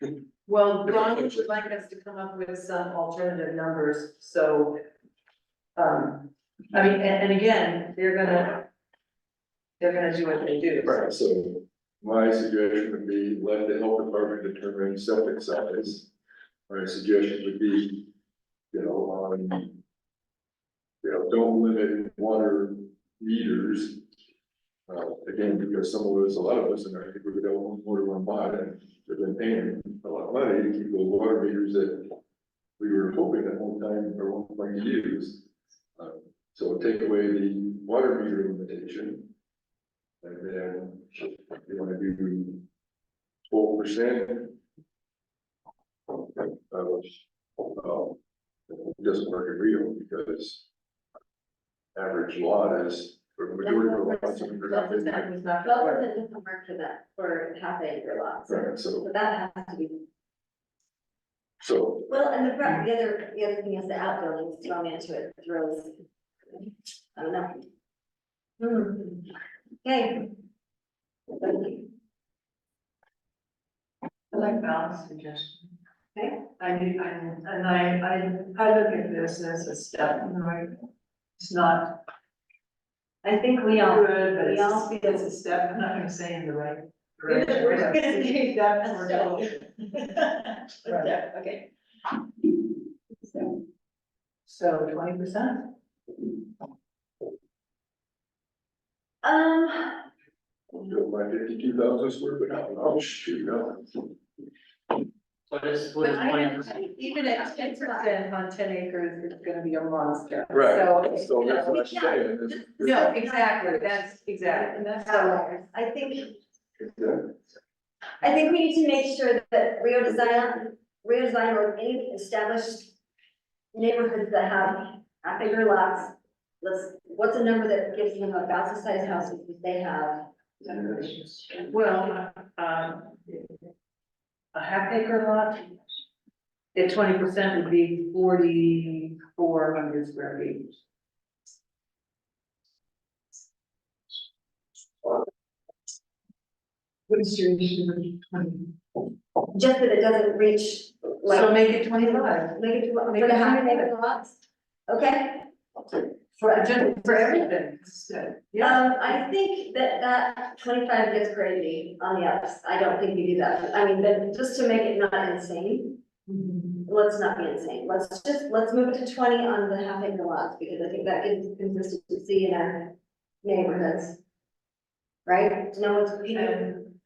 them. Well, Ron would like us to come up with some alternative numbers, so. I mean, and again, they're gonna do what they do. Right, so my suggestion would be let the health department determine septic size. My suggestion would be, don't limit water meters. Again, because some of us, a lot of us, and I think we don't own more than one lot, and we've been paying a lot of money to keep those water meters that we were hoping at one time or one point to use. So take away the water meter limitation. And then if you wanna do 12%. It doesn't work in Rio because average lot is, for the majority of the lots. That was not. Well, it doesn't work for that, for half acre lots. Right, so, So that has to be, so, well, and the other thing is the outbuildings thrown into it throws. I don't know. Okay. I like Val's suggestion. Okay. I look at this as a step, right? It's not I think we all. good, but we all it's a step, I'm not gonna say in the right We're direction. gonna say Step a or step. goal. A step, okay. So 20%? go by 52,000 square foot house, oh, shoot, no. What is But 20%? even at 10% on 10 acres, it's gonna be a monster. Right, So, so you that's know, what I'm saying. is- no, exactly, that's exactly. And that's how, I think Yeah. we need to make sure that Rio Design or any established neighborhoods that have half acre lots, what's a number that gives them about the size houses that they have? Well, a half acre lot, at 20% would be 4,400 square feet. What is your issue? Just that it doesn't reach, So like, make it 25, make it for make the it half 25. acre lots, okay? for everything. Yeah, I think that 25 gets crazy on the ups, I don't think we do that, I mean, then, just to make it not insane. Let's not be insane, let's move it to 20 on the half acre lots, because I think that gives consistency in our neighborhoods. Right, no one's,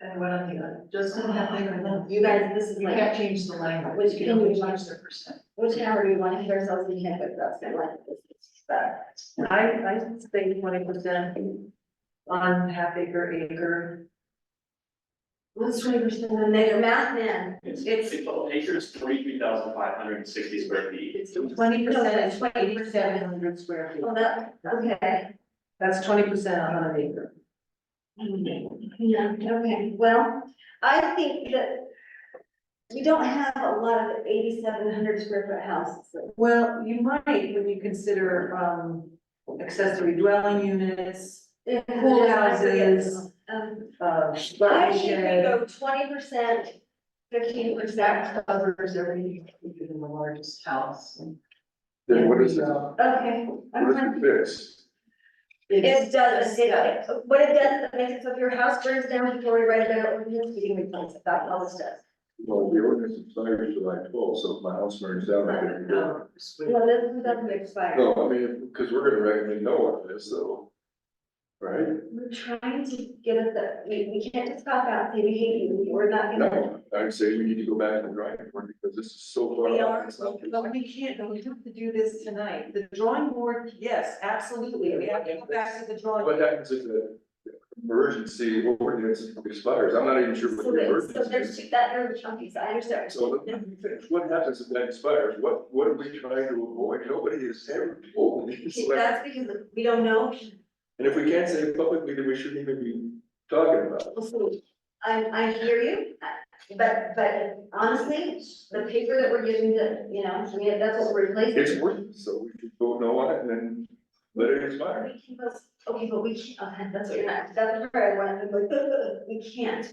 And what on the other, just in half acre, no. You guys, this is You like, can't change the language. Which You can can we change watch? the percent. whichever we want to hit ourselves in the head with, that's kind of like this. But I say 20% on half acre, acre. what's 20% of the mega math man? It's It's- acres, 43,560 square feet. It's 20% is 2,700 square feet. Well, that, okay. That's 20% on an acre. Yeah, okay, well, I think that we don't have a lot of 8,700 square foot houses. Well, you might when you consider, accessory dwelling units, pool houses, I think garden we shed. go 20%, 15%. That covers everything in the largest house. Then what is it? Okay, I'm What fine. is it fix? It doesn't, what it does is it makes it so if your house burns down before we write a better ordinance, we can replace it, that's all this does. Well, the ordinance expires July 12th, so if my house burns down, I can do it. No, this doesn't expire. No, I mean, because we're gonna recommend no on this, so. Right? We're trying to get at the, we can't just pop out, and say we hate you, we're not gonna. No, I'd say we need to go back to the drawing board because this is so far. We off. are. It's not- But we can't, we have to do this tonight. The drawing board, yes, absolutely. We have to go back to the drawing. What happens if the emergency ordinance expires? I'm not even sure what So the there's, emergency so there's is. two, that are chunky, so I understand. So let me finish. What happens if that expires? What are we trying to avoid? Nobody has ever told me. It's like- That's because we don't know. And if we can't say it publicly, then we shouldn't even be talking about it. So, I hear you, but honestly, the paper that we're giving to, you know, I mean, that's what we're replacing. It's worthless, so we should vote no on it and then let it expire. We can go, okay, but we can't, okay, that's what you're not, that's where I want to, like, we can't,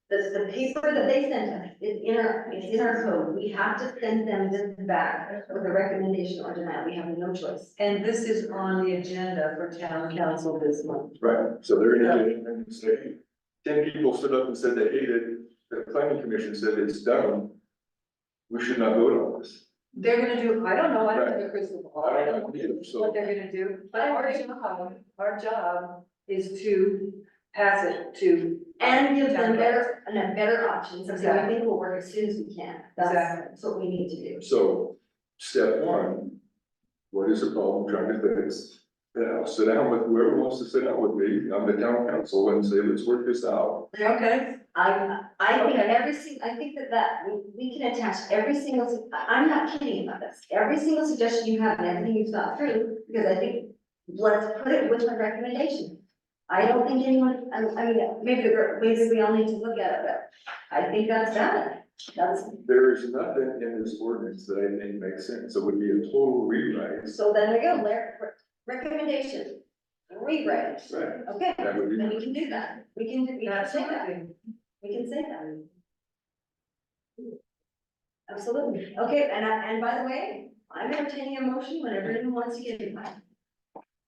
the paper that they sent us is it's in our code, we have to send them this back with a recommendation or denial, we have no choice. And this is on the agenda for town council this month. Right, so they're gonna get in and say, 10 people stood up and said they hated, the planning commission said it's done. We should not vote on this. They're gonna do, I don't know, I don't have a crystal ball. I don't know either, so- What they're gonna do, but our job is to pass it to. And give them town better options, and so I think we'll work as soon as we can, that's what we need to do. So, step one, what is the problem trying to fix? Now, sit down with whoever wants to sit down with me, I'm the town council, and say, let's work this out. Okay, I think Okay. I think that we can attach every single, I'm not kidding about this, every single suggestion you have and everything you've thought through, because I think, let's put it with my recommendation. I don't think anyone, I mean, maybe we all need to look at it, but I think that's valid. That's, There is nothing in this ordinance that I think makes sense, it would be a total rewrite. so then we go, recommendation, rewrite, Right. okay, That would be. then we can do that, we can say that, absolutely. we can say that. Absolutely, okay, and by the way, I'm entertaining a motion whenever anyone wants to get it.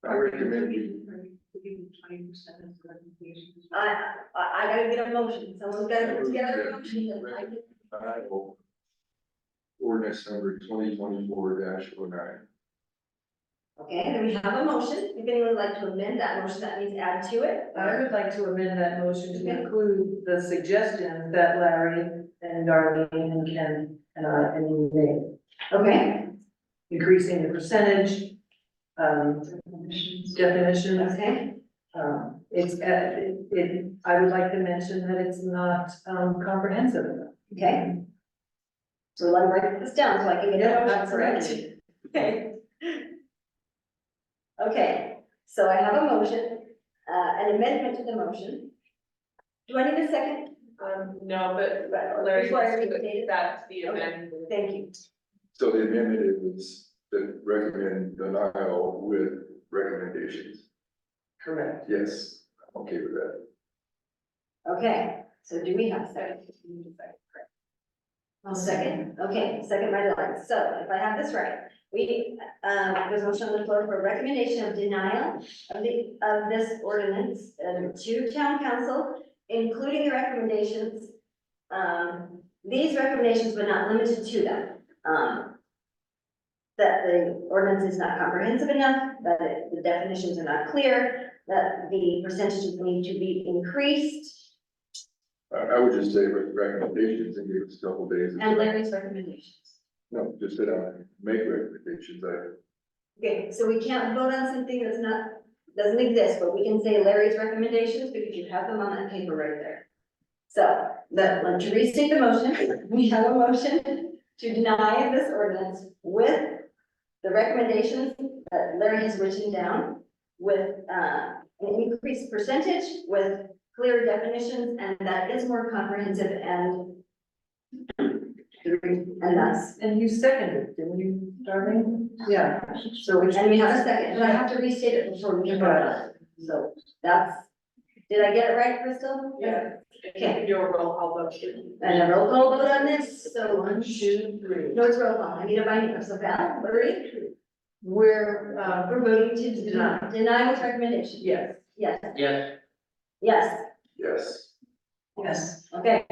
I recommend we, I gotta get a motion, someone's gotta put together a motion. that I can- ordinance number 2024-09. Okay, then we have a motion, if anyone would like to amend that motion, that means add to it. I would like to amend that motion to include the suggestions that Larry and Darlene and Ken and you made. Okay, Increasing the percentage, definitions. okay, I would like to mention that it's not, comprehensive enough. okay. So let me write this down so I can get Yeah, a motion that's corrected. Okay. Okay, so I have a motion, an amendment to the motion. Do I need a second? No, but Right, Larry before I wants to restate it? accept the Okay. amendment. Thank you. So the amendment is to recommend denial with recommendations. Correct. Yes, I'm okay with that. Okay, so do we have a second? I'll second, okay, second by Dylan. So if I have this right, there's a motion on the floor for a recommendation of denial of this ordinance, to town council, including the recommendations. These recommendations, but not limited to them. That the ordinance is not comprehensive enough, that the definitions are not clear, that the percentages need to be increased. I would just say with recommendations and give us a couple days. And Larry's recommendations. No, just sit down and make recommendations. Okay, so we can't vote on something that's not, doesn't exist, but we can say Larry's recommendations because you have them on that paper right there. So, to restate the motion, we have a motion to deny this ordinance with the recommendations that Larry has written down with, an increased percentage, with clear definitions, and that is more comprehensive and that's. And you seconded, didn't you, Darlene? Yeah, so we. And we have a second, but I have to restate it before we vote on it. So that's, did I get it right, Crystal? Yeah. Okay. Do a roll call vote. And a roll call vote on this, so 1, 2, 3. no, it's roll call, I need a binding, so Val, Lori, We're we're voting to deny with recommendation. yes. Yes, Yes. yes, Yes. Yes. okay.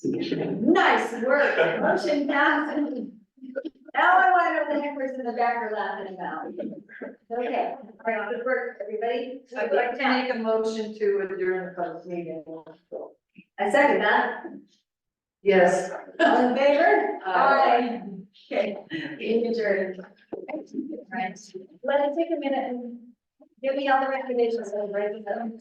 Nice work, motion passed. Now I want to know what the heck was in the back are laughing about. Okay, all right, good work, everybody. I'd like to make a motion to adjourn the public meeting. I second that. Yes. All in favor? Aye. Okay, meeting adjourned. Right, let it take a minute and give me all the recommendations, I'll write them down.